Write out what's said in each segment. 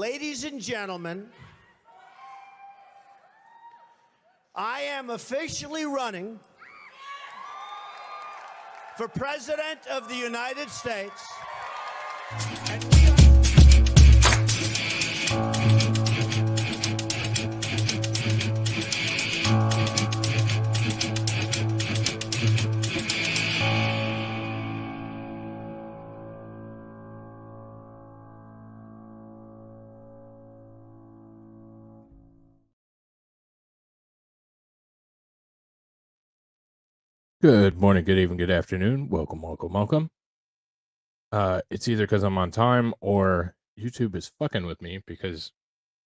Ladies and gentlemen, I am officially running for President of the United States. And Good morning, good evening, good afternoon. Welcome. It's either because I'm on time or YouTube is fucking with me because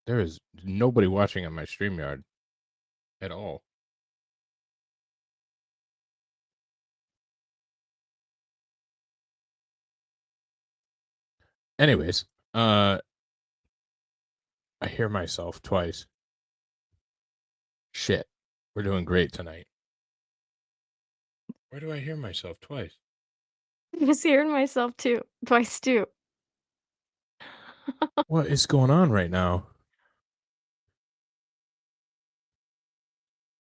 there is nobody watching on my StreamYard at all. Anyways, I hear myself twice. Shit, we're doing great tonight. Where do I hear myself twice? I was hearing myself twice too. What is going on right now?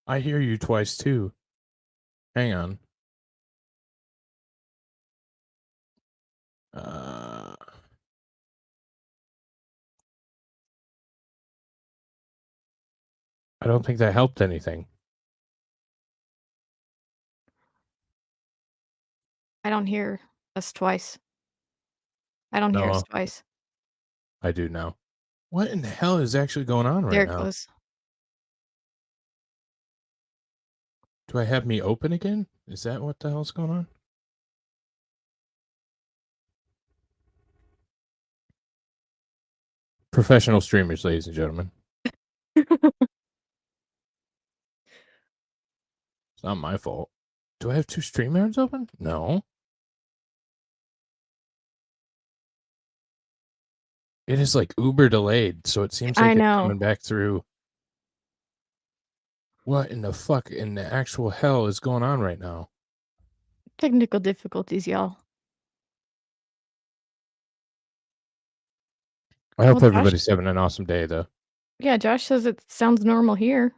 I hear you twice too. Hang on. I don't think that helped anything. I don't hear us twice. I don't hear us twice. I do now. What in the hell is actually going on right There it now? goes. Do I have me open again? Is that what the hell's going on? Professional streamers, ladies and gentlemen. It's not my fault. Do I have two StreamYards open? No. It is like uber delayed, so it seems like it's coming back through. What in the fuck in the actual hell is going on right now? Technical difficulties, y'all. I hope everybody's having an awesome day, though. Yeah, Josh says it sounds normal here.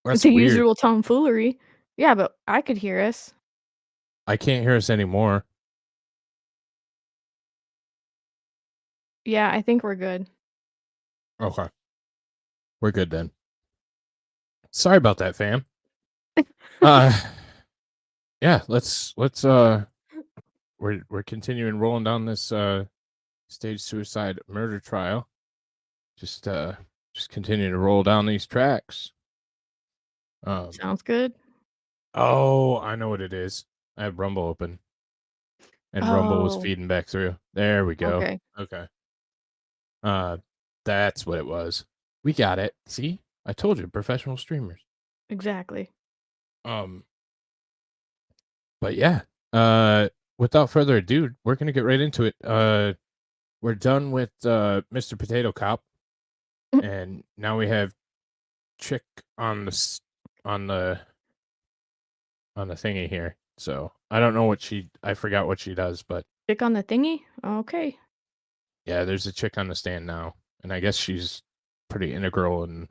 That's it's the weird. usual tomfoolery. Yeah, but I could hear us. I can't hear us anymore. Yeah, I think we're good. Okay. We're good then. Sorry about that, fam. Yeah, let's we're continuing rolling down this stage suicide murder trial. Just continue to roll down these tracks. Sounds good. Oh, I know what it is. I have Rumble open. And Rumble was feeding back through. There we go. Okay. That's what it was. We got it. See? I told you, professional streamers. Exactly. But yeah. Without further ado, we're gonna get right into it. We're done with Mr. Potato Cop. And now we have Chick on the thingy here. So I don't know I forgot what she does, but Chick on the thingy? Okay. Yeah, there's a chick on the stand now, and I guess she's pretty integral in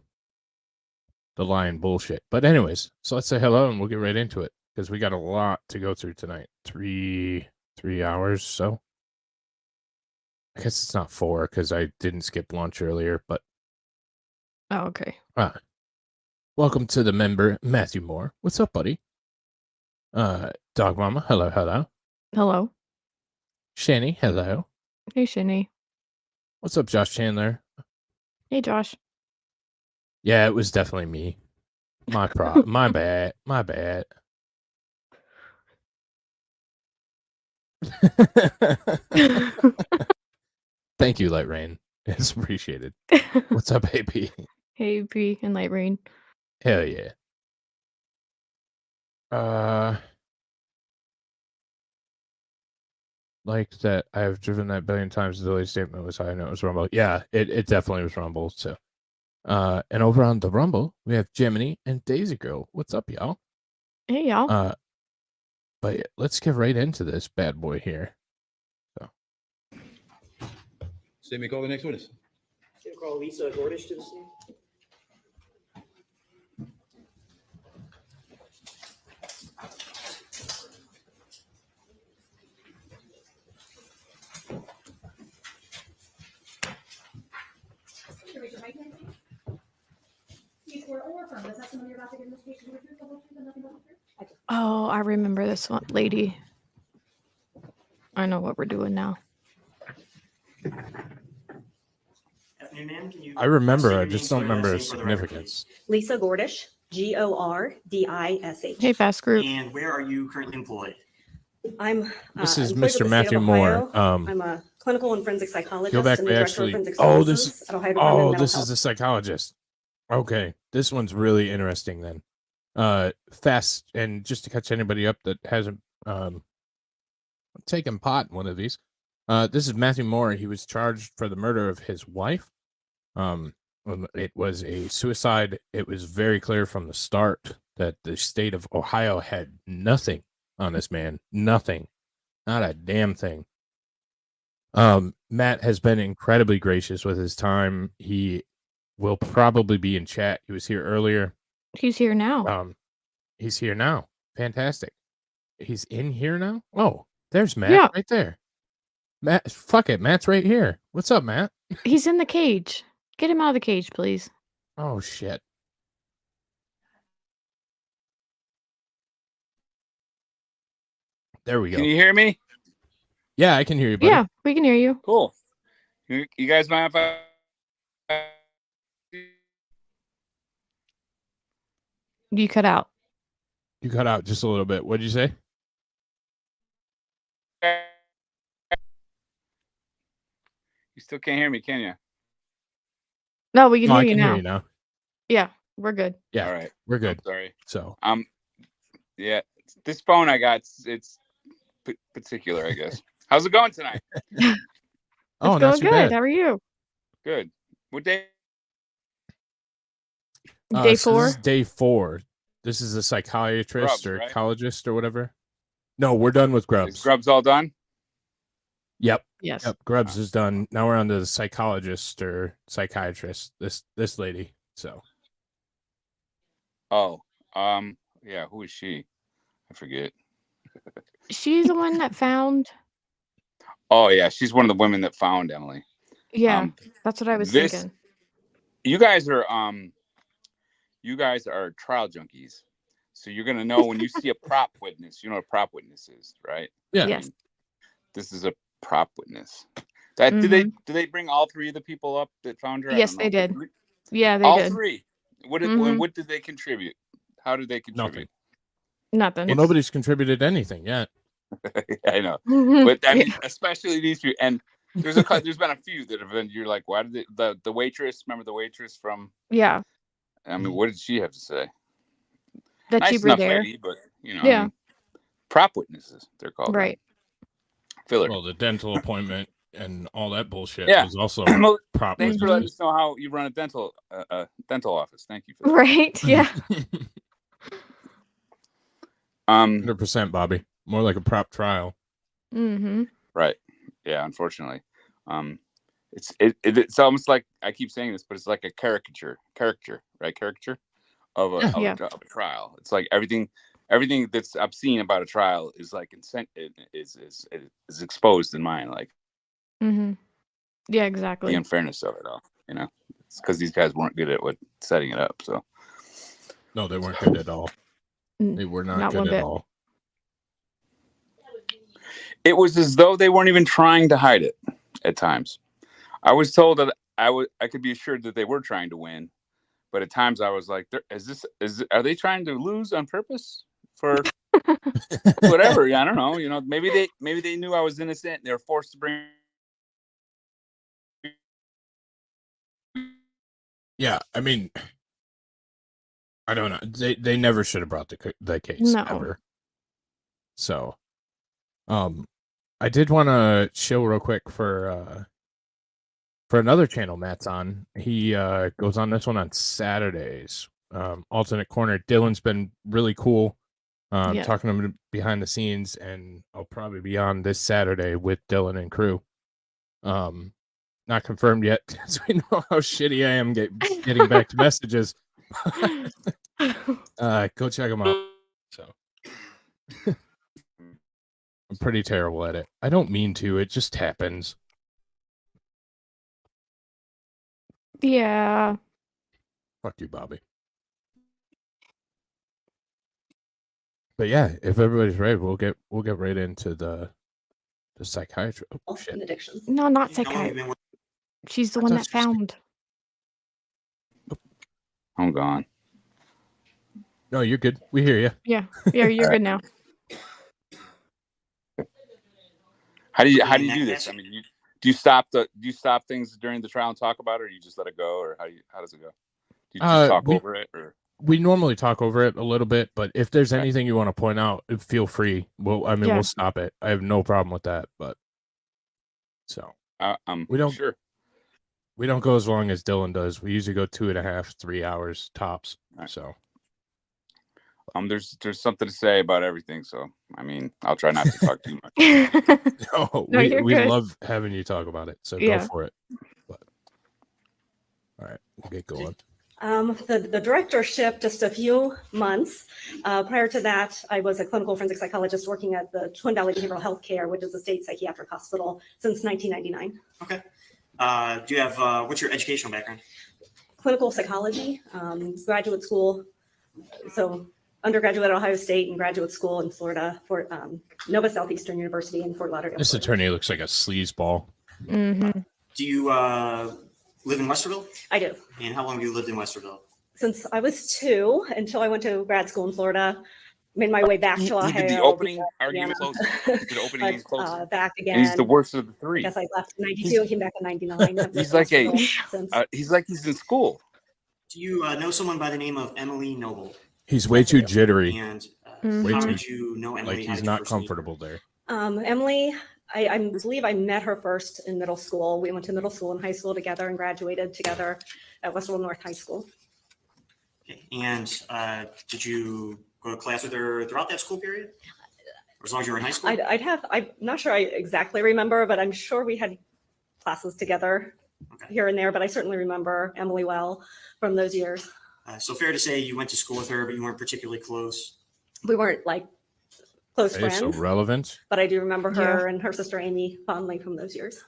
the lying bullshit. But anyways, so let's say hello and we'll get right into it because we got a lot to go through tonight. 3 hours, so I guess it's not 4 because I didn't skip lunch earlier, but okay. Welcome to the member, Matheau Moore. What's up, buddy? Dog Mama, hello. Hello. Shani, hello. Hey, Shani. What's up, Josh Chandler? Hey, Josh. Yeah, it was definitely me. My bad. Thank you, Light Rain. It's appreciated. What's up, AP? Hey, AP and Light Rain. Hell yeah. Like that I have driven that billion times. The delay statement was I know it was Rumble. Yeah, it definitely was Rumble. So, and over on the Rumble, we have Gemini and Daisy Girl. What's up, y'all? Hey, y'all. But let's get right into this bad boy here. So, Say me call the next witness. Can call Lisa Gordish to the scene. Oh, I remember this one lady. I know what we're doing now. Afternoon, ma'am. Can you I remember. state I your just name, don't spell your remember last its name for the record, significance. Lisa Gordish, Gordish. Hey, fast group. please? And where are you currently employed? I'm This is employed with Mr. the state Matheau of Moore. Ohio. I'm a clinical and forensic psychologist Go back and the by director of actually. forensic Oh, services this. at Ohio Department of Oh, Mental this Health. is a psychologist. Okay, this one's really interesting then. Fast, and just to catch anybody up that hasn't taken part in one of these, this is Matheau Moore. He was charged for the murder of his wife. It was a suicide. It was very clear from the start that the state of Ohio had nothing on this man. Nothing. Not a damn thing. Matt has been incredibly gracious with his time. He will probably be in chat. He was here earlier. He's here now. He's here now. Fantastic. He's in here now? Oh, there's Matt Yeah. right there. Matt, fuck it. Matt's right here. What's up, Matt? He's in the cage. Get him out of the cage, please. Oh, shit. There we go. Can you hear me? Yeah, I can hear you, buddy. Yeah, we can hear you. Cool. You guys mind if I... You cut out. You cut out just a little bit. What'd you say? You still can't hear me, can you? No, we can No, hear I you can now. hear you now. Yeah, we're good. Yeah, All right. we're good. Sorry. So, Yeah. This phone I got, it's particular, I guess. How's it going tonight? It's not going too good. bad. How are you? Good. What day? Day so 4? This is day 4. This is a psychiatrist Grubs, or right? ecologist or whatever. No, we're done with Grubs. Is Grubs all done? Yep. Yes. Yep. Grubs is done. Now we're on to the psychologist or psychiatrist. This lady. So. Oh. Yeah, who is she? I forget. She's the one that found. Oh yeah, she's one of the women that found Emily. Yeah, that's what I was thinking. You guys are trial junkies. So you're gonna know when you see a prop witness, you know what a prop witness is, right? Yeah. Yes. This is a prop witness. Did they bring all 3 of the people up that found her? I Yes, don't they know. did. Yeah, they All did. 3. What did they contribute? How did they contribute? Nothing. Well, nobody's contributed anything yet. I know, but I mean, especially these few. And there's been a few that have been. You're like, why did the waitress? Remember the waitress from? Yeah. I mean, what did she have to say? That Nice you were enough there. lady, but you know, Yeah. I mean, prop witnesses they're called. Right. Filler. Well, the dental appointment and all that bullshit Yeah. was also Well, prop. thanks for letting us know how you run a dental office. Thank you for that. Right. Yeah. 100%, Bobby. More like a prop trial. Mm-hmm. Right. Yeah. Unfortunately, it's almost like I keep saying this, but it's like a caricature, right? Caricature of a trial. It's like everything that's obscene about a trial is like is exposed in mine. Like, Mm-hmm. Yeah, exactly. the unfairness of it all. You know, it's because these guys weren't good at setting it up. So No, they weren't good at all. They were not one good at bit. all. it was as though they weren't even trying to hide it at times. I was told that I could be assured that they were trying to win, but at times I was like, are they trying to lose on purpose for whatever? I don't know. You know, maybe they knew I was innocent and they were forced to bring. Yeah, I mean, I don't know. They never should have brought the case No. ever. So, I did want to show real quick for another channel Matt's on. He goes on this one on Saturdays. Alternate Corner. Dylan's been really cool. Yeah. Talking to him behind the scenes, and I'll probably be on this Saturday with Dylan and crew. Not confirmed yet, because we know how shitty I am getting back to messages. Go check them out. So I'm pretty terrible at it. I don't mean to. It just happens. Yeah. Fuck you, Bobby. But yeah, if everybody's ready, we'll get right into the psychiatry. Oh shit! And addiction. No, not How long have you psychiatrist. been working? She's the I one thought that she was found. I'm gone. No, you're good. We hear you. Yeah. Yeah, you're good now. How do you In do that this? I capacity. mean, do you stop things during the trial and talk about it, or you just let it go, or how does it go? Do you just talk over it, or We normally talk over it a little bit, but if there's Okay. anything you want to point out, feel free. Yeah. We'll stop it. I have no problem with that. But so we don't sure. we don't go as long as Dylan does. We usually go 2.5, 3 hours tops. Right. So There's something to say about everything, so I mean, I'll try not to talk too much. no, No, you're we good. love having you talk about it. So Yeah. go for it. But all right, we'll get going. The directorship, just a few months. Prior to that, I was a clinical forensic psychologist working at the Twin Valley Behavioral Health Care, which is a state psychiatric hospital, since 1999. Okay. Do you have, what's your educational background? Clinical psychology, graduate school, so undergraduate at Ohio State and graduate school in Florida for Nova Southeastern University in Fort Lauderdale. This Florida. attorney looks like a sleazeball. Mm-hmm. Do you live in Westerville? I do. And how long have you lived in Westerville? Since I was 2 until I went to grad school in Florida, made my way back to He Ohio. did the opening Indiana. argument closer. He did the opening and closer. Back again. And he's the worst of the I three. guess I left in 92 and came back in 99. I've He's lived in like Westerville since. he's in school. Do you know someone by the name of Emily Noble? He's way too jittery. And Way how too- did you know Emily? Like How he's did you not first meet her? comfortable there. Emily, I believe I met her first in middle school. We went to middle school and high school together and graduated together at Westerville North High School. Okay. And did you go to class with her throughout that school period? Or as long as you were in high school? I'm not sure I exactly remember, but I'm sure we had classes together Okay. here and there, but I certainly remember Emily well from those years. So fair to say you went to school with her, but you weren't particularly close. We weren't like close Okay, so friends, relevant. but I do remember her and her sister Amy fondly from those years.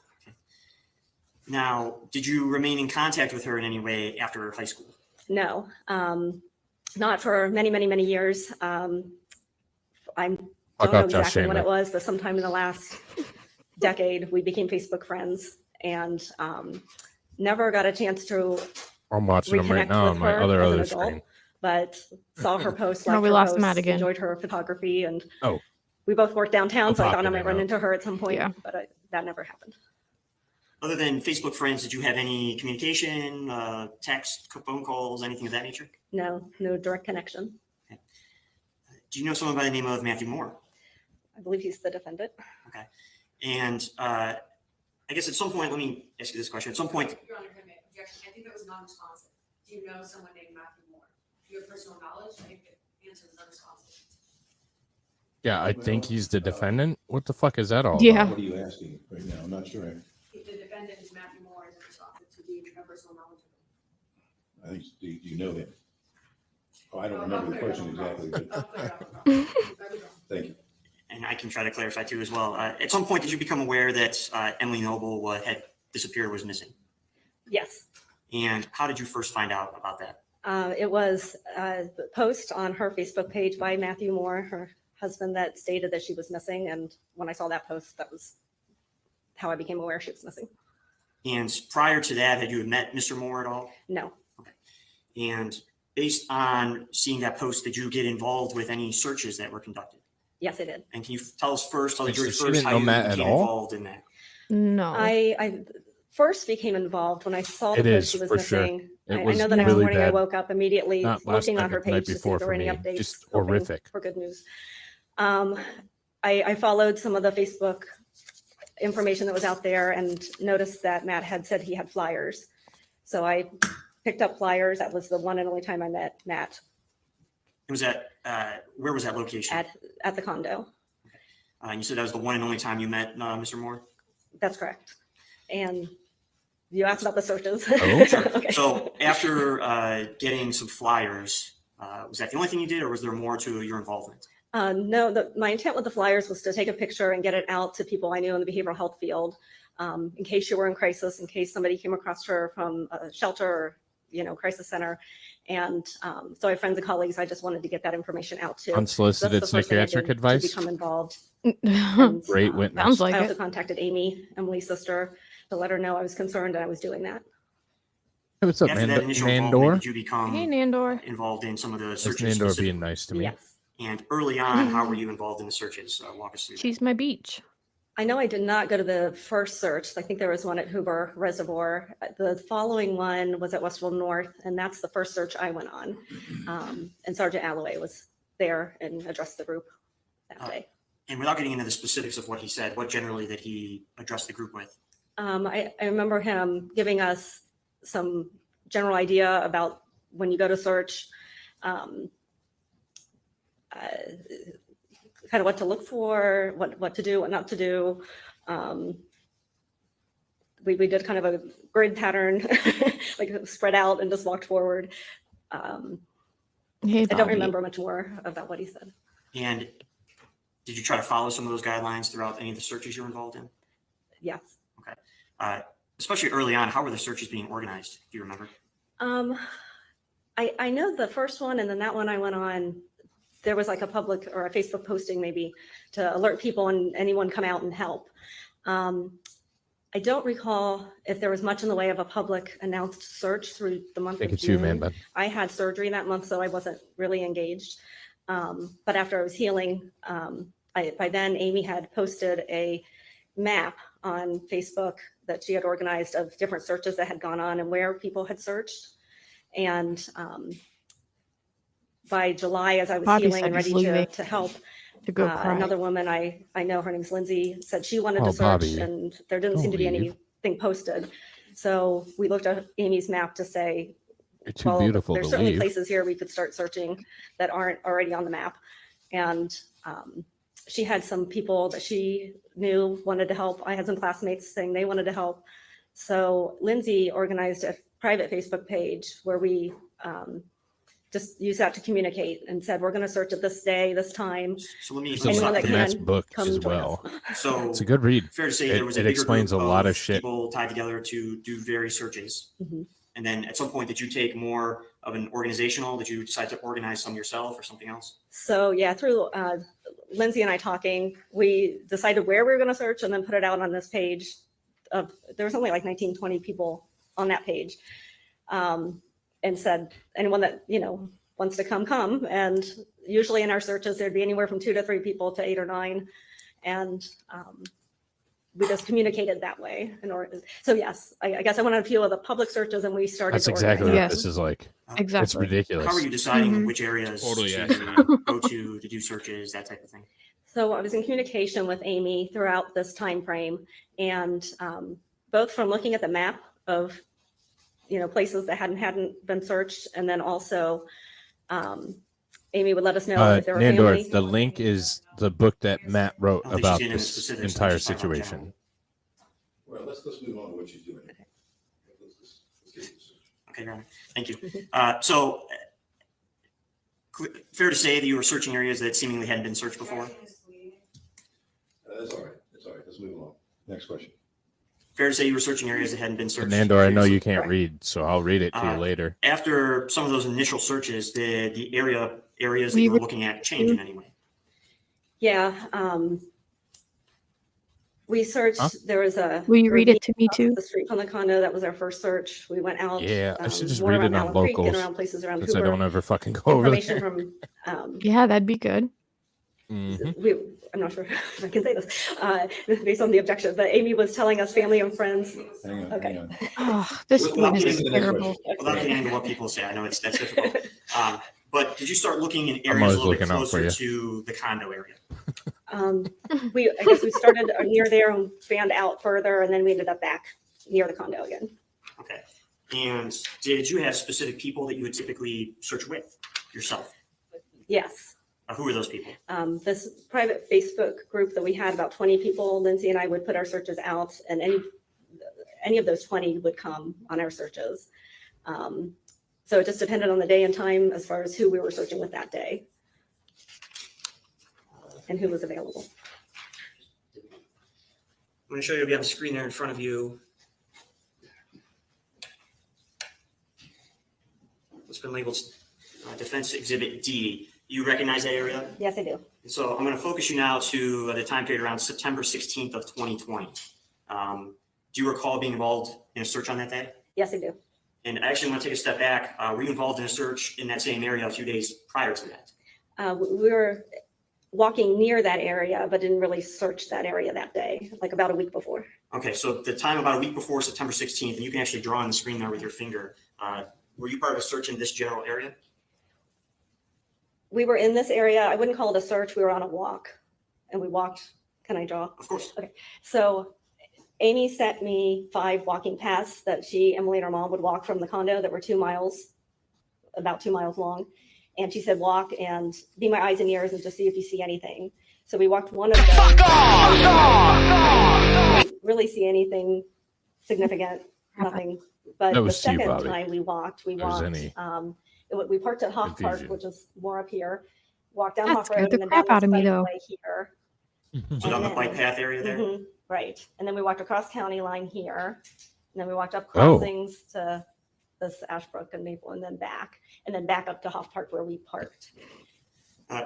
Now, did you remain in contact with her in any way after high school? No, not for many, many, many years. I don't know off, Josh exactly when Chandler. it was, but sometime in the last decade, we became Facebook friends and never got a chance to I'm watching him right reconnect now with on my her other as an screen. adult, but saw her posts, No, liked we her lost posts, Matt again. enjoyed her photography, and Oh. we both worked downtown, so I I'll thought pop I in might and run out. into her at some point, Yeah. but that never happened. Other than Facebook friends, did you have any communication, text, phone calls, anything of that nature? No direct connection. Do you know someone by the name of Mathew Moore? I believe he's the defendant. Okay. And I guess at some point, let me ask you this question. At some point, Your Honor, if I may objection, I think that was non-responsive. Do you know someone named Mathew Moore? Do you have personal knowledge? I think the answer is unresponsive. Yeah, I think he's the defendant. What the fuck is that all Yeah. about? What are you asking right now? I'm not sure. The defendant is Mathew Moore, is unresponsive. So do you have personal knowledge of him? I think, do you know him? Oh, I don't remember the person exactly, but I'll clear it up. Very well. thank you. and I can try to clarify too as well. At some point, did you become aware that Emily Noble had disappeared, was missing? Yes. And how did you first find out about that? It was a post on her Facebook page by Mathew Moore, her husband, that stated that she was missing. And when I saw that post, that was how I became aware she was missing. And prior to that, had you met Mr. Moore at all? No, And based on seeing that post, did you get involved with any searches that were conducted? yes, I did. And can you tell us first, tell the Wait, jury so she first didn't how know you Matt at became all? involved in that? No. I first became involved when I saw the It post is, she was for sure. missing. It I was know the next really morning I bad. woke up immediately Not last looking on night, her but the night page to see before if there were for any me. updates. Just hoping horrific. For good news. I followed some of the Facebook information that was out there and noticed that Matt had said he had flyers. So I picked up flyers. That was the one and only time I met Matt It was at, where was that location? at the condo. And you said that was the one and only time you met Mr. Moore? That's correct. And You asked about the searches. Oh. Sure. Okay. So after getting some flyers, was that the only thing you did, or was there more to your involvement? No, my intent with the flyers was to take a picture and get it out to people I knew in the behavioral health field, in case you were in crisis, in case somebody came across her from a shelter or, crisis center. And so I have friends and colleagues I just wanted to get that information out to. Unsolicited That's the first thing I psychiatric did advice. To become involved. And, Great witness. Sounds like I also it. contacted Amy, Emily's sister, to let her know I was concerned and I was doing that. Hey, what's up, After that initial involvement, Nandor? did you become Hey, Nandor. involved in some of the That's searches? Nandor specifically? being nice to me. Yes. And early on, how were you involved in the searches? Walk us through that. She's my beach. I know I did not go to the first search. I think there was one at Hoover Reservoir. The following one was at Westville North, and that's the first search I went on. And Sergeant Alloway was there and addressed the group that day. And without getting into the specifics of what he said, what generally did he address the group with? I remember him giving us some general idea about when you go to search, kind of what to look for, what to do, what not to do. We did kind of a grid pattern, like spread out and just walked forward. Hey, I don't Bobby. remember much more about what he said. And did you try to follow some of those guidelines throughout any of the searches you were involved in? Yes. Especially early on, how were the searches being organized? Do you remember? I know the first one, and then that one I went on, there was like a public or a Facebook posting maybe to alert people and anyone come out and help. I don't recall if there was much in the way of a public announced search through the month Take of it to you, June. man, bud. I had surgery that month, so I wasn't really engaged. But after I was healing, by then Amy had posted a map on Facebook that she had organized of different searches that had gone on and where people had searched. And by July, as I was Bobby healing said and he's ready leaving to help, to go cry. another woman I know, her name's Lindsay, said she wanted Oh, to search Bobby, and there didn't don't seem to be leave. anything posted. So we looked at Amy's map to say, You're too well, beautiful there's to certainly leave. places here we could start searching that aren't already on the map. And she had some people that she knew wanted to help. I had some classmates saying they wanted to help. So Lindsay organized a private Facebook page where we just used that to communicate and said, we're going to search at this day, this time. So let me. There's a Anyone lot that in Matt's can, book come as join well. us. So It's a good read. fair to say It- there was a it bigger explains group a lot of of shit. people tied together to do various searches. Mhm. And then at some point, did you take more of an organizational? Did you decide to organize some yourself or something else? So yeah, through Lindsay and I talking, we decided where we were going to search and then put it out on this page. There was only like 19, 20 people on that page, and said anyone that wants to come. And usually in our searches there'd be anywhere from 2 to 3 people to 8 or 9, and we just communicated that way. So yes, I guess I went on a few of the public searches and we started. That's to exactly organize what Yes. this is like. It's Exactly. ridiculous. How are you deciding Mhm. which areas Totally to accurate. go to do searches, that type of thing? So I was in communication with Amy throughout this time frame, and both from looking at the map of places that hadn't been searched, and then also Amy would let us know if there were Nandor, family. the link is the book that Matt wrote I don't think about she's getting into this specifics, entire she's talking about situation. general. Well, let's move on to what she's doing. Let's get this. Okay, Your Honor. Thank you. So fair to say that you were searching areas that seemingly hadn't been searched before? That's all right. That's all right. Let's move on. Next question. Fair to say you were searching areas that hadn't been And searched? Nandor, I know you previously? can't Correct. read, so I'll read it to you Uh, later. After some of those initial searches, did the areas that We you were were- looking at change in any way? Yeah. We searched, Huh? there was a. Will you read it to me across too? The street from the condo, that was our first search. We went out. Yeah, I should just more read it around on Allen Creek and locals, around places around since I Hoover. don't ever fucking go over Information there. from, Yeah, that'd be good. Mhm. I'm not sure if I can say this, based on the objection, but Amy was telling us family and friends. Hang on, Okay. hang on. Oh, this Without witness getting is to the next terrible. question. Without getting into what people say, I know that's difficult. But did you start looking in I'm areas a always little bit looking out for closer you. to the condo area? I guess we started near there and fanned out further, and then we ended up back near the condo again. Okay. And did you have specific people that you would typically search with yourself? Yes. Who were those people? This private Facebook group that we had, about 20 people, Lindsay and I would put our searches out, and any of those 20 would come on our searches. So it just depended on the day and time as far as who we were searching with that day and who was available. I'm going to show you, we have a screen there in front of you. It's been labeled Defense Exhibit D. You recognize that area? Yes, I do. So I'm going to focus you now to the time period around September 16th of 2020. Do you recall being involved in a search on that day? Yes, I do. And I actually want to take a step back. Were you involved in a search in that same area a few days prior to that? We were walking near that area, but didn't really search that area that day, like about a week before. Okay, so the time about a week before September 16th, and you can actually draw on the screen there with your finger. Were you part of a search in this general area? We were in this area. I wouldn't call it a search. We were on a walk and we walked. Can I draw? Of course. Okay. So Amy sent me 5 walking paths that Emily and her mom would walk from the condo that were 2 miles, about 2 miles long. And she said, walk and be my eyes and ears and just see if you see anything. So we walked one of those. Didn't really see anything significant, nothing. But the second time we walked, we parked at Hoff Park, which is more up here. Walked down Hoff Road and then down this bike here. So down the bike path area there? Right. And then we walked across county line here. And then we walked up crossings to this Ashbrook and Maple and then back up to Hoff Park where we parked.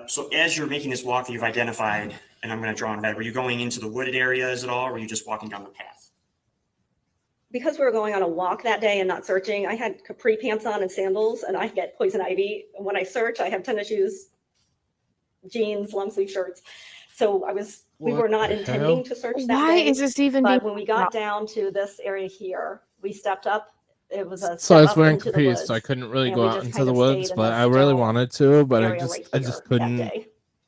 So as you're making this walk that you've identified, and I'm going to draw on that, were you going into the wooded areas at all, or were you just walking down the path? Because we were going on a walk that day and not searching, I had capri pants on and sandals, and I get poison ivy. And when I search, I have tennis shoes, jeans, long sleeve shirts. So we were not intending to search that Why day. is this even? But when we got down to this area here, we stepped up. It was a so I was wearing capris, so I couldn't really go out into the woods, but I really wanted to, but I just couldn't.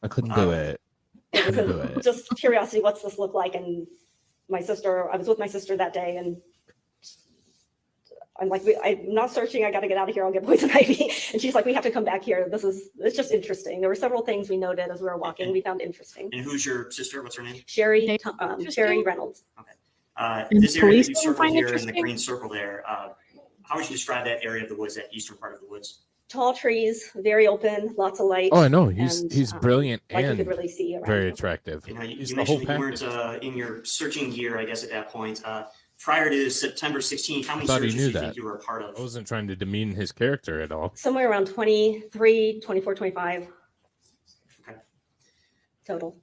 I couldn't do it. It was just curiosity. What's this look like? And I was with my sister that day, and I'm like, I'm not searching. I got to get out of here. I'll get poison ivy. And she's like, we have to come back here. It's just interesting. There were several things we noted as we were walking. We found interesting. And who's your sister? What's her name? Sherry Reynolds. Okay. This area that you circled here in the green circle there, how would you describe that area of the woods, that eastern part of the woods? Tall trees, very open, lots of light. Oh, I know. He's brilliant like and you could really see very attractive. You mentioned that you weren't in your searching gear, I guess, at that point. Prior to September 16th, how many searches do you think you were a part of? I wasn't trying to demean his character at all. Somewhere around 23, 24, 25. Okay. Total.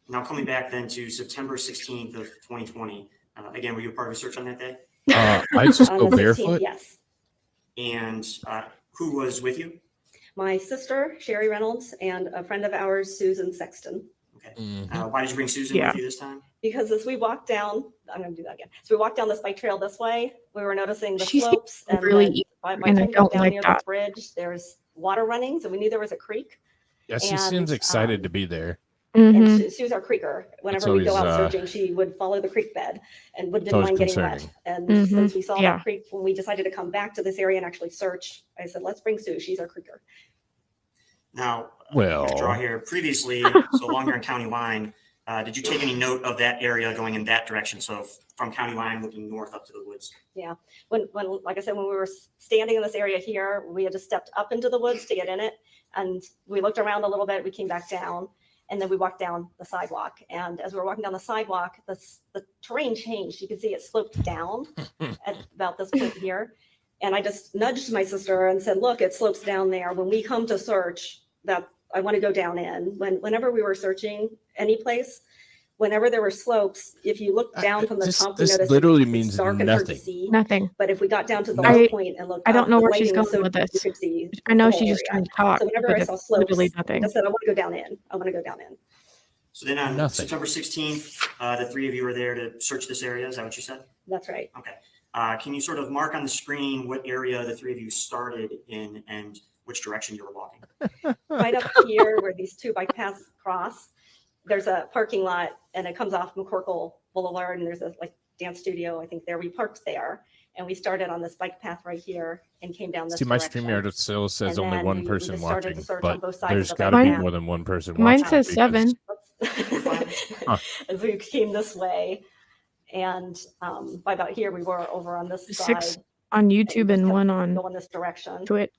Now coming back then to September 16th of 2020, again, were you a part of a search on that day? I just go barefoot. 16th, yes. And who was with you? My sister, Sherry Reynolds, and a friend of ours, Susan Sexton. Okay. Why did you bring Susan with you this time? Because as we walked down, I'm going to do that again. So we walked down this bike trail this way. We were noticing the slopes and really, and I don't down like near that. The bridge. There's water running, so we knew there was a creek. Yeah, she seems excited to be there. And she was our creeker. Whenever we go out searching, she would follow the creek bed and didn't mind getting wet. And since we saw that creek, when we decided to come back to this area and actually search, I said, let's bring Sue. She's our creeker. Now, draw here previously, so along here in county line, did you take any note of that area going in that direction? So from county line looking north up to the woods? Yeah. When like I said, when we were standing in this area here, we had just stepped up into the woods to get in it. And we looked around a little bit, we came back down. And then we walked down the sidewalk. And as we were walking down the sidewalk, the terrain changed. You could see it sloped down at about this point here. And I just nudged my sister and said, look, it slopes down there. When we come to search, that I want to go down in. Whenever we were searching any place, whenever there were slopes, if you look down from the top, this literally means nothing. Nothing. But if we got down to the low point and looked, I don't know where she's going with this. I know she's just trying to talk. So whenever I saw slopes, literally nothing. I said, I want to go down in. I want to go down in. So then on September 16th, the three of you were there to search this area. Is that what you said? That's right. Okay. Can you sort of mark on the screen what area the three of you started in and which direction you were walking? Right up here where these two bike paths cross, there's a parking lot and it comes off McCorkle Boulevard and there's a dance studio, I think there. We parked there and we started on this bike path right here and came down this direction. My StreamYard still says only one person watching, but there's got to be more than one person watching. Mine says 7. As we came this way And by about here, we were over on this 6 side. on YouTube just and kept 1 on going this direction, Twitch.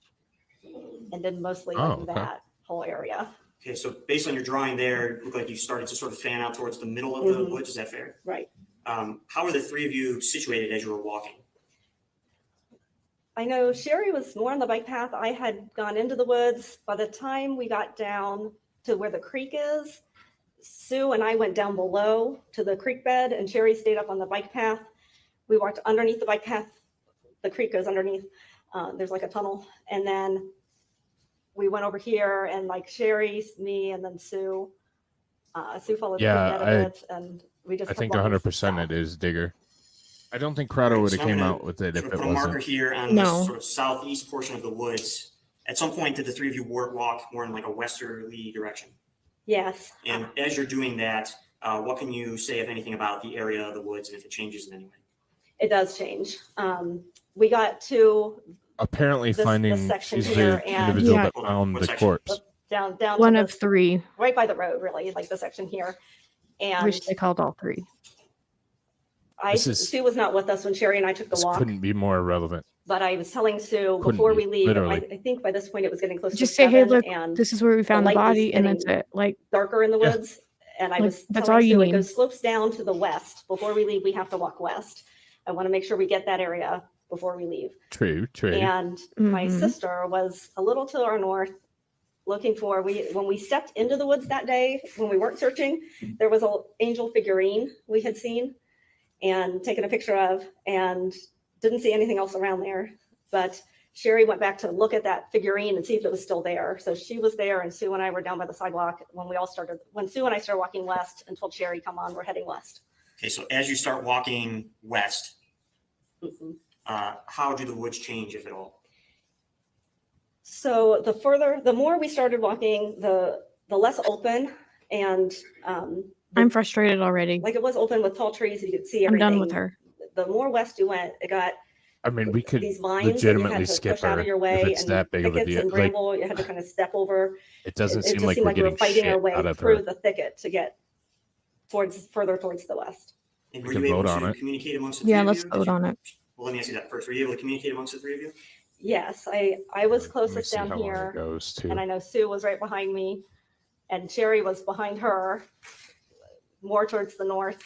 and did mostly Oh, like okay. that whole area. Okay, so based on your drawing there, it looked like you started to sort of fan out towards the middle of the woods. Is that fair? Right. How were the three of you situated as you were walking? I know Sherry was more on the bike path. I had gone into the woods. By the time we got down to where the creek is, Sue and I went down below to the creek bed, and Sherry stayed up on the bike path. We walked underneath the bike path. The creek goes underneath. There's like a tunnel. And then we went over here, and like Sherry, me, and then Sue. Sue followed the Yeah, creek bed a bit, and we just I kept think walking 100% south. it is Digger. I don't think Crowder Alright, would so have I'm came gonna out with it if Sort it of put a marker wasn't. here on No. this sort of southeast portion of the woods. At some point, did the three of you walk more in like a westerly direction? Yes. And as you're doing that, what can you say, if anything, about the area of the woods and if it changes in any way? It does change. We got to Apparently this finding section she's here, the and individual Yeah. that Hold on, found what the section? corpse. down to 1 of this, 3, right by the road, really, like the section here. And which they called all 3. Sue was not with us when Sherry and I took the This walk, couldn't be more irrelevant. but I was telling Sue Couldn't before be, we leave, literally. I think by this point it was getting close Just to say, hey, 7 look, and this is where we found the light was body, and that's getting it. Like, darker in the Yeah. woods. And I Like, was that's telling all you Sue, it need. goes slopes down to the west. Before we leave, we have to walk west. I want to make sure we get that area before we leave. True. And my Mhm. sister was a little to our north looking for, when we stepped into the woods that day, when we weren't searching, there was an angel figurine we had seen and taken a picture of, and didn't see anything else around there. But Sherry went back to look at that figurine and see if it was still there. So she was there, and Sue and I were down by the sidewalk when Sue and I started walking west and told Sherry, come on, we're heading west. Okay, so as you start walking west, Mhm. how do the woods change, if at all? So the more we started walking, the less open, and I'm frustrated already. like it was open with tall trees, you could see I'm everything. done with her. The more west you went, it got I mean, we could these vines that you legitimately had to skip push out her of your if way, it's and that big of a thickets deal. and Like, bramble you had to kind of step over. it doesn't It seem just like seemed we're like we were getting fighting our shit way out of through her. the thicket to get further towards the west. And We were can you able vote on to it. communicate amongst the three Yeah, of let's you? vote on it. Well, let me ask you that first. Were you able to communicate amongst the three of you? Yes, I was Let me closest see down how long it here, goes and I to. know Sue was right behind me, and Sherry was behind her, more towards the north.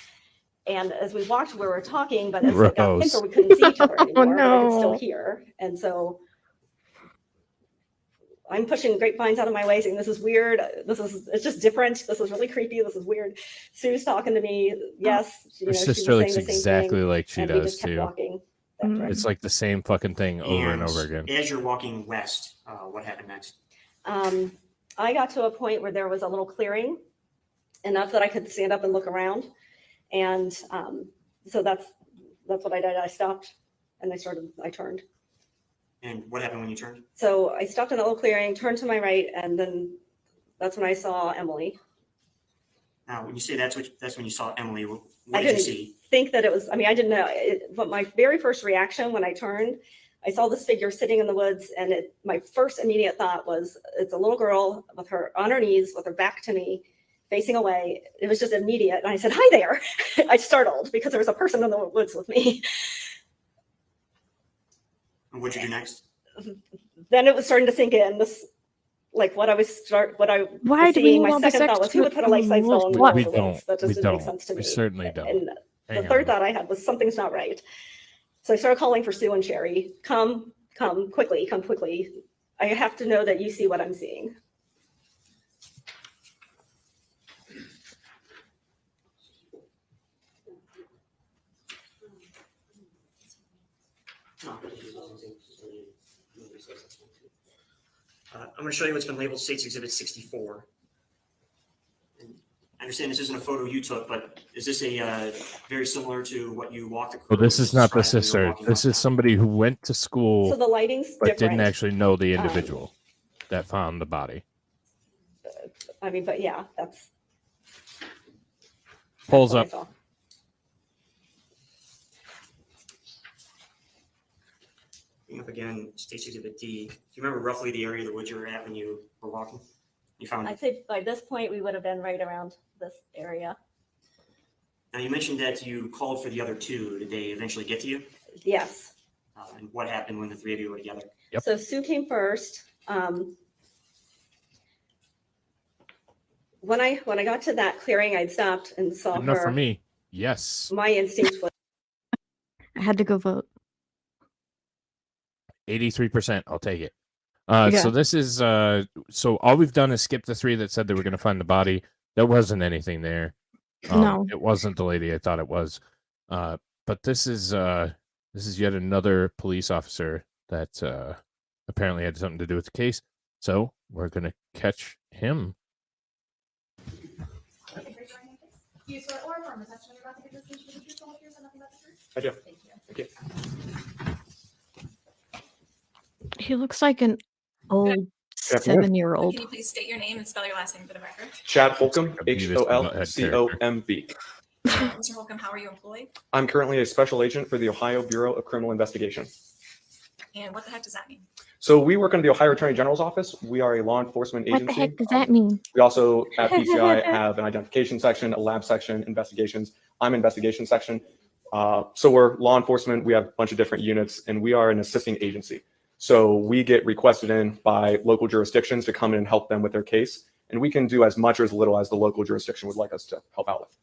And as we walked, we were talking, but as it got Gross. thicker, we couldn't see each other anymore, but I could still no. hear. And so I'm pushing grapevines out of my way, saying, this is weird. It's just different. This is really creepy. This is weird. Sue's talking to me. Yes. Her she was sister looks saying the same exactly thing, like she and we does just kept too. walking that Mm. direction. It's like the same fucking thing over and over again. As you're walking west, what happened next? I got to a point where there was a little clearing, enough that I could stand up and look around. And so that's what I did. I stopped and I turned. And what happened when you turned? So I stopped in a little clearing, turned to my right, and then that's when I saw Emily. Now, when you say that's when you saw Emily, what I did you didn't see? think that it was, I didn't know, but my very first reaction when I turned, I saw this figure sitting in the woods, and my first immediate thought was, it's a little girl with her on her knees, with her back to me, facing away. It was just immediate. And I said, hi there. I startled because there was a person in the woods with me. And what'd you do next? Then it was starting to sink in. What I was Why do we seeing. need My all this second thought was, who would put a life-size doll in the We middle of the woods? don't. That just We didn't make don't. sense to me. We certainly don't. And Hang the third on. thought I had was, something's not right. So I started calling for Sue and Sherry. Come quickly, come quickly. I have to know that you see what I'm seeing. I'm going to show you what's been labeled State's Exhibit 64. And I understand this isn't a photo you took, but is this very similar to what you walked across? Well, this is not the described when you were sister. walking This up is now? somebody who went to school So the lighting's but different. didn't actually know the individual that found the body. But yeah, that's Pulls what I up. saw. Bring up again, State's Exhibit D. Do you remember roughly the area of the woods you were at when you were walking? You found I'd say by this point we would have been right around this area. Now, you mentioned that you called for the other two. Did they eventually get to you? Yes. And what happened when the three of you were together? Yep. So Sue came first. When I got to that clearing, I'd stopped and saw Enough her. for me. Yes. My instinct was I had to go vote. 83%. I'll take it. Yeah. So this is so all we've done is skip the three that said they were going to find the body. There wasn't anything there. No. It wasn't the lady I thought it was. But this is yet another police officer that apparently had something to do with the case. So we're going to catch him. You swear or affirm the testimony you're about to give this speech is the truth, the whole truth, and nothing but the truth? I do. Thank you. He looks like an old afternoon. 7-year-old. Can you please state your name and spell your last name for the record? Chad Holcomb, Like a Beavis and Holcomb. Mr. Holcomb, how are you employed? I'm currently a special agent for the Ohio Bureau of Criminal Investigation. And what the heck does that mean? So we work under the Ohio Attorney General's office. We are a law enforcement What agency. the heck does that mean? We also at BCI have an identification section, a lab section, investigations. I'm investigation section. So we're law enforcement. We have a bunch of different units, and we are an assisting agency. So we get requested in by local jurisdictions to come in and help them with their case. And we can do as much or as little as the local jurisdiction would like us to help out with.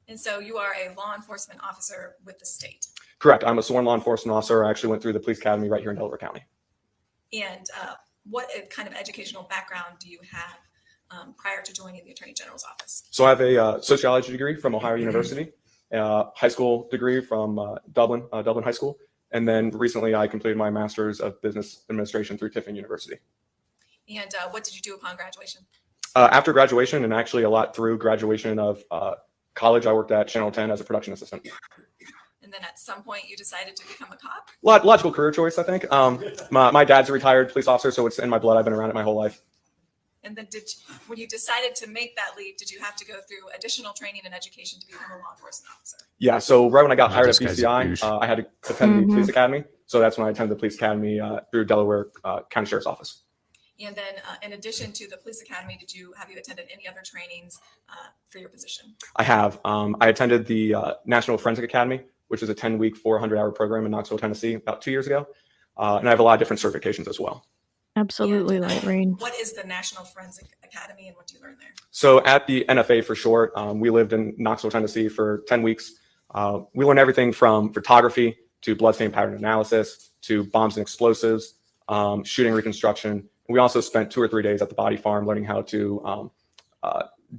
And so you are a law enforcement officer with the state. Correct. I'm a sworn law enforcement officer. I actually went through the police academy right here in Delaware County. And what kind of educational background do you have prior to joining the Attorney General's office? So I have a sociology degree from Ohio University, a high school degree from Dublin High School. And then recently I completed my master's of business administration through Tiffin University. And what did you do upon graduation? After graduation, and actually a lot through graduation of college, I worked at Channel 10 as a production assistant. And then at some point you decided to become a cop? Logical career choice, I think. My dad's a retired police officer, so it's in my blood. I've been around it my whole life. And then when you decided to make that leap, did you have to go through additional training and education to become a law enforcement officer? Yeah, so right when I got hired at This guy's a douche. BCI, I had to attend the police academy. So that's when I attended the police academy through Delaware County Sheriff's Office. And then in addition to the police academy, have you attended any other trainings for your position? I have. I attended the National Forensic Academy, which is a 10-week, 400-hour program in Knoxville, Tennessee, about 2 years ago. And I have a lot of different certifications as well. Absolutely, light rain. What is the National Forensic Academy and what do you learn there? So at the NFA for short, we lived in Knoxville, Tennessee for 10 weeks. We learned everything from photography to bloodstain pattern analysis to bombs and explosives, shooting reconstruction. We also spent 2 or 3 days at the body farm learning how to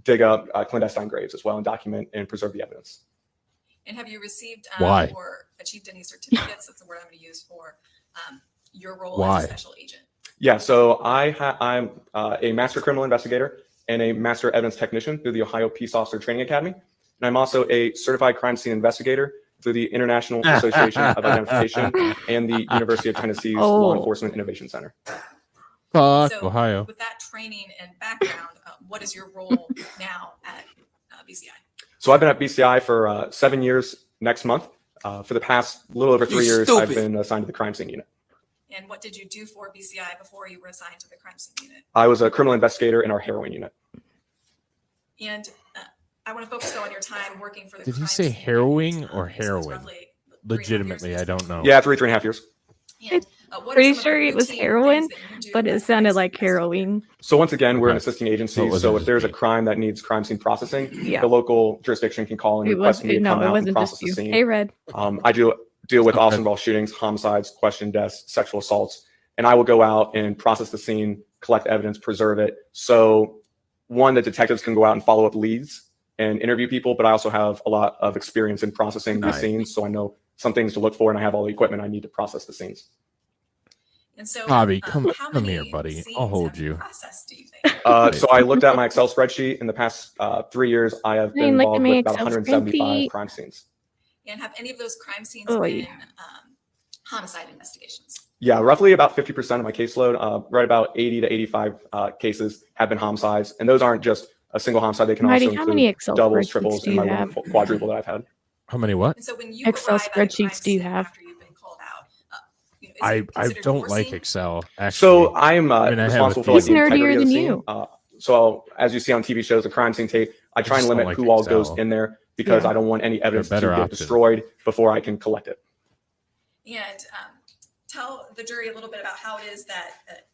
dig up clandestine graves as well and document and preserve the evidence. And have you received Why? or achieved any certificates? That's the word I'm going to use for your role Why? as a special agent. Yeah, so I'm a master criminal investigator and a master evidence technician through the Ohio Peace Officer Training Academy. And I'm also a certified crime scene investigator through the International Association of Identification and the University of Tennessee's Law Enforcement Innovation Center. Fuck So Ohio. with that training and background, what is your role now at BCI? So I've been at BCI for 7 years next month. For the past little over 3 years, I've been assigned to the crime scene unit. And what did you do for BCI before you were assigned to the crime scene unit? I was a criminal investigator in our heroin unit. And I want to focus though on your time working for the Did he crime say scene harrowing unit. or So it's heroin? roughly 3.5 Legitimately, years I don't know. Yeah, 3.5 years. And, what are Pretty some of the sure it was routine heroin, things that you do but it as a sounded crime like scene investigator? harrowing. So once again, we're an Okay. assisting So it agency. wasn't So if just there's a me. crime that needs crime scene processing, Yeah. the local jurisdiction can call and It was request me to come it out and wasn't process just the you. scene. Hey, Red. I do deal with Okay. officer involved shootings, homicides, question deaths, sexual assaults, and I will go out and process the scene, collect evidence, preserve it. So one, the detectives can go out and follow up leads and interview people, but I also have a lot of experience in processing Nice. the scenes. So I know some things to look for and I have all the equipment I need to process the scenes. And so, Bobby, come how here, many buddy. scenes I'll hold have you. processed, do you think? So I looked at my Excel spreadsheet. In the past 3 years, I have been Hey, look at involved my with about Excel 175 spreadsheet. crime scenes. And have any of those crime scenes Oy. been homicide investigations? Yeah, roughly about 50% of my caseload, right about 80 to 85 cases have been homicides. And those aren't just a single homicide. They can Mighty, also how many include Excel doubles, spreadsheets triples, do and you my have? one quadruple that I've had. How many what? And so when you Excel arrive at a crime spreadsheets do you scene have? after you've been called out, is it I considered don't your like scene? Excel. Actually, So I am I mean, I have responsible a for like He's the integrity nerdier of the than scene. you. So as you see on TV shows, the crime scene tape, I try and just don't limit like who all Excel. goes in there because Yeah. I don't want any evidence to better get option. destroyed before I can collect it. And tell the jury a little bit about how it is that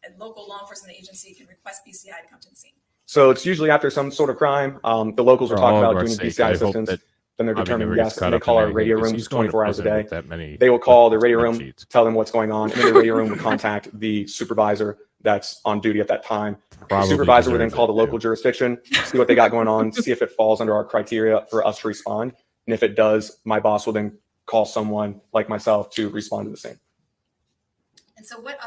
a local law enforcement agency can request BCI to come to the scene. So it's usually after some sort of crime. The locals are For talking all of about our doing sake, BCI I hope assistance. that Then they're Bobby determining never gets yes, caught and they up call in our anything, radio 'cause room he's going to 24 hours a prison day. with that many They will call the radio red room, sheets. tell them what's going on, and then the radio room will contact the supervisor that's on duty at that time. The Probably supervisor would then deserves call it, the local too. jurisdiction, see what they got going on, see if it falls under our criteria for us to respond. And if it does, my boss will then call someone like myself to respond to the scene. And so what,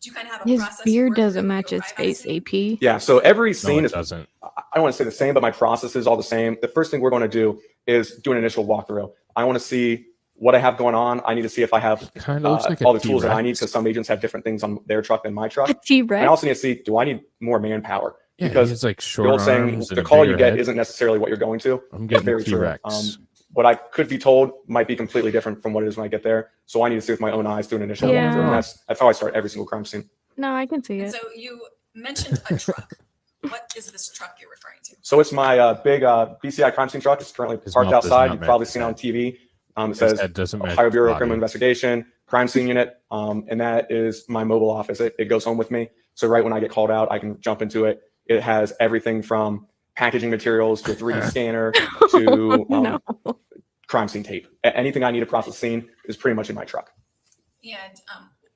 do you kind of have a His process? you beard work through doesn't when you match his arrive at a face, scene? AP. Yeah, so every No, scene it is, doesn't. I don't want to say the same, but my process is all the same. The first thing we're going to do is do an initial walkthrough. I want to see what I have going on. I need to see if I have Kind of looks like a all the tools that I need, T-Rex. because some agents have different things on their truck than my truck. A And I T-Rex. also need to see, do I need more manpower? Yeah, because he has like The short old saying, arms and the a call you bigger get head. isn't necessarily what you're going to. I'm It's getting very true. T-Rex. What I could be told might be completely different from what it is when I get there. So I need to see with my own eyes, do an initial Yeah. walkthrough. And that's how I start every single crime scene. No, I can see And it. so you mentioned a truck. What is this truck you're referring to? So it's my big BCI crime scene truck. It's currently His parked mouth does outside. not You've match probably his seen it on head. TV. It His says head doesn't match Ohio his Bureau of body. Criminal Investigation, crime scene unit. And that is my mobile office. It goes home with me. So right when I get called out, I can jump into it. It has everything from packaging materials to a 3D scanner to No. crime scene tape. Anything I need to process scene is pretty much in my truck. And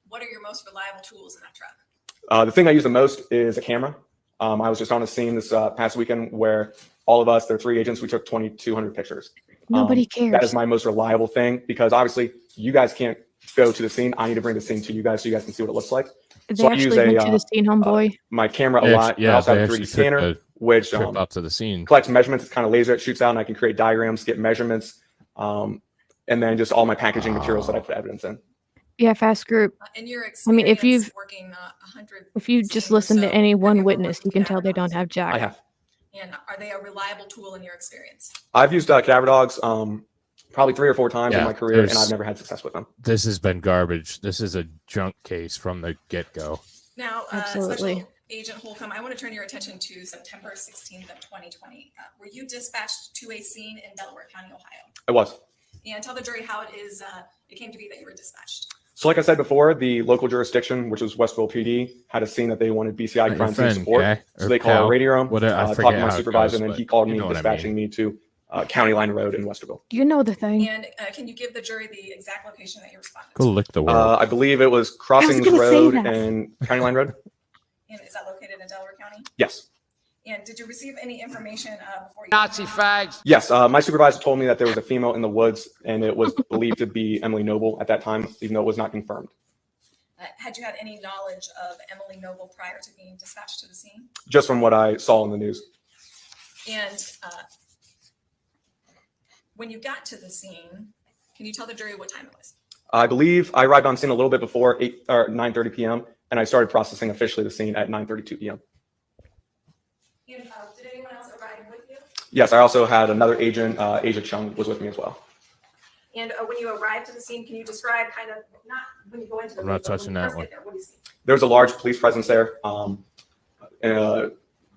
what are your most reliable tools in that truck? The thing I use the most is a camera. I was just on a scene this past weekend where all of us, there are 3 agents, we took 2,200 pictures. Nobody That is cares. my most reliable thing, because obviously you guys can't go to the scene. I need to bring the scene to you guys so you guys can see what it looks like. They so I use actually went a, to the scene, homeboy. My camera a They lot. actually- I yeah, also they have a 3D actually took scanner, a which Trip out to the scene. collects measurements. It kind of laser, it shoots out, and I can create diagrams, get measurements, and then just all my packaging materials that I put evidence in. Yeah, fast group. In your experience, I mean, if you've- working 100, If you just scenes or listen to so, any have one you ever witness, worked you with can tell they cadaver don't dogs? have jack. I have. And are they a reliable tool in your experience? I've used cadaver dogs probably 3 or 4 times in Yeah, my career, and there's- I've never had success with them. This has been garbage. This is a junk case from the get-go. Now, Absolutely. Special Agent Holcomb, I want to turn your attention to September 16th of 2020. Were you dispatched to a scene in Delaware County, Ohio? It was. And tell the jury how it came to be that you were dispatched. So like I said before, the local jurisdiction, which was Westville PD, had a scene that they wanted BCI Not your crime scene friend, support. guy, So or they called pal. our radio room, What I talked forget to my how it supervisor, goes, and then but he called you me, know what I dispatching mean. me to County Line Road in Westerville. You know the thing. And can you give the jury the exact location that you responded Go to? lick the world. I believe it was Crossings gonna say Road that. and County Line Road. And is that located in Delaware County? Yes. And did you receive any information before you? Nazi fags. Yes. My supervisor told me that there was a female in the woods, and it was believed to be Emily Noble at that time, even though it was not confirmed. Had you had any knowledge of Emily Noble prior to being dispatched to the scene? Just from what I saw in the news. And when you got to the scene, can you tell the jury what time it was? I believe I arrived on scene a little bit before 8 or 9:30 p.m. and I started processing officially the scene at 9:32 p.m. And did anyone else arrive with you? Yes, I also had another agent, Asia Chung, was with me as well. And when you arrived to the scene, can you describe kind of, not when you go into the I'm not room, but when touching you that first one. get there, what do you see? There was a large police presence there.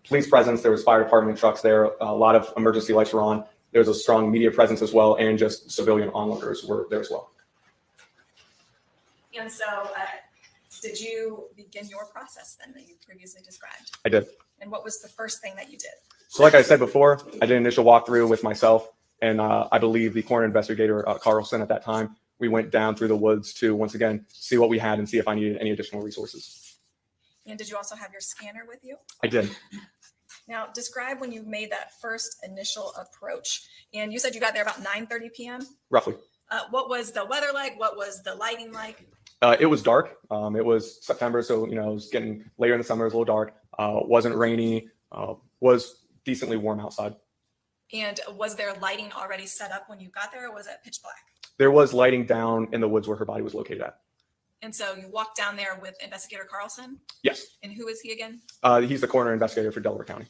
Police presence, there was fire department trucks there. A lot of emergency lights were on. There was a strong media presence as well, and just civilian onlookers were there as well. And so did you begin your process then that you previously described? I did. And what was the first thing that you did? So like I said before, I did an initial walkthrough with myself, and I believe the coroner investigator, Carlson, at that time. We went down through the woods to, once again, see what we had and see if I needed any additional resources. And did you also have your scanner with you? I did. Now, describe when you made that first initial approach. And you said you got there about 9:30 p.m. Roughly. What was the weather like? What was the lighting like? It was dark. It was September, so it was getting later in the summer. It was a little dark. Wasn't rainy. Was decently warm outside. And was there lighting already set up when you got there, or was it pitch black? There was lighting down in the woods where her body was located at. And so you walked down there with Investigator Carlson. Yes. And who is he again? He's the coroner investigator for Delaware County.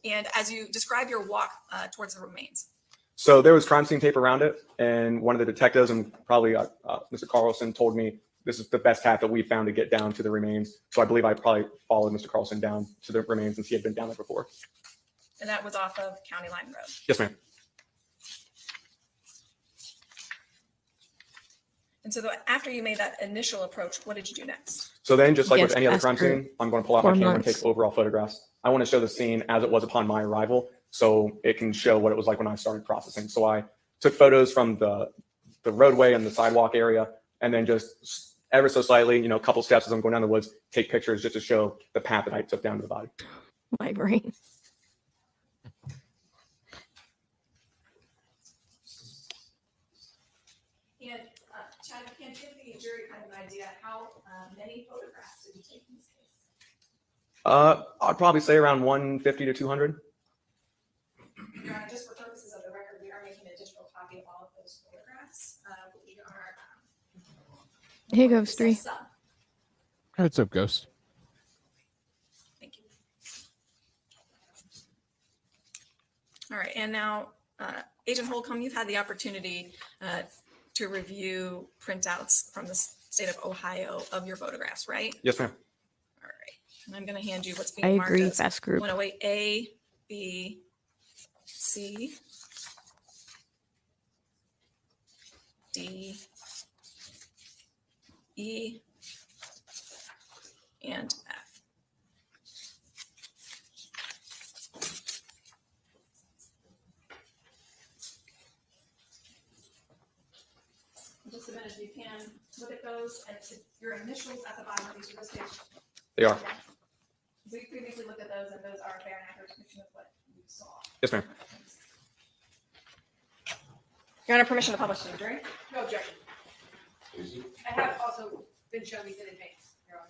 And as you describe your walk towards the remains. So there was crime scene tape around it, and one of the detectives, and probably Mr. Carlson, told me this is the best path that we found to get down to the remains. So I believe I probably followed Mr. Carlson down to the remains since he had been down there before. And that was off of County Line Road. Yes, ma'am. And so after you made that initial approach, what did you do next? So then, just like Yes, with any other crime after scene, I'm going to pull out my 4 camera and months. take overall photographs. I want to show the scene as it was upon my arrival, so it can show what it was like when I started processing. So I took photos from the roadway and the sidewalk area, and then just ever so slightly, a couple steps as I'm going down the woods, take pictures just to show the path that I took down to the body. My brain. And Chad, can you give the jury kind of an idea how many photographs did you take in this case? I'd probably say around 150 to 200. Your Honor, just for purposes of the record, we are making a digital copy of all of those photographs. We are. Hey, Ghost Tree. What's up, Ghost? Thank you. All right, and now, Agent Holcomb, you've had the opportunity to review printouts from the state of Ohio of your photographs, right? Yes, ma'am. All right, and I'm going to hand you what's I being marked agree. as Fast group. 108A, B, C, D, E, and F. Just a minute, if you can look at those, and your initials at the bottom of each of those pages. They are. We previously looked at those, and those are a fair and accurate depiction of what you saw. Yes, ma'am. Your Honor, permission to publish to the jury? No objection. I have also been shown these in advance, Your Honor.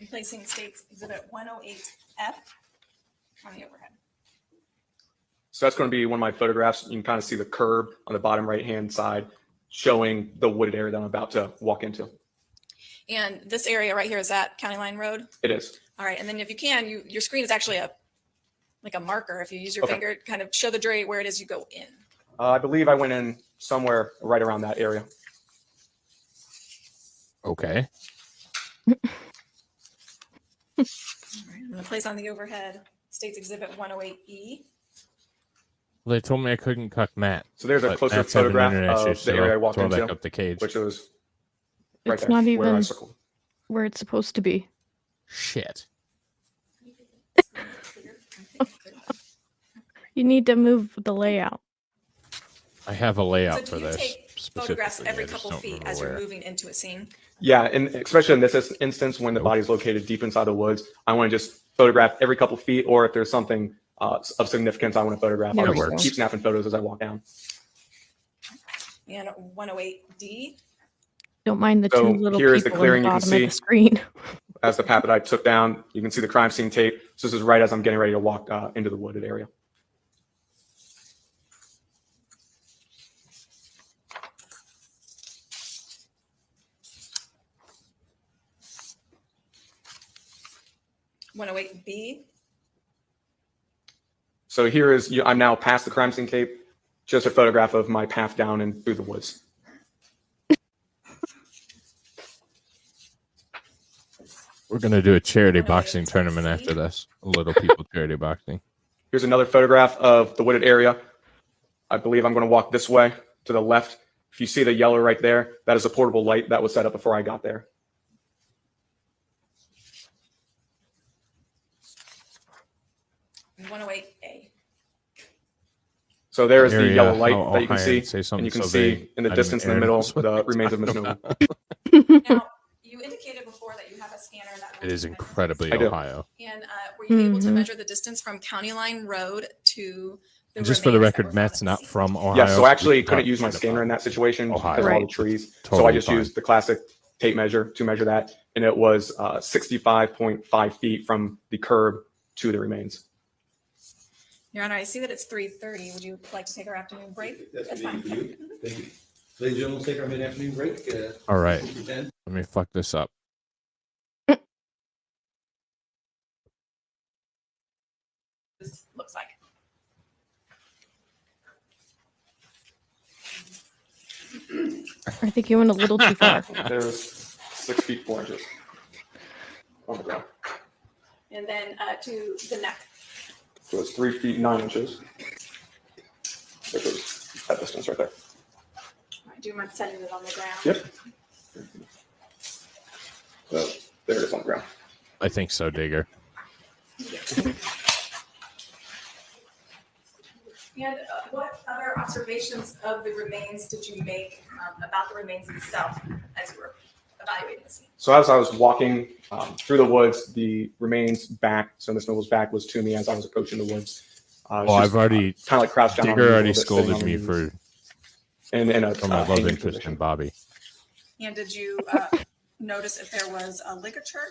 I'm placing State's Exhibit 108F on the overhead. So that's going to be one of my photographs. You can kind of see the curb on the bottom right-hand side showing the wooded area that I'm about to walk into. And this area right here, is that County Line Road? It is. All right, and then if you can, your screen is actually like a marker. If you use your Okay. finger, kind of show the jury where it is you go in. I believe I went in somewhere right around that area. Okay. All right, I'm going to place on the overhead State's Exhibit 108E. Well, they told me I couldn't cuck Matt. So there's a but closer Matt's having photograph internet of issues, the so area I I'll walked throw back into, up the cage. which was right It's there, not where I even circled. where it's supposed to be. Shit. You need to move the layout. I have a So layout do for you this. take photographs specifically. every I just couple don't feet remember as you're where. moving into a scene? Yeah, and especially in this instance, when the Nope. body's located deep inside the woods, I want to just photograph every couple feet, or if there's something of significance I want to photograph, There I'll we just go. keep snapping photos as I walk down. And 108D. Don't mind the So two little here is the people clearing on you the can bottom of the see. screen. As the path that I took down, you can see the crime scene tape. So this is right as I'm getting ready to walk into the wooded area. B. So here is, I'm now past the crime scene tape, just a photograph of my path down and through the woods. We're gonna do a charity 108 boxing tournament after this. A little people charity boxing. Here's another photograph of the wooded area. I believe I'm going to walk this way to the left. If you see the yellow right there, that is a portable light that was set up before I got there. And 108A. So there is the Area, yellow light I'll that you can hire see, and say something and you can so see vague. in the I distance in the didn't middle air the remains of Miss Noble. Now, you indicated before that you have a scanner that It is will measure incredibly I do. Ohio. And were you able to Mhm. measure the distance from County Line Road to the And just for the remains that record, were Matt's found at not the scene? from Ohio. Yeah, so I actually We can couldn't talk use my shit scanner in about that situation Ohio. because of all the Right. trees. So I Totally just fine. used the classic tape measure to measure that, and it was 65.5 feet from the curb to the remains. Your Honor, I see that it's 3:30. Would you like to take our afternoon break? That's That's fine fine. for you. Thank you. Ladies and gentlemen, we'll take our mid-afternoon break. All right. 10. Let me fuck this up. This looks like. I think you went a little too far. There's 6 feet 4 inches on the ground. And then to the neck. So it's 3 feet 9 inches. Which is that distance right there. Do you mind setting it on the ground? Yep. So there it is on the ground. I think so, Digger. And what other observations of the remains did you make about the remains itself as you were evaluating the scene? So as I was walking through the woods, the remains back, so Miss Noble's back was to me as I was approaching the woods. I've already kind of like crouched down. Digger already scolded me for my love interest position. in Bobby. And did you notice if there was a ligature?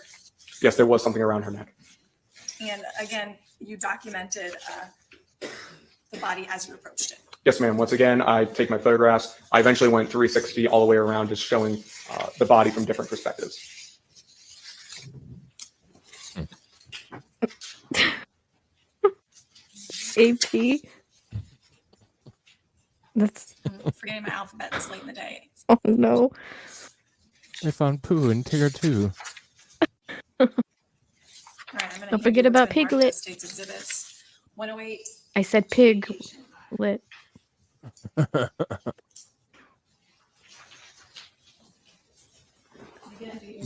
Yes, there was something around her neck. And again, you documented the body as you approached it. Yes, ma'am. Once again, I take my photographs. I eventually went 360 all the way around, just showing the body from different perspectives. AP. That's Forgetting my alphabet this late in the day. oh no. I found poo in Tigger too. All right, I'm gonna Don't forget about Piglet. States Exhibits 108. I said pig lit.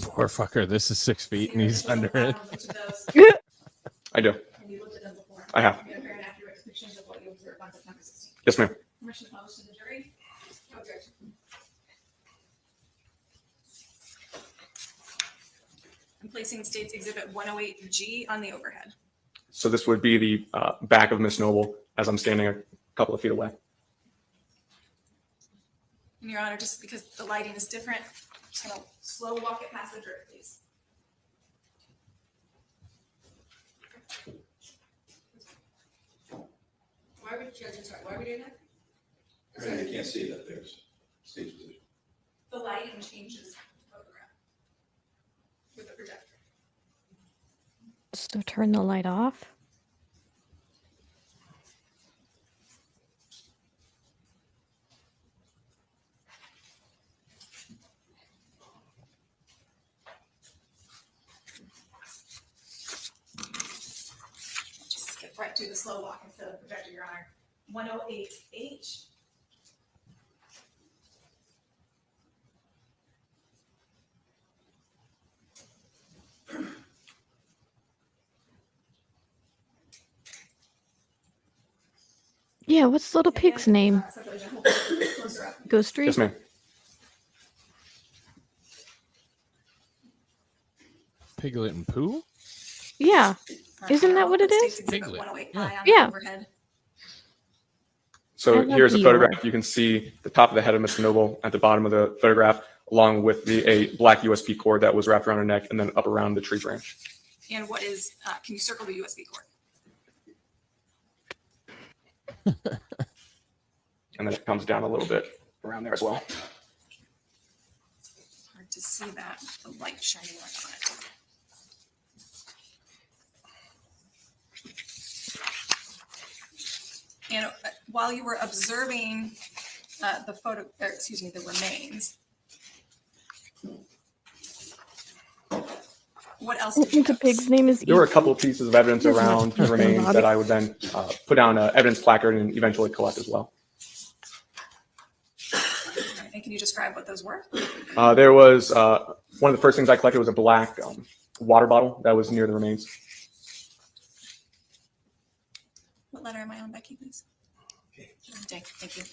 Poor fucker. This is 6 feet and he's under it. I do. And you looked at them before. I have. You have fair and accurate depictions of what you observed on September 16th. Yes, ma'am. Permission to publish to the jury? No objection. I'm placing States Exhibit 108G on the overhead. So this would be the back of Miss Noble as I'm standing a couple of feet away. And Your Honor, just because the lighting is different, I'm just gonna slow walk it past the jury, please. Why would you, sorry, why are we doing that? Right, you can't see that there's stage position. The lighting changes the photograph with the projector. So turn the light off. Just skip right to the slow walk instead of the projector, Your Honor. 108H. Yeah, what's little pig's name? Go Street. Yes, ma'am. Piglet and poo? Yeah. Isn't that what it is? Piglet. Yeah. So I love here's a Eeyore. photograph. You can see the top of the head of Miss Noble at the bottom of the photograph, along with a black USB cord that was wrapped around her neck and then up around the tree branch. And what is, can you circle the USB cord? And then it comes down a little bit around there as well. Hard to see that, the light shining right on it. And while you were observing the remains, what else did you The notice? pig's name is There were a couple of pieces of evidence There's around the nothing remains about that it. I would then put down an evidence placard and eventually collect as well. And can you describe what those were? There was one of the first things I collected was a black water bottle that was near the remains. What letter am I on, Becky, please? D, thank you.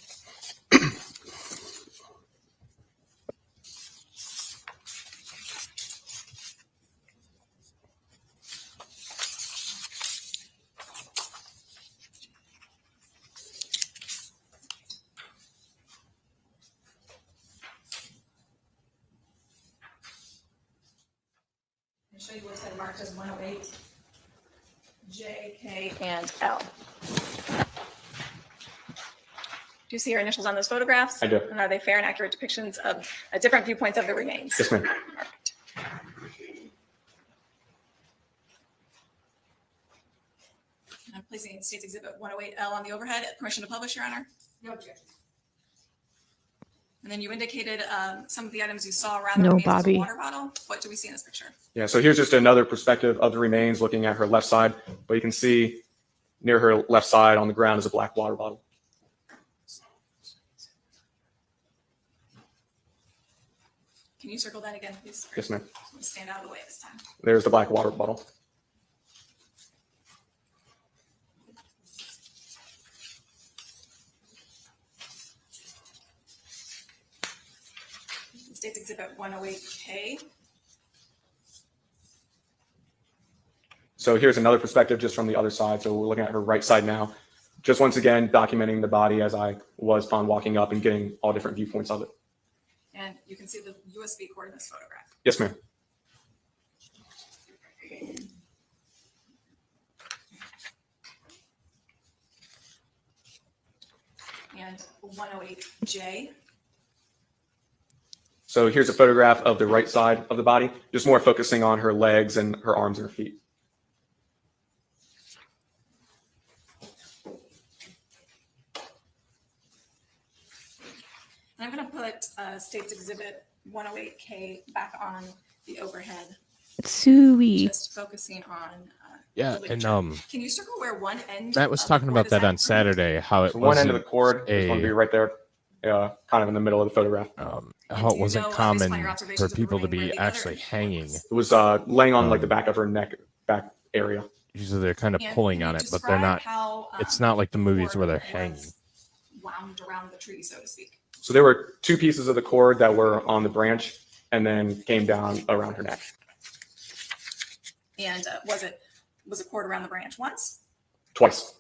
I'll show you what's been marked as 108, J, K, and L. Do you see your initials on those photographs? I do. And are they fair and accurate depictions of different viewpoints of the remains? Yes, ma'am. Perfect. I'm placing States Exhibit 108L on the overhead. Permission to publish, Your Honor? No objection. And then you indicated some of the items you saw around No, the remains of Bobby. the water bottle. What do we see in this picture? Yeah, so here's just another perspective of the remains looking at her left side, but you can see near her left side on the ground is a black water bottle. Can you circle that again, please? Yes, ma'am. Stand out of the way this time. There's the black water bottle. State's Exhibit 108K. So here's another perspective just from the other side. So we're looking at her right side now. Just once again, documenting the body as I was upon walking up and getting all different viewpoints of it. And you can see the USB cord in this photograph. Yes, ma'am. And 108J. So here's a photograph of the right side of the body, just more focusing on her legs and her arms and her feet. And I'm going to put State's Exhibit 108K back on the overhead, Suey. just focusing on. Yeah, the and link. Can you circle where one end? Matt was of the talking cord about is that at? on Saturday. How it So one end of the wasn't cord is going to be right there, kind of in the middle of the photograph. how do it you wasn't know, based common on your for observations of the people to ring, where be the other actually end hanging. was? It was laying on like the back of her neck, back area. Usually they're kind of And pulling can on you it, but they're describe not. how, It's not like the movies cord where they're was hanging. wound around the tree, so to speak. So there were two pieces of the cord that were on the branch and then came down around her neck. And was a cord around the branch once? Twice.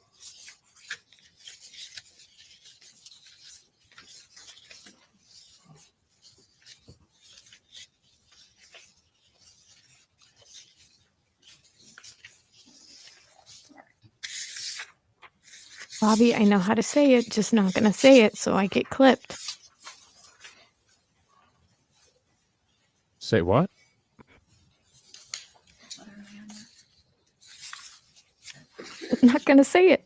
Bobby, I know how to say it, just not gonna say it, so I get clipped. Say what? Not gonna say it.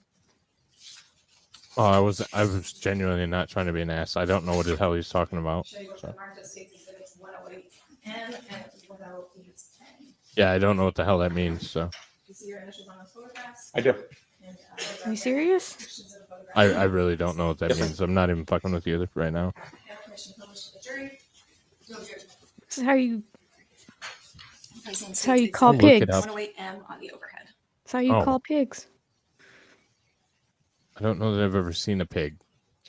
Oh, I was genuinely not trying to be an ass. I don't know what the hell he's talking about. Show you what So. the marked as State's Exhibits 108N and 108N. Yeah, I don't know what the hell that means. So You see your initials on those photographs? I do. And, Are you serious? pictures of the photograph. I really don't know what that Yes, ma'am. means. I'm not even fucking with you right now. Have permission to publish to the jury. No objection. This is how you Placing That's how you State's call Look it pigs. up. 108M on the overhead. That's how you Oh. call pigs. I don't know that I've ever seen a pig.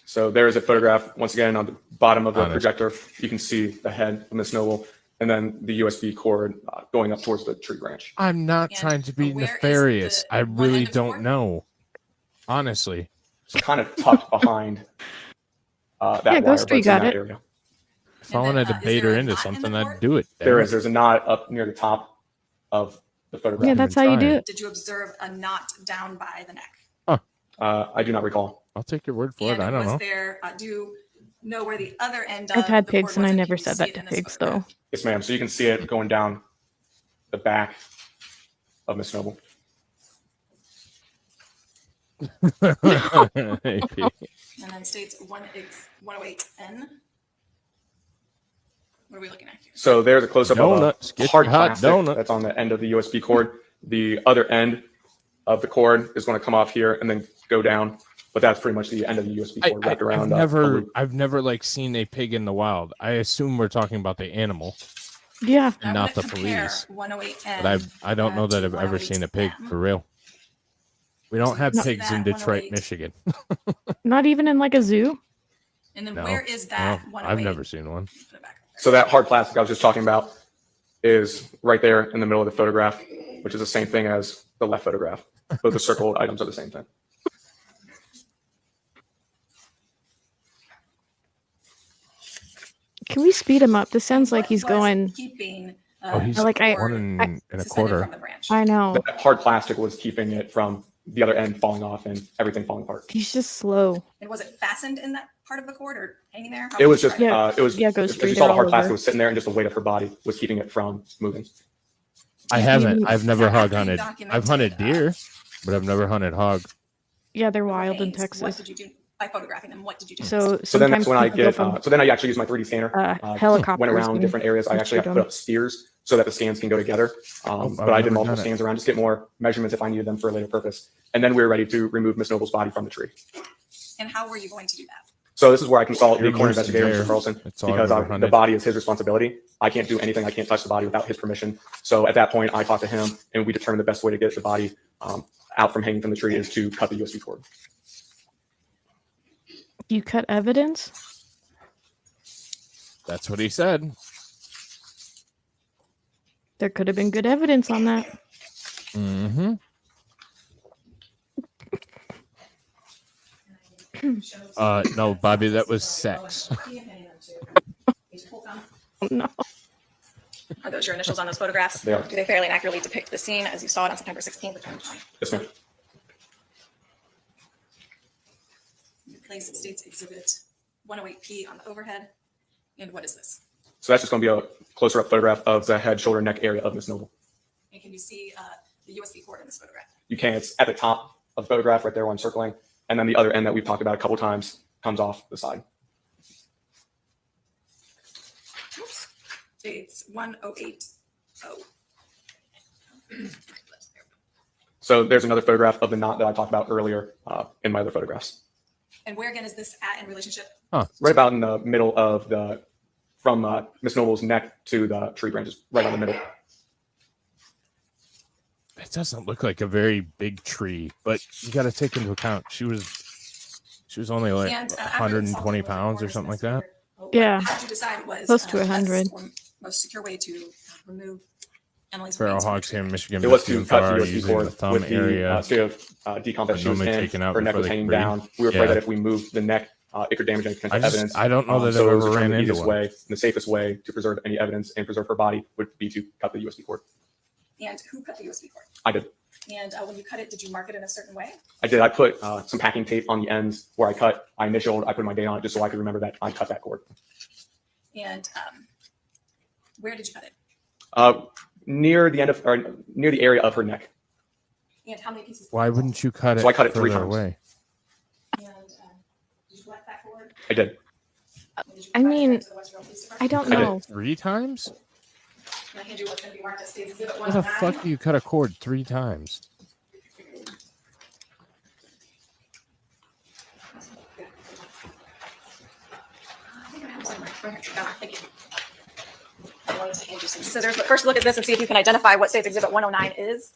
So there is a photograph, once again, on the bottom of the Honest. projector. You can see the head of Miss Noble and then the USB cord going up towards the tree branch. I'm not And trying to be where is nefarious. the I one really end of the don't cord? know. Honestly. It's kind of tucked behind that Yeah, wire, Ghost but Tree it's in got that it. area. If I And then, wanted to is bait there her a into knot in the something, cord? I'd do it. There damn is. it. There's a knot up near the top of the photograph. Yeah, that's how you do trying. it. Did you observe a knot down by the neck? I do not recall. I'll take your word for it. And I don't was know. there, do you know where the other end of I've had the cord pigs and was, I can never you said see that it to in this pigs, though. photograph? Yes, ma'am. So you can see it going down the back of Miss Noble. Hey, Pete. And then State's 108N. What are we looking at here? So there's a close-up Donuts. of Get a hard your hot plastic donut. that's on the end of the USB cord. The other end of the cord is going to come off here and then go down. But that's pretty much the end of the USB cord wrapped around. I've never like seen a pig in the wild. I assume we're talking about the animal, Yeah. I'm not gonna the compare police. 108N. but I don't know that to I've ever seen a pig 108M. for real. We don't have No. pigs in That Detroit, 108. Michigan. Not even in like a zoo. And then No. where is Well, that 108? I've never seen one. Put it back up there. So that hard plastic I was just talking about is right there in the middle of the photograph, which is the same thing as the left photograph. Both the circled items are the same thing. Can we speed him up? This sounds like What he's was going. Keeping, Oh, he's Like, I- one and a suspended quarter. from the branch. I know. That hard plastic was keeping it from the other end falling off and everything falling apart. He's just slow. And was it fastened in that part of the cord or hanging there? How It would was you just, describe Yeah. it was, Yeah, Ghost if Tree, you saw the they're hard all plastic over. was sitting there and just the weight of her body was keeping it from moving. I haven't. I've never After hog you hunted. I've hunted documented, deer, but I've never hunted hog. Yeah, they're wild in remains? What Texas. did you do by photographing them? What did you do? So then sometimes that's when I people go get, from, so then I actually use my 3D scanner. helicopters Went around and different areas. I actually have to shoot put 'em. up spheres so that the scans can go together. But I did multiple scans around, just get more measurements if I needed them for a later purpose. And then we were ready to remove Miss Noble's body from the tree. And how were you going to do that? So this is where I consult the You're coroner losing investigator, there. Mr. Carlson, It's all because over the 100. body is his responsibility. I can't do anything. I can't touch the body without his permission. So at that point, I talk to him, and we determine the best way to get the body out from hanging from the tree is to cut the USB cord. You cut evidence? That's what he said. There could have been good evidence on that. Mm-hmm. No, Bobby, that was sex. Oh, no. Are those your initials on those photographs? They are. Do they fairly and accurately depict the scene as you saw it on September 16th of 2020? Yes, ma'am. You place States Exhibit 108P on the overhead. And what is this? So that's just going to be a closer up photograph of the head, shoulder, neck area of Miss Noble. And can you see the USB cord in this photograph? You can. It's at the top of the photograph right there where I'm circling. And then the other end that we've talked about a couple times comes off the side. Oops. States 1080. So there's another photograph of the knot that I talked about earlier in my other photographs. And where again is this at in relationship? Right about in the middle of the, from Miss Noble's neck to the tree branches, right on the middle. It doesn't look like a very big tree, but you got to take into account she was only like And, after 120 the pounds or something like that. Yeah. How did you decide was Close to the 100. best or most secure way to remove Emily's Feral remains from the hogs tree? here in Michigan. It was too to cut far, the USB using the cord thumb with the area. state of decomposed she was normally in. taken out Her neck before was they hanging breed. down. We were afraid Yeah. that if we moved the neck, it could damage any potential evidence. I don't know that so I've it was ever ran determined the into easiest one. way, the safest way to preserve any evidence and preserve her body would be to cut the USB cord. And who cut the USB cord? I did. And when you cut it, did you mark it in a certain way? I did. I put some packing tape on the ends where I cut. I initialed. I put my date on it just so I could remember that I cut that cord. And where did you cut it? Near the end of, or near the area of her neck. And how many pieces? Why wouldn't you cut it? So I cut it 3 further times. away? And did you collect that cord? I did. And did you I provide mean, that to the Western Police Department? I don't I did. know. 3 times? Can I hand you what's going to be marked as States Exhibit How the 109? fuck do you cut a cord 3 times? Thank you. I wanted to hand you some scissors, but first look at this and see if you can identify what States Exhibit 109 is.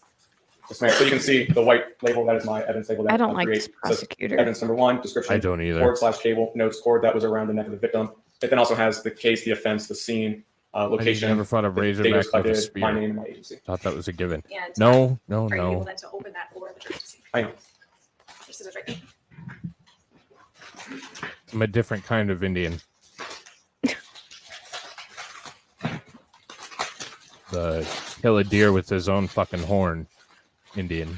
Yes, ma'am. So you can see the white label. That is my evidence label. That I don't like this says prosecutor. Evidence number 1, description. I don't either. Cord/cable notes cord that was around the neck of the victim. It then also has the case, the offense, the scene, location. never fought a the razorback date was with a collected, spear. my name and my agency. Thought that was a given. And No, are you able no. then to open that for the jury to see? I am. Your scissors right there. I'm a different kind of Indian. The kill a deer with his own fucking horn Indian.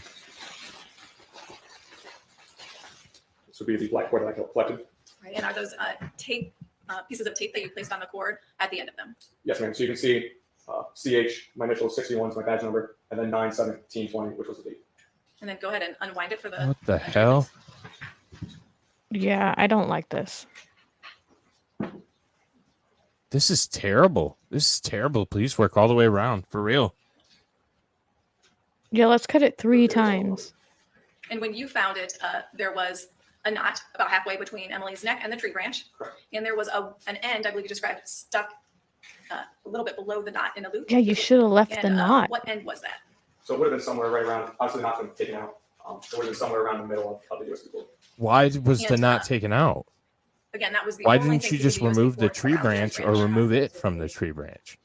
This would be the black cord that I collected. Right, and are those tape pieces of tape that you placed on the cord at the end of them? Yes, ma'am. So you can see CH, my initial 61 is my badge number, and then 9/17/20, which was the date. And then go ahead and unwind it for the. What the hell? Yeah, I don't like this. This is terrible. This is terrible. Police work all the way around. For real. Yeah, let's cut it 3 times. And when you found it, there was a knot about halfway between Emily's neck and the tree branch. Correct. And there was an end, I believe you described, stuck a little bit below the knot in a loop. Yeah, you should have left And the knot. what end was that? So it would have been somewhere right around, obviously not been taken out. It would have been somewhere around the middle of the USB cord. Why was the And, knot taken out? Again, that was the Why only didn't thing you keeping just the USB remove the cord tree around the branch or remove it from the tree branch?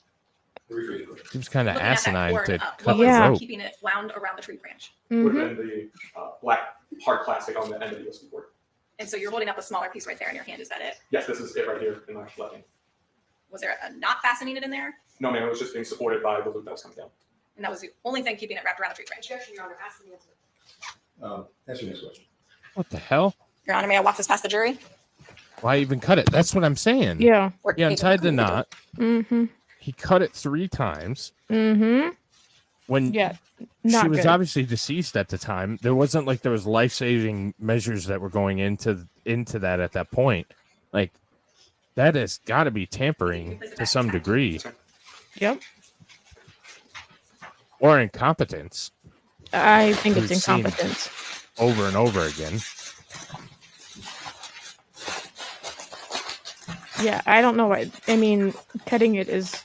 Seems kind of Looking at that asinine cord, to what cut was the Yeah. rope. keeping it wound around the tree branch? Would Mhm. have been the black hard plastic on the end of the USB cord. And so you're holding up a smaller piece right there in your hand. Is that it? Yes, this is it right here in my left hand. Was there a knot fastening it in there? No, ma'am, it was just being supported by the loop that was coming down. And that was the only thing keeping it wrapped around the tree branch. Objection, Your Honor. Ask the answer. That's your next question. What the hell? Your Honor, may I walk this past the jury? Why even cut it? That's what I'm saying. Yeah. Or He untied the knot. Mm-hmm. He cut it 3 times. Mm-hmm. When Yeah. not she was good. obviously deceased at the time. There wasn't like there was life-saving measures that were going into that at that point. Like that has got to be tampering to some degree. Yep. Or incompetence. I think it's We've seen incompetence. over and over again. Yeah, I don't know why. I mean, cutting it is,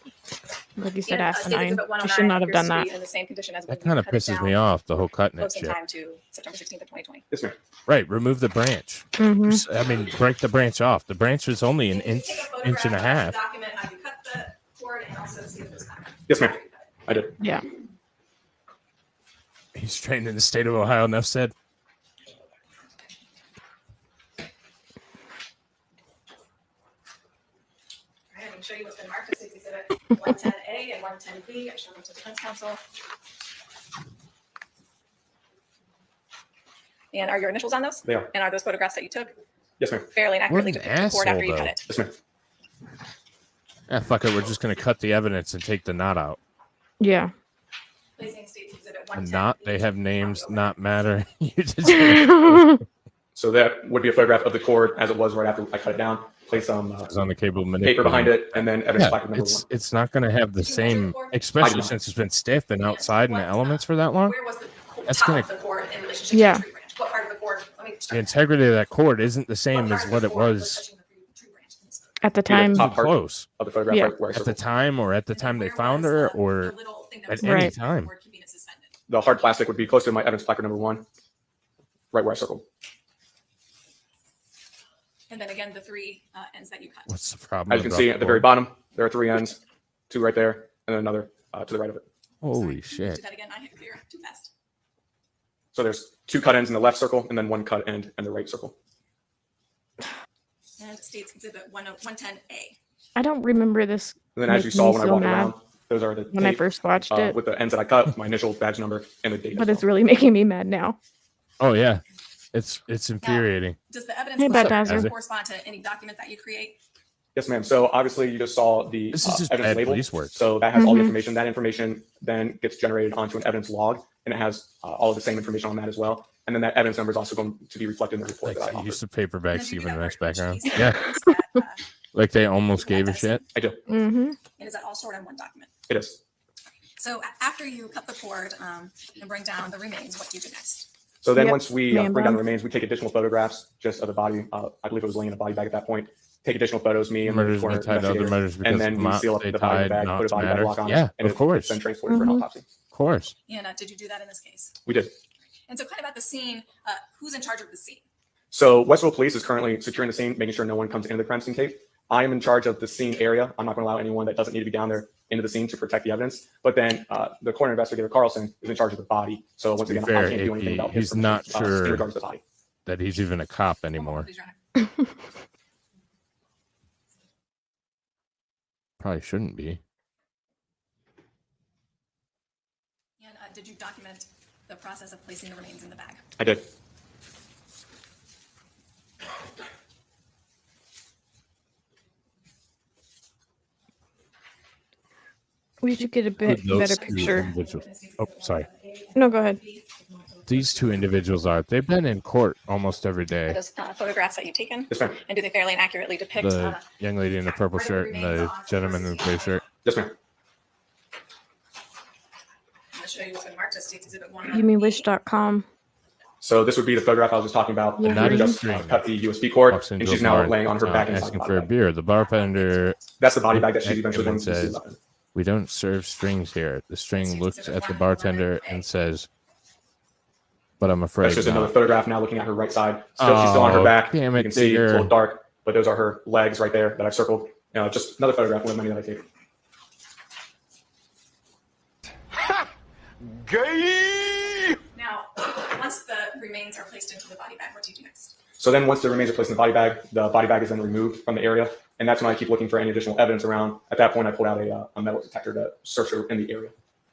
like you said, asinine. You should not have done that. In the same condition as That kind of pisses me off, the whole cutting it Posting shit. time to September 16th of 2020. Yes, ma'am. Right, remove the branch. Mm-hmm. I mean, break the branch off. The branch was only an inch and a half. Document how you cut the cord and also see if there's time. Yes, ma'am. I did. Yeah. He's trained in the state of Ohio, enough said. I can show you what's been marked as Exhibit 110A and 110B. I showed them to Defense Counsel. And are your initials on those? They are. And are those photographs that you took Yes, ma'am. fairly and accurately What an depicted the cord after you asshole, cut it? Yes, ma'am. Ah, fuck it. We're just going to cut the evidence and take the knot out. Yeah. Placing States Exhibit And 110B. not, they have names, not matter. You just- So that would be a photograph of the cord as it was right after I cut it down. Place some It's on the cable paper behind it, and then evidence Yeah, placard number one. it's not going to have the same, I especially do. since it's been stiff and outside in the elements for that long. Where was the That's top gonna- of the cord in relationship Yeah. to the tree branch? What part of the cord? Let me just The integrity of that cord isn't the same as what it was At the Yeah, time. top part close. of the photograph Yeah. right where I At the circled. time or at the time they found her or at any Right. time. The hard plastic would be close to my evidence placard number one, right where I circled. And then again, the three ends that you cut. What's the problem? As you can about see the at the very cord? bottom, there are three ends, two right there, and then another to the right of it. Holy Do shit. that again. I hit clear too fast. So there's two cut ends in the left circle, and then one cut end in the right circle. And States Exhibit 110A. I don't remember this And then as you Make saw me when I so walked mad around, those are the when I tape, first watched it, with the ends that I cut, my initial badge number, and the date. but as it's really making me mad now. Oh yeah. It's infuriating. Does the evidence Hey, listed Balthazar. correspond to any document that you create? Yes, ma'am. So obviously you just saw the This is just evidence bad label. police work. So that has all the Mhm. information. That information then gets generated onto an evidence log, and it has all of the same information on that as well. And then that evidence number is also going to be reflected in the report Like that I the offered. use of paperback And then you do Stephen that Rice for each background. piece of Yeah. evidence that, Like they almost gave a shit. I do. Mm-hmm. and is that all stored in one document? It is. So after you cut the cord and bring down the remains, what do you do next? So then Yep. once we Man bring down bun. the remains, we take additional photographs just of the body. I believe it was laying in a body bag at that point. Take additional photos, me and the Murders coroner been tied to other investigator, murders because and then we not, seal up they the body tied bag, not put a body bag matter. lock on Yeah, it, and of course. it's then transported for an Mhm. autopsy. Of course. And did you do that in this case? We did. And so kind of at the scene, who's in charge of the scene? So Westville Police is currently securing the scene, making sure no one comes into the crime scene tape. I am in charge of the scene area. I'm not going to allow anyone that doesn't need to be down there into the scene to protect the evidence. But then the coroner investigator Carlson is in charge of the body. So once To be again, fair, I can't do anything about his he's not information, in sure regards to the body. that he's even a cop anymore. Please, Your Honor. Probably shouldn't be. And did you document the process of placing the remains in the bag? I did. We should get a bit Who those better two picture. individuals- Oh, sorry. No, go ahead. These two individuals they've been in court almost every Are day. those photographs that you've taken? Yes, ma'am. And do they fairly and accurately depict? The young lady in the purple shirt and the gentleman in the gray shirt. Yes, ma'am. I'm going to show you what's been marked as States Exhibit 1. You mean wish.com? So this would be the photograph I was just talking about. Yeah. We Not just extreme. cut the USB cord, Walks and into she's a now bar, laying on her back inside the asking body for a bag. beer. The bartender, That's the body bag that she's eventually going and to says, see. "We don't serve strings here." The string looks at the bartender and says, "But I'm afraid That's just another not." photograph now looking at her right side. She's still on her Oh, back. damn You it, can see it's a Digger. little dark, but those are her legs right there that I've circled. Just another photograph, one of many that I take. Now, once the remains are placed into the body bag, what do you do next? So then once the remains are placed in the body bag is then removed from the area. And that's when I keep looking for any additional evidence around. At that point, I pulled out a metal detector to search her in the area.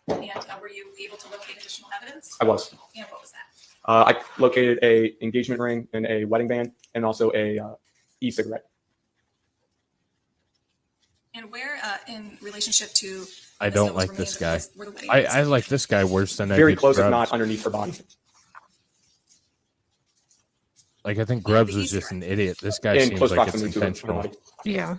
And were you able to locate additional evidence? I was. And what was that? I located a engagement ring and a wedding band and also a e-cigarette. And where, in relationship to I The don't snow like remains this where guy. where the wedding I is. like this guy worse than I Very did close, if Grubbs. not underneath her body. Like, I think Grubbs was just an idiot. This guy In seems close like it's proximity to her intentional. body. Yeah.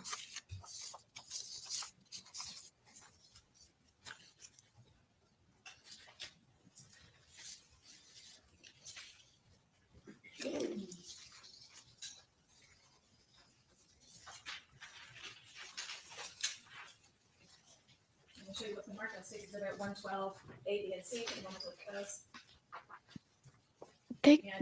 I'll show you what's been marked on State Exhibit 112, A, B, and C. If you want to look at those.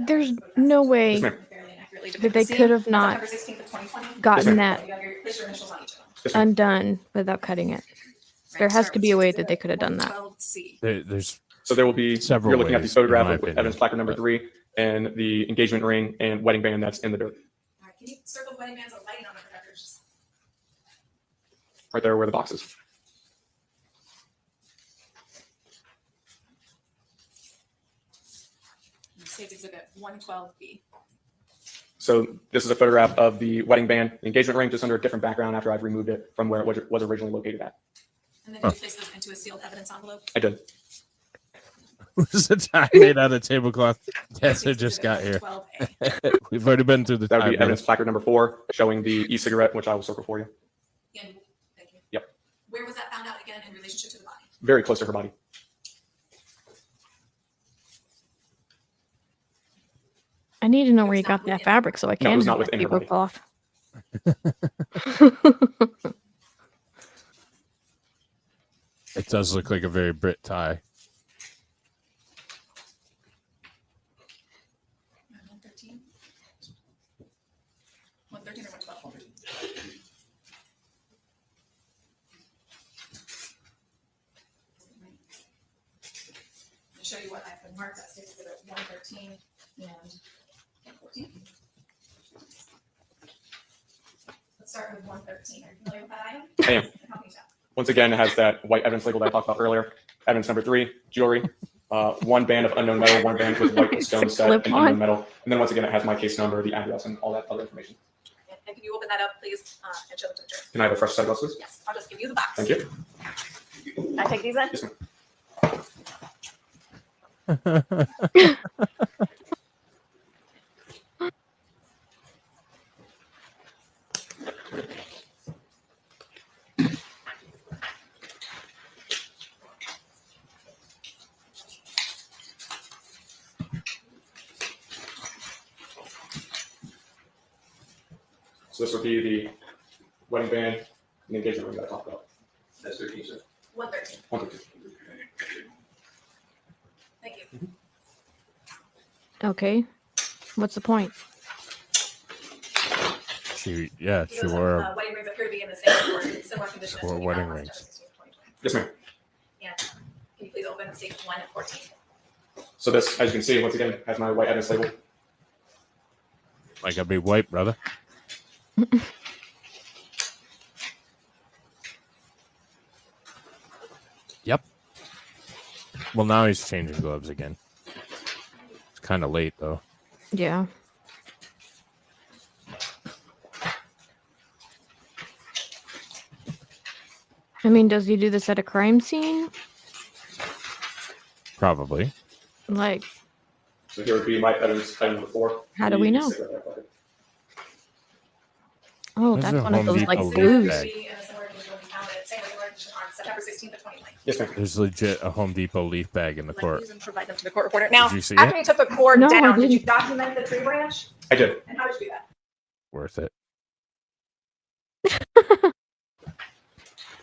There's no way Yes, ma'am. Fairly and accurately that depict they the scene. could have not September 16th of 2020. gotten ma'am. that You have place your initials on each of them. Yes, ma'am. undone without cutting it. Right, There has start to with be a way Exhibit that they could have done that. 112C. There's So there will be, Several you're looking at the ways, in photograph my of opinion, evidence placard number but- 3 and the engagement ring and wedding band that's in the dirt. All right, can you circle the wedding bands and lighting on the projectors? Right there where the box is. State Exhibit 112B. So this is a photograph of the wedding band, the engagement ring, just under a different background after I've removed it from where it was originally located at. And then did you place those into a sealed evidence envelope? I did. was a tie made out of tablecloth. Yes, it just got here. 112A. We've already been through the That would tie. be evidence placard number 4 showing the e-cigarette, which I will circle for you. And, thank you. Yep. Where was that found out again in relationship to the body? Very close to her body. I need to know where It's you got not that within- fabric so I No, it can was do not that within her body. tablecloth. It does look like a very Brit tie. 113? 113 or 112? I'll show you what I've been marked at State Exhibit 113 and 114. Let's start with 113. Are you familiar with that item? I am. How can you tell? Once again, it has that white evidence label that I talked about earlier. Evidence number 3, jewelry. One band of unknown metal, one band with white stone set and Slip-on. unknown metal. And then once again, it has my case number, the address, and all that other information. And can you open that up, please, and show them to the jury? Can I have a fresh set of those, please? Yes, I'll just give you the box. Thank you. I take these in? Yes, ma'am. So this would be the wedding band and the engagement ring that I talked about. That's 13, sir. 113. 113. Thank you. Okay. What's the point? She Those, wore wedding rings appear to be in the same or similar condition as Wore when you wedding found them on rings. September 16th, 2020. Yes, ma'am. And can you please open stage 1 and 14? So this, as you can see, once again, has my white evidence label. like a big white brother. Yep. Well, now he's changing gloves again. It's kind of late though. Yeah. I mean, does he do this at a crime scene? Probably. Like, So here would be my evidence item number 4. How do we know? cigarette packet. oh, This that's is a one of Home those Depot like leaf blues. bag. Be in a similar condition when we found it, same similar condition on September 16th of 2020. Yes, ma'am. There's legit a Home Depot leaf bag in the Like, court. use and provide them to the court reporter. Now, Did you see after it? you took the cord No, I down, did you didn't. document the tree branch? I did. And how did you do that? Worth it.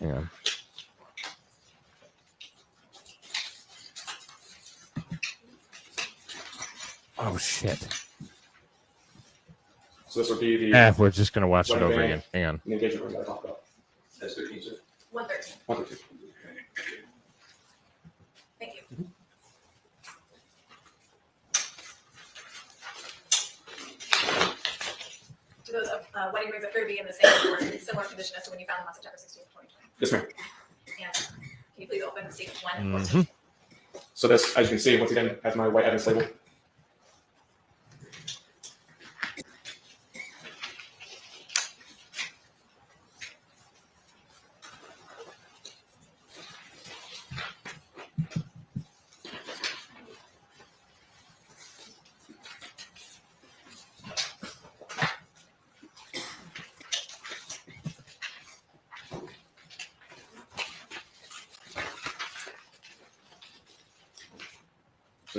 Hang on. Oh shit. So this would be the We're just gonna watch it Wedding over band. again. Hang on. the engagement ring that I talked about. That's 13, sir. 113. 113. Thank you. Do those wedding rings appear to be in the same or similar condition as to when you found them on September 16th of 2020? Yes, ma'am. And can you please open stage 1 and Mhm. 14? So this, as you can see, once again, has my white evidence label.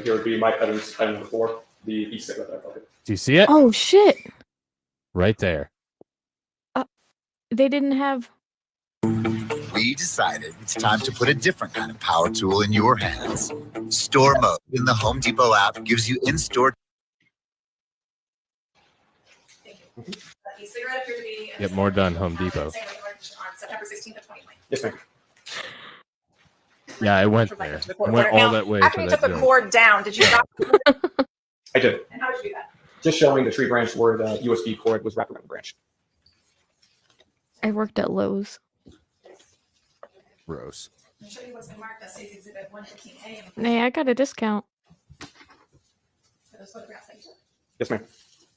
So here would be my evidence item number 4, the east cigarette bucket. Do you see it? Oh shit! Right there. They didn't have. We decided it's time to put a different kind of power tool in your hands. Store mode in the Home Depot app gives you in-store. Thank you. The cigarette appeared to be. Get more done, Home Depot. On September 16th of 2020. Yes, ma'am. Yeah, I went there. I went all that way. After you took the cord down, did you document it? I did. And how did you do that? Just showing the tree branch where the USB cord was wrapped around the branch. I worked at Lowe's. Gross. I'll show you what's been marked as State's Exhibit 115A. Hey, I got a discount. For those photographs that you took. Yes, ma'am.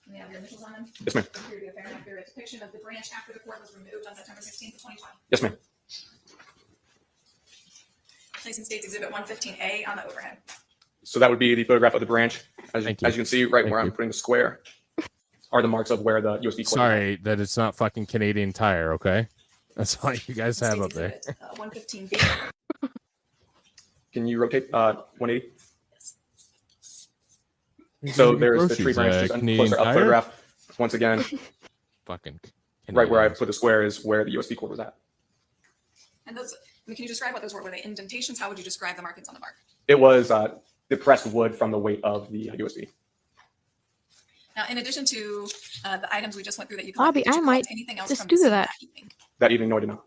And they have your initials on them. Yes, ma'am. Appear to be a fair and accurate depiction of the branch after the cord was removed on September 16th of 2020. Yes, ma'am. Placing State's Exhibit 115A on the overhead. So that would be the photograph of the branch. As you can see, right where you. I'm putting the square are the marks of where the USB cord. Sorry that it's not fucking Canadian Tire, okay? That's all you guys have up there. 115B. Can you rotate 180? So there's the tree branch, just a closer up photograph. Once again, fucking right where I put the square is where the USB cord was at. And those, can you describe what those were? Were they indentations? How would you describe the markings on the bark? It was the pressed wood from the weight of the USB. Now, in addition to the items we just went through that you Bobby, collected, did I you might collect anything else just from do the scene that. evening? That evening, no, I did not.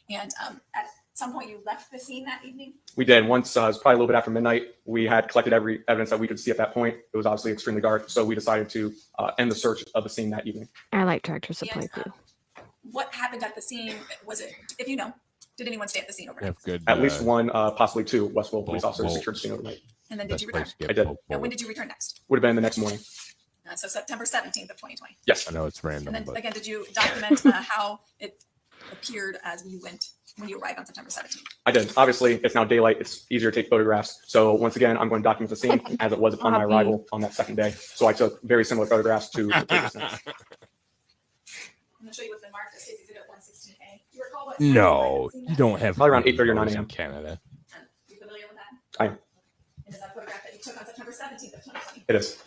And at some point, you left the scene that evening? We did. Once it was probably a little bit after midnight. We had collected every evidence that we could see at that point. It was obviously extremely dark, so we decided to end the search of the scene that evening. I like Tractor Supply And, too. What happened at the scene? Was it, if you know, did anyone stay at the scene overnight? Good, At least one, possibly two Westville police officers Bolt. secured the scene overnight. And then did you return? I did. And when did you return next? Would have been the next morning. So September 17th of 2020. Yes. I know it's random. And then but again, did you document how it appeared as you went when you arrived on September 17th? I did. Obviously, it's now daylight. It's easier to take photographs. So once again, I'm going to document the scene as it was upon my arrival on that second day. So I took very similar photographs to the previous night. I'm going to show you what's been marked as State's Exhibit 116A. Do you recall what? No, you don't have Probably around 8:30 or 9 in a.m. Canada. You familiar with that? I am. And is that photograph that you took on September 17th of 2020? It is.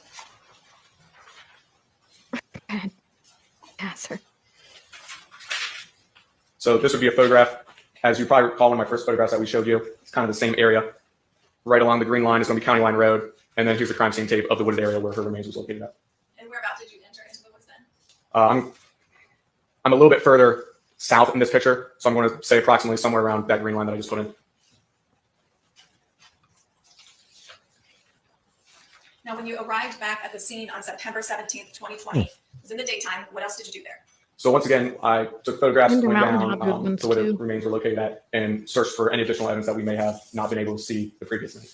Yeah, sir. So this would be a photograph. As you probably recall, one of my first photographs that we showed you, it's kind of the same area. Right along the green line is going to be County Line Road. And then here's the crime scene tape of the wooded area where her remains was located at. And whereabouts did you enter into the woods then? I'm a little bit further south in this picture. So I'm going to say approximately somewhere around that green line that I just put in. Now, when you arrived back at the scene on September 17th, 2020, it was in the daytime. What else did you do there? So once again, I took photographs, went Intermountain down Hobgoblins to where the too. remains were located at, and searched for any additional evidence that we may have not been able to see the previous night.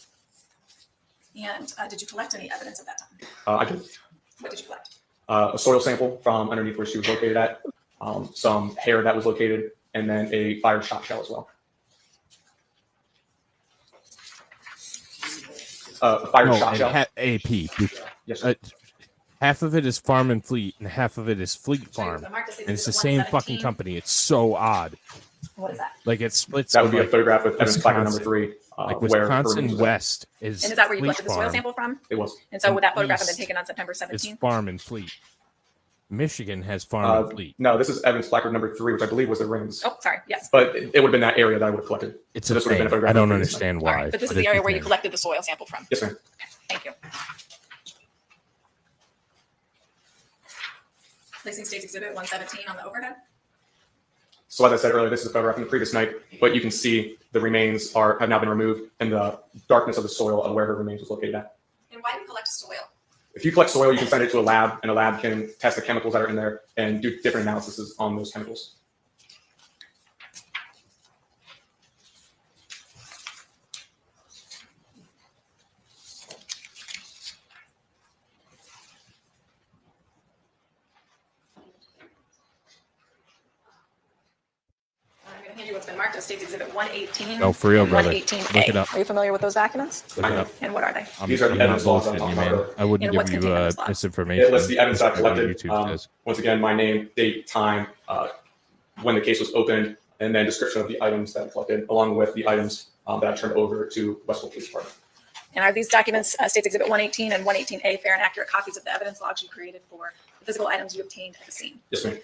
And did you collect any evidence at that time? I did What did you collect? a soil sample from underneath where she was located at, some hair that was located, and then a fire shot shell as well. A fire No, shot and shell. AP. Yes. Half of it is Farm and Fleet, and half of it is Fleet Farm, and it's the same fucking company. It's so odd. What is that? Like it splits. That would be a like photograph with evidence placard number Wisconsin. 3. Like where her Wisconsin remains was at. West is. And is that where you Fleet collected the soil Farm. sample from? It was. And so would that photograph have been East taken on September Is 17th? Farm and Fleet. Michigan has Farm and Fleet. No, this is evidence placard number 3, which I believe was the rings. Oh, sorry. Yes. But it would have been that area that I would have collected. It's So a this would have been a thing. photograph I don't of the previous understand All why. right. But this is it's the a area where you thing. collected the soil sample from. Yes, ma'am. Thank you. Placing State's Exhibit 117 on the overhead. So as I said earlier, this is a photograph from the previous night, but you can see the remains have now been removed and the darkness of the soil of where her remains was located at. And why do you collect soil? If you collect soil, you can send it to a lab, and a lab can test the chemicals that are in there and do different analyses on those chemicals. I'm going to hand you what's been marked as State's Exhibit 118. No, for real, and brother. 118A. Look it up. Are you familiar with those documents? Look it up. And what are they? These are the I'm not evidence logs bullshitting on you, top man. of it. I wouldn't And what's give you contained in those logs? misinformation. It lists the evidence I That's what collected. YouTube says. Once again, my name, date, time, when the case was opened, and then description of the items that I collected, along with the items that I turned over to Westville Police Department. And are these documents, States Exhibit 118 and 118A, fair and accurate copies of the evidence logs you created for the physical items you obtained at the scene? Yes, ma'am.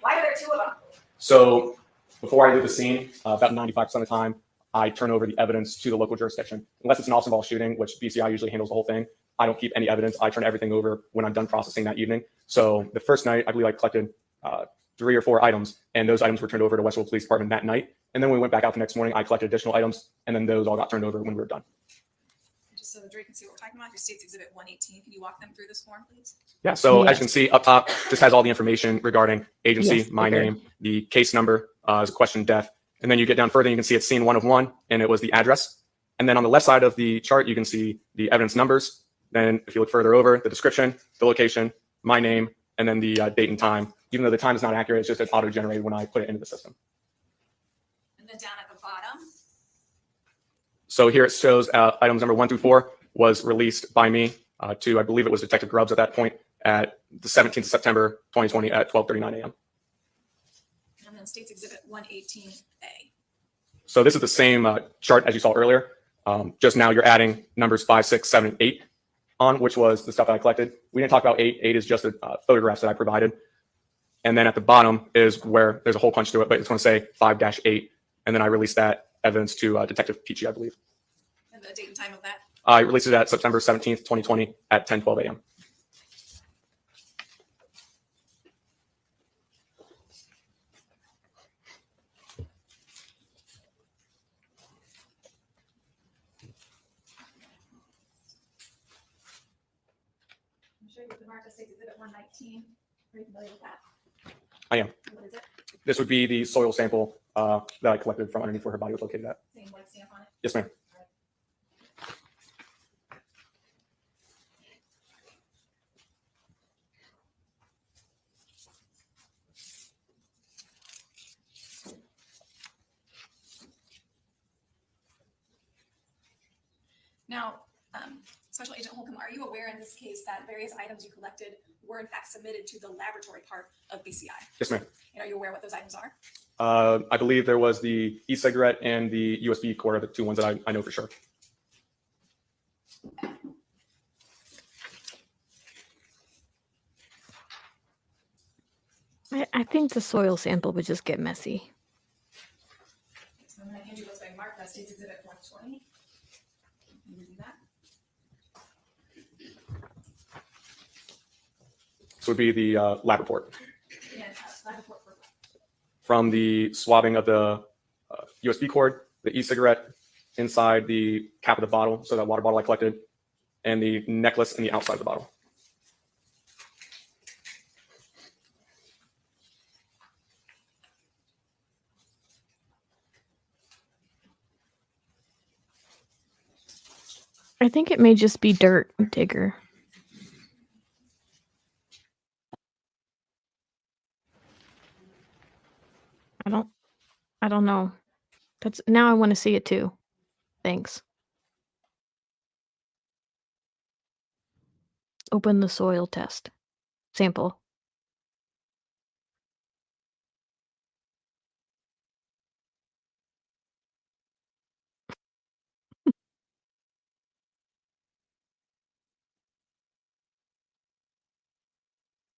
Why are there two of them? So before I leave the scene, about 95% of the time, I turn over the evidence to the local jurisdiction. Unless it's an awesome ball shooting, which BCI usually handles the whole thing, I don't keep any evidence. I turn everything over when I'm done processing that evening. So the first night, I believe I collected 3 or 4 items, and those items were turned over to Westwood Police Department that night. And then when we went back out the next morning, I collected additional items, and then those all got turned over when we were done. Just so Drake can see what we're talking about, your States Exhibit 118. Can you walk them through this form, please? Yeah, so Yes. as you can see up top, this has all the information regarding agency, Yes, my okay. name, the case number is a question death. And then you get down further, you can see it's scene 1 of 1, and it was the address. And then on the left side of the chart, you can see the evidence numbers. Then if you look further over, the description, the location, my name, and then the date and time. Even though the time is not accurate, it's just it's auto-generated when I put it into the system. And then down at the bottom. So here it shows items number 1 through 4 was released by me to, I believe it was Detective Grubbs at that point, at the 17th of September, 2020 at 12:39 a.m. And then States Exhibit 118A. So this is the same chart as you saw earlier. Just now you're adding numbers 5, 6, 7, 8 on, which was the stuff that I collected. We didn't talk about 8. 8 is just the photographs that I provided. And then at the bottom is where there's a whole bunch to it, but it's going to say 5-8. And then I released that evidence to Detective Peachy, I believe. And the date and time of that? I released it at September 17th, 2020 at 10:12 a.m. I'm sure you can mark the States Exhibit 119. Are you familiar with that? I am. What is it? This would be the soil sample that I collected from underneath where her body was located at. Same white stamp on it? Yes, ma'am. Now, Special Agent Holcomb, are you aware in this case that various items you collected were in fact submitted to the laboratory part of BCI? Yes, ma'am. And are you aware what those items are? I believe there was the e-cigarette and the USB cord are the 2 ones that I know for sure. I think the soil sample would just get messy. So I'm going to hand you those by mark. That's States Exhibit 120. Can you do that? This would be the lab report. And lab report for what? From the swabbing of the USB cord, the e-cigarette inside the cap of the bottle, so that water bottle I collected, and the necklace in the outside of the bottle. I think it may just be dirt, Digger. I don't know. That's now I want to see it too. Thanks. Open the soil test sample.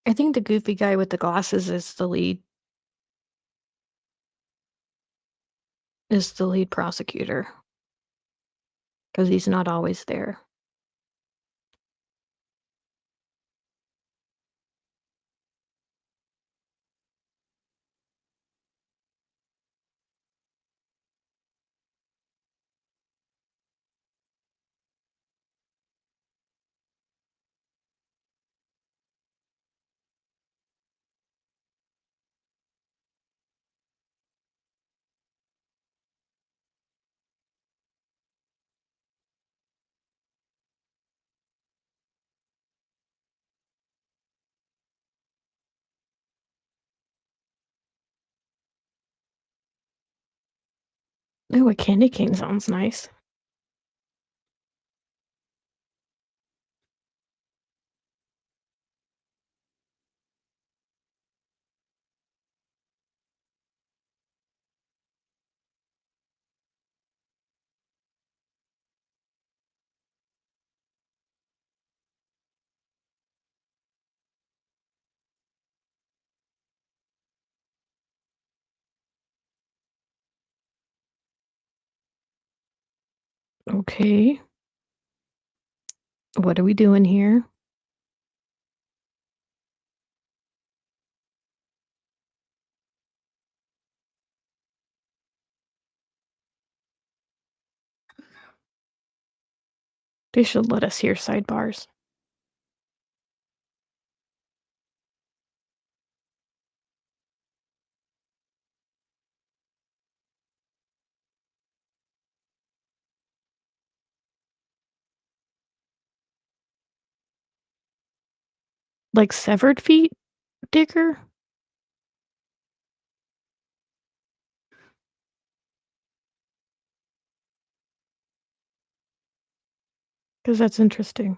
I think the goofy guy with the glasses is the lead prosecutor because he's not always there. Oh, a candy cane sounds nice. Okay. What are we doing here? They should let us hear sidebars. Like severed feet, Digger? Because that's interesting.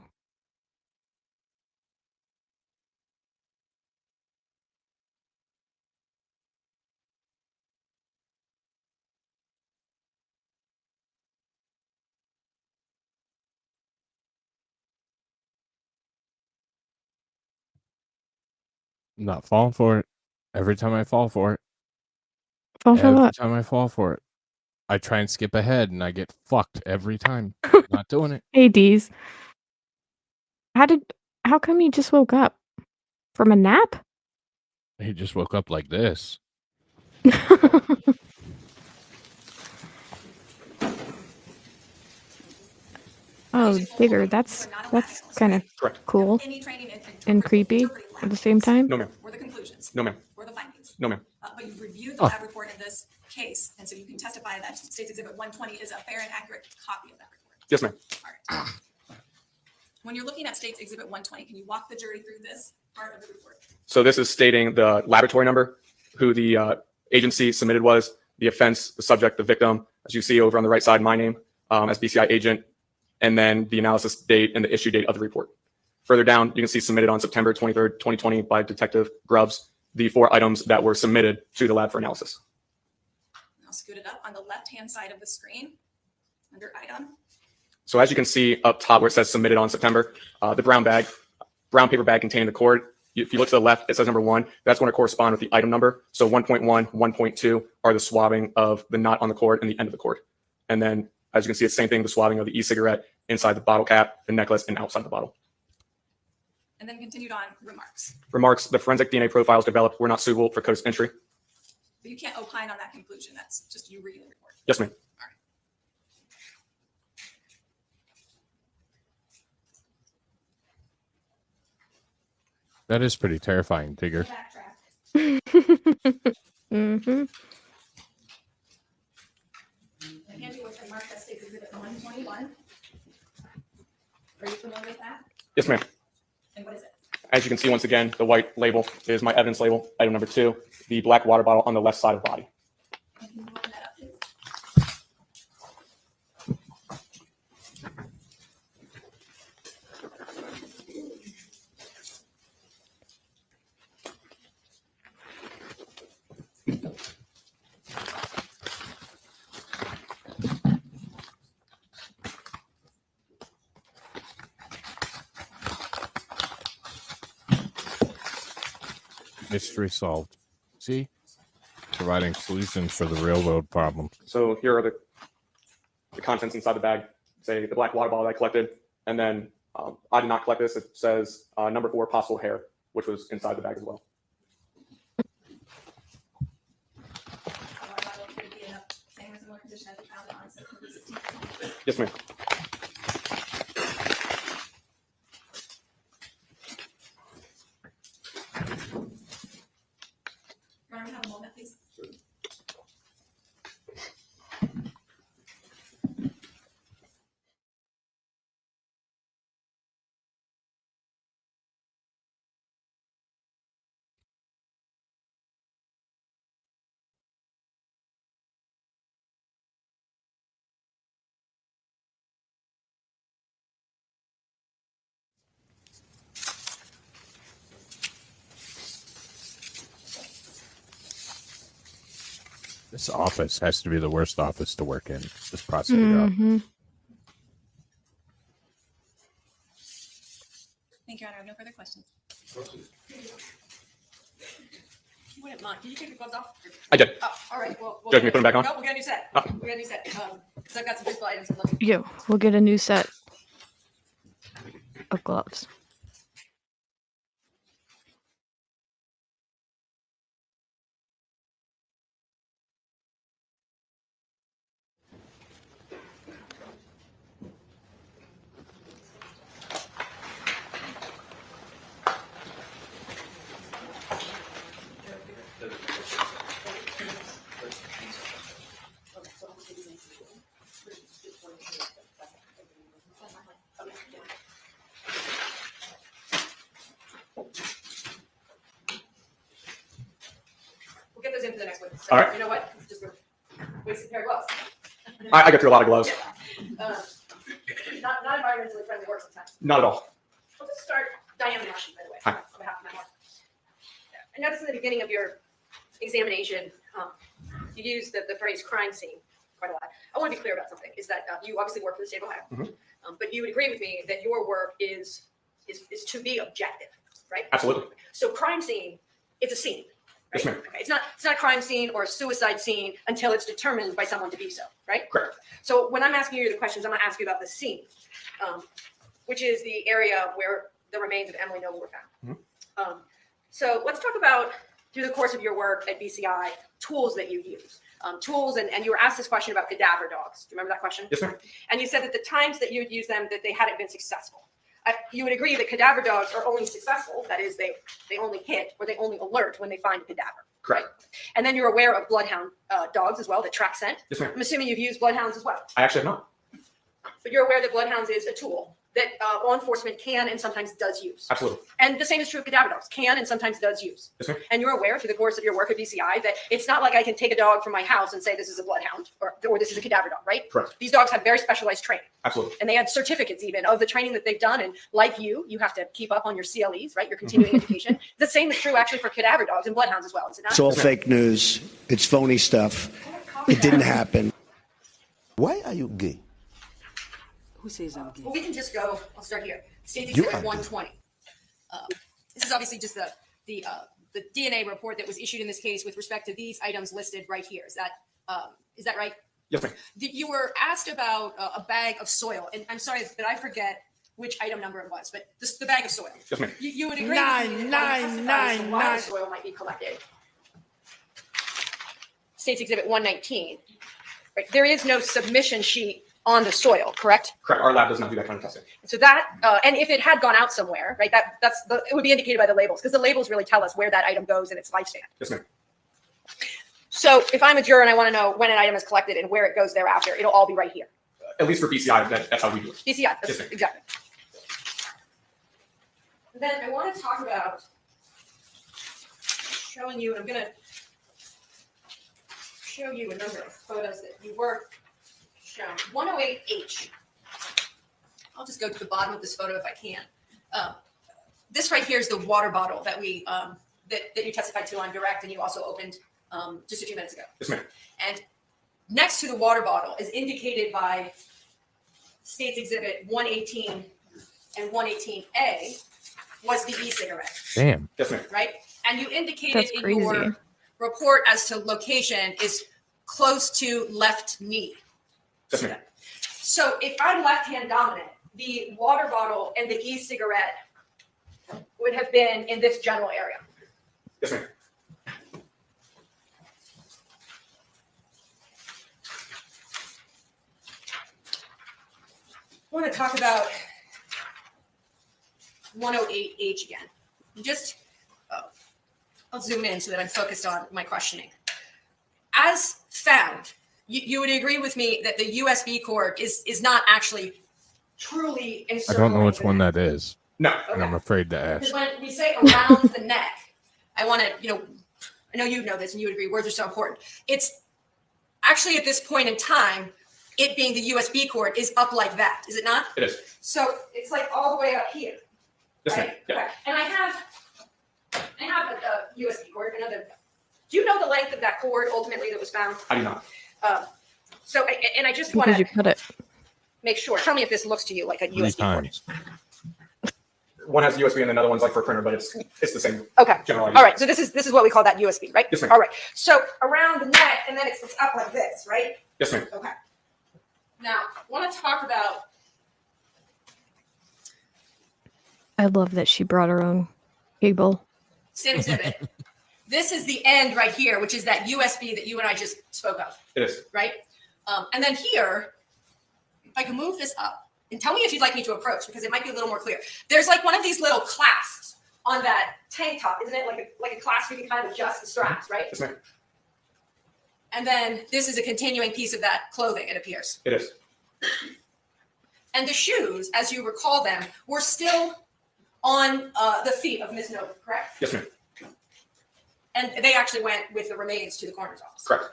I'm not falling for it. Every time I fall for it. Fall for Every what? time I fall for it. I try and skip ahead and I get fucked every time. Not doing it. Hey, Deez. How come you just woke up? From a nap? He just woke up like this. Oh, Digger, that's kind of cool and creepy at the same time. No, ma'am. Or the conclusions. No, ma'am. Or the findings. No, ma'am. But you've reviewed the lab report in this case, and so you can testify that State's Exhibit 120 is a fair and accurate copy of that report. Yes, ma'am. All right. When you're looking at State's Exhibit 120, can you walk the jury through this part of the report? So this is stating the laboratory number, who the agency submitted was, the offense, the subject, the victim, as you see over on the right side, my name as BCI agent, and then the analysis date and the issue date of the report. Further down, you can see submitted on September 23rd, 2020 by Detective Grubbs, the 4 items that were submitted to the lab for analysis. I'll scoot it up on the left-hand side of the screen under item. So as you can see up top where it says submitted on September, the brown paper bag containing the cord, if you look to the left, it says number 1. That's going to correspond with the item number. So 1.1, 1.2 are the swabbing of the knot on the cord and the end of the cord. And then, as you can see, it's the same thing, the swabbing of the e-cigarette inside the bottle cap, the necklace, and outside the bottle. And then continued on remarks. Remarks, the forensic DNA profiles developed were not suitable for code entry. But you can't opine on that conclusion. That's just you reading the report. Yes, ma'am. That is pretty terrifying, Digger. Mm-hmm. I hand you with the mark that State's Exhibit 121. Are you familiar with that? Yes, ma'am. And what is it? As you can see, once again, the white label is my evidence label, item number 2, the black water bottle on the left side of the body. And can you open that up, please? Mystery solved. See? Providing solutions for the railroad problem. So here are the contents inside the bag. Say the black water bottle that I collected. And then I did not collect this. It says number 4, possible hair, which was inside the bag as well. Yes, ma'am. Have a moment, please. This office has to be the worst office to work in. This prosecutor. Mm-hmm. Thank you, Your Honor. No further questions. You wouldn't mind. Did you take your gloves off? I did. Oh, all right. Well, Do you want me to put them back on? No, we'll get a new set. Oh. We'll get a new set. Because I've got some physical items. I'm looking. Yeah, we'll get a new set of gloves. We'll get those in for the next one. So, All right. You know what? It's just a wasted pair of gloves. I get through a lot of gloves. Not environmentally friendly work sometimes. Not at all. I'll just start. Diane Mashi, by the way, Hi. on behalf of my wife. I noticed in the beginning of your examination, you used the phrase crime scene quite a lot. I want to be clear about something, is that you obviously work for the state of Ohio, but you would agree with me that your work is to be objective, right? Absolutely. So crime scene, it's a scene. Right? Yes, ma'am. Okay. It's not a crime scene or a suicide scene until it's determined by someone to be so, right? Correct. So when I'm asking you the questions, I'm going to ask you about the scene, which is the area where the remains of Emily Noble were found. So let's talk about, through the course of your work at BCI, tools that you use. Tools, and you were asked this question about cadaver dogs. Do you remember that question? Yes, ma'am. And you said that the times that you would use them, that they hadn't been successful. You would agree that cadaver dogs are only successful, that is, they only hit or they only alert when they find a cadaver. Correct. And then you're aware of bloodhound dogs as well that track scent. Yes, ma'am. I'm assuming you've used bloodhounds as well. I actually have not. But you're aware that bloodhounds is a tool that law enforcement can and sometimes does use. Absolutely. And the same is true of cadaver dogs, can and sometimes does use. Yes, ma'am. And you're aware through the course of your work at BCI that it's not like I can take a dog from my house and say this is a bloodhound or this is a cadaver dog, right? Correct. These dogs have very specialized training. Absolutely. And they had certificates even of the training that they've done. And like you have to keep up on your CLEs, right? Your continuing education. The same is true actually for cadaver dogs and bloodhounds as well. Is it not? It's all fake news. It's phony stuff. It didn't happen. Why are you gay? Who says I'm gay? Well, we can just go. I'll start here. States You Exhibit are 120. This is obviously just the DNA report that was issued in this case with respect to these items listed right here. Is that right? Yes, ma'am. You were asked about a bag of soil, and I'm sorry that I forget which item number it was, but the bag of soil. Yes, ma'am. You would agree with me that when you testified as to why the soil might be collected. States Exhibit 119. Right, there is no submission sheet on the soil, correct? Correct. Our lab does not do that kind of testing. So that, and if it had gone out somewhere, right, it would be indicated by the labels, because the labels really tell us where that item goes in its lifespan. Yes, ma'am. So if I'm a juror and I want to know when an item is collected and where it goes thereafter, it'll all be right here. At least for BCI, that's how we do it. BCI, that's Yes, exactly. And then I want to talk about showing you, and I'm going to show you a number of photos that you were shown. 108H. I'll just go to the bottom of this photo if I can. This right here is the water bottle that we that you testified to on direct, and you also opened just a few minutes ago. Yes, ma'am. And next to the water bottle is indicated by States Exhibit 118 and 118A was the e-cigarette. Damn. Yes, ma'am. Right? And you indicated That's in crazy. your report as to location is close to left knee. Yes, ma'am. So if I'm left-hand dominant, the water bottle and the e-cigarette would have been in this general area. Yes, ma'am. I want to talk about 108H again. Just, I'll zoom in so that I'm focused on my questioning. As found, you would agree with me that the USB cord is not actually truly I encircling don't know which the one neck. that is, No. and I'm afraid to ask. Because when we say around the neck, I want to, I know you know this and you would agree, words are so important. It's actually at this point in time, it being the USB cord is up like that, is it not? It is. So it's like all the way up here. Yes, ma'am. Right? Yeah. Okay. And I have a USB cord, do you know the length of that cord ultimately that was found? I do not. So I just want Because you to cut it. make sure. Tell me if this looks to you like a 3 USB cord. times. One has USB and another one's like for a printer, but it's the same. Okay. General idea. All right. So this is what we call that USB, right? Yes, ma'am. All right. So around the neck, and then it's up like this, right? Yes, ma'am. Okay. Now, I want to talk about. I love that she brought her own cable. Same exhibit. This is the end right here, which is that USB that you and I just spoke of. It is. Right? And then here, if I can move this up, and tell me if you'd like me to approach, because it might be a little more clear. There's like one of these little clasps on that tank top, isn't it? Like a clasp you can kind of adjust the straps, right? Yes, ma'am. And then this is a continuing piece of that clothing, it appears. It is. And the shoes, as you recall them, were still on the feet of Miss Noble, correct? Yes, ma'am. And they actually went with the remains to the coroner's office. Correct.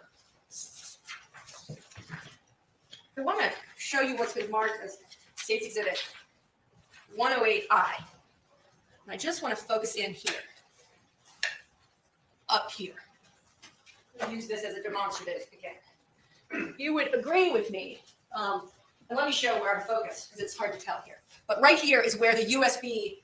I want to show you what's been marked as State's Exhibit 108I. And I just want to focus in here, up here. I'll use this as a demonstrative again. You would agree with me, and let me show where I'm focused, because it's hard to tell here. But right here is where the USB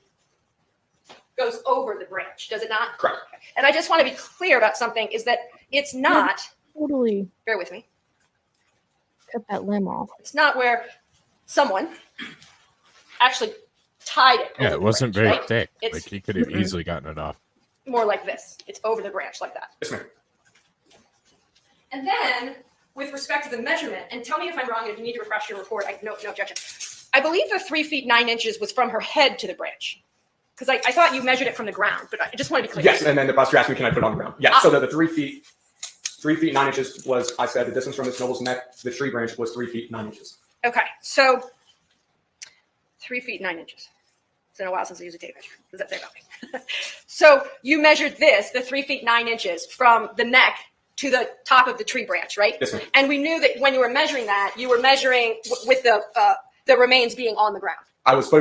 goes over the branch, does it not? Correct. Okay. And I just want to be clear about something, is that it's not, Totally bear with me, cut that limb off. it's not where someone actually tied it. Yeah, over it the wasn't branch, very right? thick. It's Like he could have easily gotten it off. more like this. It's over the branch like that. Yes, ma'am. And then, with respect to the measurement, and tell me if I'm wrong, if you need to refresh your report, no objection. I believe the 3 feet 9 inches was from her head to the branch. Because I thought you measured it from the ground, but I just want to be clear. Yes, and then the prosecutor asked me, can I put it on the ground? Yeah, so the 3 feet 9 inches was, I said, the distance from Miss Noble's neck to the tree branch was 3 feet 9 inches. Okay, so 3 feet 9 inches. It's been a while since I used a tape measure. What does that say about me? So you measured this, the 3 feet 9 inches, from the neck to the top of the tree branch, right? Yes, ma'am. And we knew that when you were measuring that, you were measuring with the remains being on the ground. I was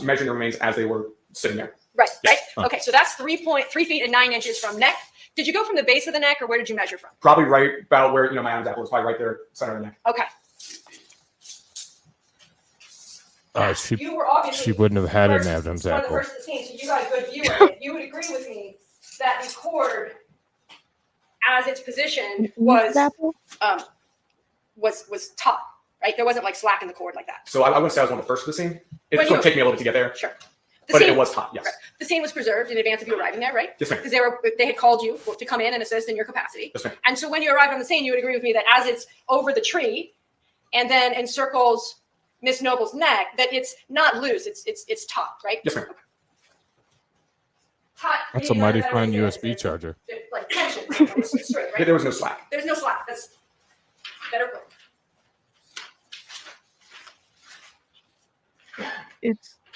measuring the remains as they were sitting there. Right, Yes. right. Okay, so that's 3 feet and 9 inches from neck. Did you go from the base of the neck, or where did you measure from? Probably right about where, my Adam's apple was, probably right there, center of the neck. Okay. You were obviously she wouldn't have had an first- Adam's one of the apple. first at the scene, so you got a good view of it. You would agree with me that the cord, as it's positioned, was taut, right? There wasn't like slack in the cord like that. So I wouldn't say I was one of the first to the scene. It's When going you- to take me a little bit to get there, Sure. The but scene- it was hot, yes. right. The scene was preserved in advance of you arriving there, right? Yes, ma'am. Because they had called you to come in and assist in your capacity. Yes, ma'am. And so when you arrived on the scene, you would agree with me that as it's over the tree and then encircles Miss Noble's neck, that it's not loose, it's taut, right? Yes, ma'am. Taut. That's a meaning mighty that fine it's- USB charger. it's like tension, it's straight, right? There was no slack. There's no slack. That's better put.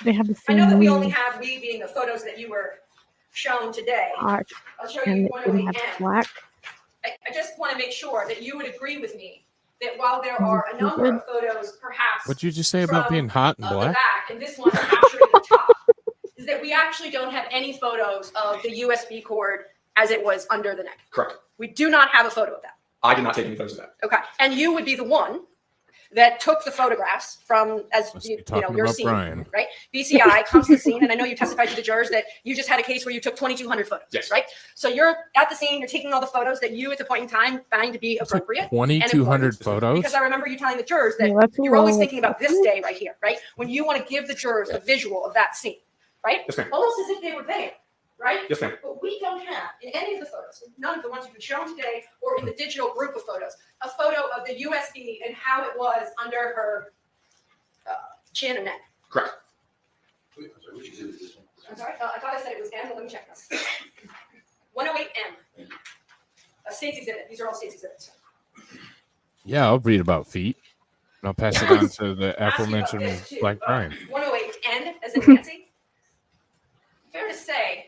They have the I same know that we only name, have being the photos that you were shown today. hot, I'll show you and it one didn't of have the slack. I just want to make sure that you would agree with me that while there are a number of photos, perhaps What'd you just say about from, being hot and the black? back, and this one capturing the top, is that we actually don't have any photos of the USB cord as it was under the neck. Correct. We do not have a photo of that. I did not take any photos of that. Okay, and you would be the one that took the photographs from, as Must you be know, talking your about scene, Brian. right? BCI comes to the scene, and I know you testified to the jurors that you just had a case where you took 2,200 photos, Yes. right? So you're at the scene, you're taking all the photos that you, at the point in time, find to be appropriate. and 2,200 important, photos? Because I remember you telling the jurors that Yeah, that's a you're always lot. thinking about this day right here, right? When you want to give the jurors a visual of that scene, right? Yes, ma'am. Almost as if they were there, right? Yes, ma'am. But we don't have in any of the photos, none of the ones you've been shown today or in the digital group of photos, a photo of the USB and how it was under her chin and neck. Correct. I'm sorry, I thought I said it was M, but let me check this. 108M. A state's exhibit. These are all state's exhibits. Yeah, I'll read about feet. And I'll pass it on to the Ask you about aforementioned this, too. Black Brian. 108N as in Nancy. Fair to say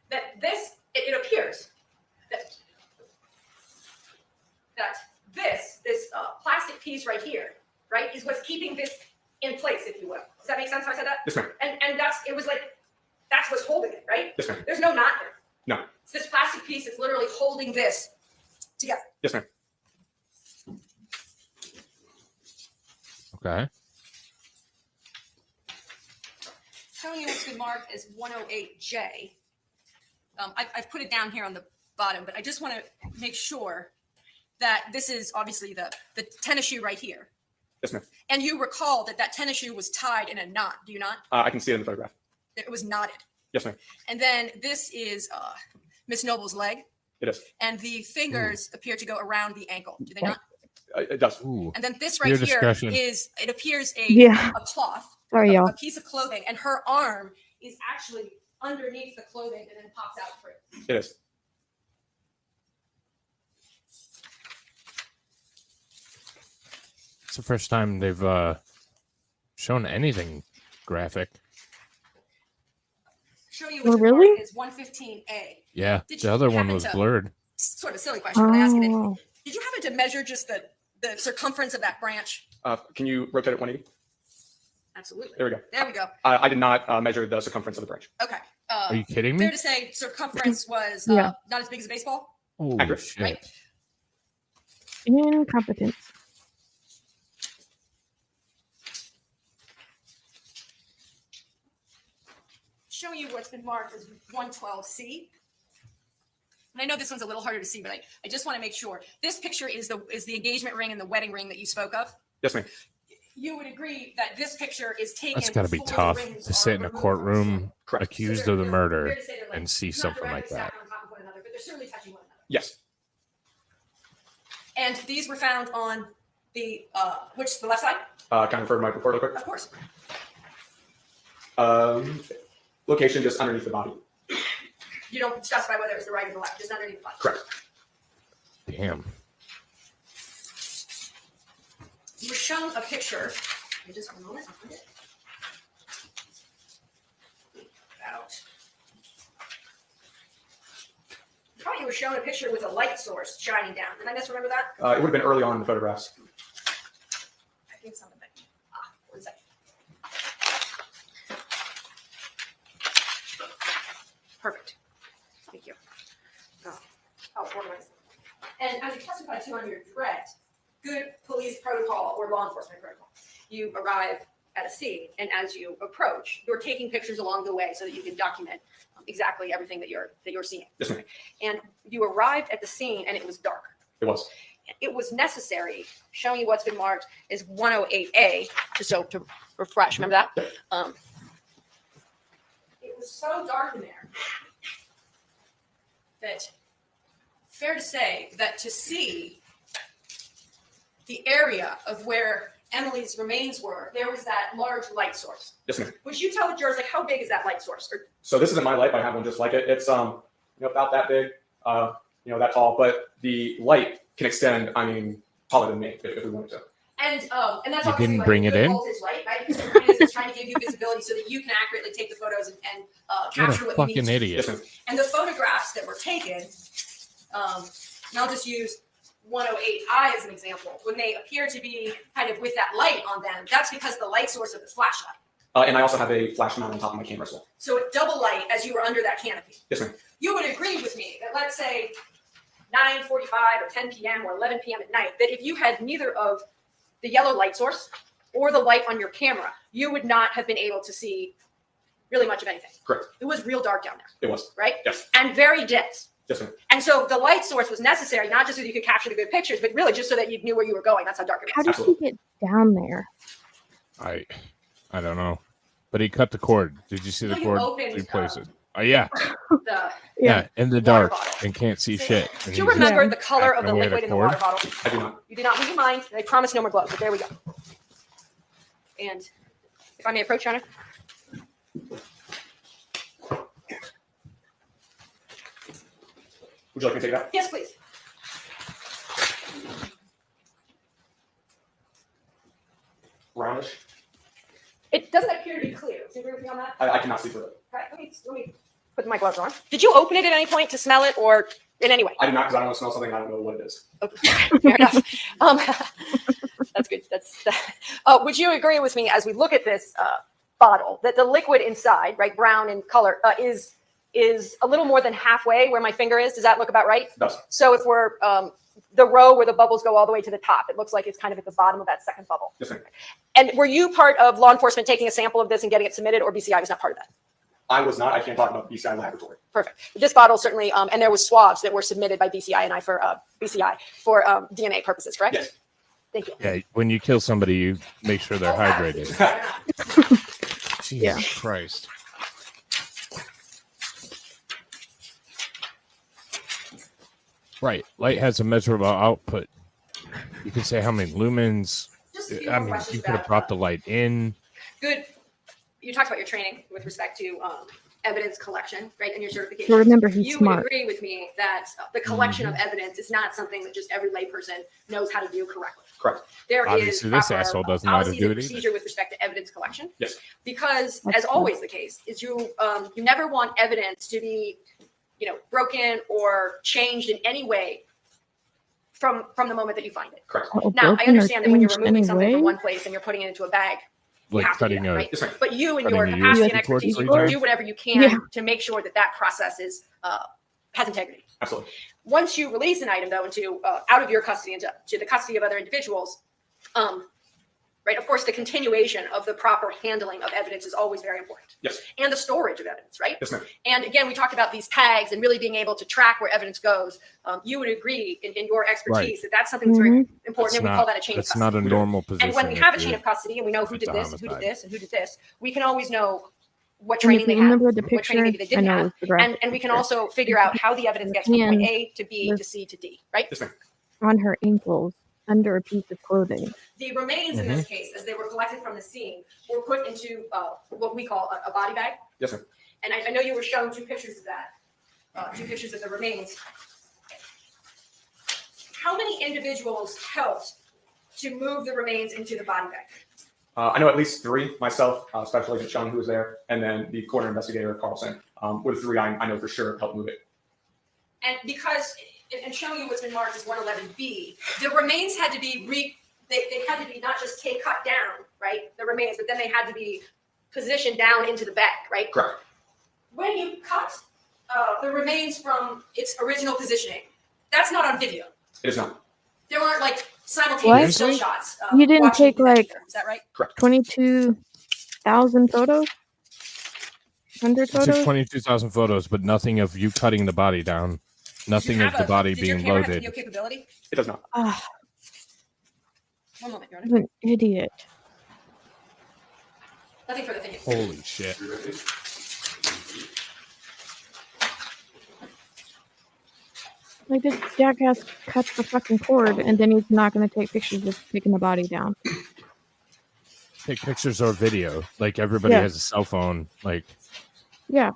that this, it appears that this plastic piece right here, right, is what's keeping this in place, if you will. Does that make sense how I said that? Yes, ma'am. And that's what's holding it, right? Yes, ma'am. There's no knot there. No. It's this plastic piece that's literally holding this together. Yes, ma'am. Okay. Telling you what's been been marked as 108J. I've put it down here on the bottom, but I just want to make sure that this is obviously the tennis shoe right here. Yes, ma'am. And you recall that tennis shoe was tied in a knot, do you not? I can see it in the photograph. It was knotted. Yes, ma'am. And then this is Miss Noble's leg. It is. And the fingers appear to go around the ankle, do they not? It does. Ooh. And then this right here discussion. is, it appears a cloth, Sorry, y'all. a piece of clothing, and her arm is actually underneath the clothing and then pops out through. It is. It's the first time they've shown anything graphic. Show you Oh, what's really? marked as 115A. Yeah, Did the you other one happen was to- blurred. Sort of a silly question, but I ask it anyway. Oh. Did you happen to measure just the circumference of that branch? Can you rotate it 180? Absolutely. There we go. There we go. I did not measure the circumference of the branch. Okay. Are you kidding Fair me? to say circumference was Yeah. not as big as a baseball? Holy Accurate. shit. Right. Incompetence. Show you what's been marked as 112C. And I know this one's a little harder to see, but I just want to make sure. This picture is the engagement ring and the wedding ring that you spoke of. Yes, ma'am. You would agree that this picture is taken. That's got to be before the tough rings to are sit in a removed. courtroom Correct. accused So of the they're murder fair to say they're, like, and see not something like directly that. stacked on top of one another, but they're certainly touching one another. Yes. And these were found on the the left side? Can I refer to my report real quick? Of course. Location just underneath the body. You don't specify whether it's the right or the left, just underneath the body. Correct. Damn. You were shown a picture. Just one moment. I'll find it. Probably you were shown a picture with a light source shining down. Did I misremember that? It would have been early on in the photographs. I think something like 1 second. Perfect. Thank you. I'll organize. And as you testified to on your direct, good police protocol or law enforcement protocol, you arrive at a scene, and as you approach, you're taking pictures along the way so that you can document exactly everything that you're seeing. Yes, ma'am. And you arrived at the scene, and it was dark. It was. It was necessary, showing you what's been marked as 108A, just so to refresh. Remember that? It was so dark in there that fair to say that to see the area of where Emily's remains were, there was that large light source. Yes, ma'am. Would you tell the jurors, like, how big is that light source? Or, So this isn't my light, but I have one just like it. It's about that big, that tall, but the light can extend, taller than me if we wanted to. and that's You obviously didn't like bring it good in? voltage light, right? Because the point is it's trying to give you visibility so that you can accurately take the photos and What a capture what you need fucking to. idiot. Yes, ma'am. And the photographs that were taken, and I'll just use 108I as an example, when they appear to be kind of with that light on them, that's because the light source of the flashlight. And I also have a flash mount on top of my camera as well. So it double light as you were under that canopy. Yes, ma'am. You would agree with me that, let's say 9:45 or 10 p.m. or 11 p.m. at night, that if you had neither of the yellow light source or the light on your camera, you would not have been able to see really much of anything. Correct. It was real dark down there, It was. right? Yes. And very dense. Yes, ma'am. And so the light source was necessary, not just so that you could capture the good pictures, but really just so that you knew where you were going. That's how dark it How was. did he get down there? I don't know. But he cut the cord. Did you see the No, you cord? opened, Replace it. Oh yeah. The, Yeah. In the dark bottle. and can't see So, shit. do And you he's remember Yeah. the color of the Hacking away liquid the in the cord? water bottle? I do not. You did not. Would you mind? I promise no more gloves, but there we go. And if I may approach, Your Honor. Would you like me to take it out? Yes, please. Brownish. It doesn't appear to be clear. Do you agree with me on that? I cannot see through it. All right, let me put my gloves on. Did you open it at any point to smell it or in any way? I did not because I don't want to smell something I don't know what it is. Okay, fair enough. That's good. Would you agree with me as we look at this bottle that the liquid inside, right, brown in color, is a little more than halfway where my finger is? Does that look about right? It does. So if we're the row where the bubbles go all the way to the top, it looks like it's kind of at the bottom of that second bubble. Yes, ma'am. And were you part of law enforcement taking a sample of this and getting it submitted, or BCI was not part of that? I was not. I can't talk about BCI laboratory. Perfect. This bottle certainly, and there was swabs that were submitted by BCI and I for DNA purposes, correct? Yes. Thank you. Yeah, when you kill somebody, you make sure they're hydrated. Jesus Christ. Right. Light has a measurable output. You can say how many lumens. Just a few I more mean, questions you could have about, brought the light in. Good. You talked about your training with respect to evidence collection, right, and your certification. So remember, he's you smart. would agree with me that the collection of evidence is not something that just every layperson knows how to do correctly. Correct. There Obviously, is this proper asshole doesn't know how to policies do and it either. procedure with respect to evidence collection. Yes. Because, That's as true. always the case, is you never want evidence to be, broken or changed in any way from the moment that you find it. Correct. Oh, Now, I broken or understand that when you're changed removing something anyway? from one place and you're putting it into a bag, you Like have to do cutting that, a right? Yes, ma'am. But you, in Cutting your a capacity and USB cord expertise, three you times? do whatever you can Yeah. to make sure that process is has integrity. Absolutely. Once you release an item, though, into out of your custody into the custody of other individuals, right? Of course, the continuation of the proper handling of evidence is always very important. Yes. And the storage of evidence, right? Yes, ma'am. And again, we talked about these tags and really being able to track where evidence goes. You would agree in your expertise that that's something that's very important, That's and we not, call that a chain of that's custody. not a normal position. And when we if have a you're- chain of custody and we know who it's did a this and who did homicide. this and who did this, we can always know what And if training they you had, remember the what picture, training maybe they I didn't know have, it's the graphic and we can picture. also figure out how the evidence gets from point hand A to B was- to C to D, right? Yes, ma'am. on her ankles under a piece of clothing. The remains in this case, as they were collected from the scene, were put into what we call a body bag. Yes, ma'am. And I know you were shown two pictures of that, two pictures of the remains. How many individuals helped to move the remains into the body bag? I know at least three, myself, Special Agent Chung, who was there, and then the coroner investigator, Carlson, were the three I know for sure helped move it. And because, and showing you what's been marked as 111B, the remains had to be they had to be not just cut down, right? The remains, but then they had to be positioned down into the bag, right? Correct. When you cut the remains from its original positioning, that's not on video. It is not. There weren't like simultaneous What? still shots. You didn't watching take, the like, picture. Is that right? 22,000 photos? 100 You took photos? 22,000 photos, but nothing of you cutting the body down. Nothing of the body Did your being camera have loaded. video capability? It does not. Ah, One moment, Your I'm Honor. an idiot. Nothing for the thing. Holy shit. Like, this jackass cuts the fucking cord, and then he's not going to take pictures of taking the body down. Take pictures or video. Like everybody Yeah. has a cell phone. Like, Yeah.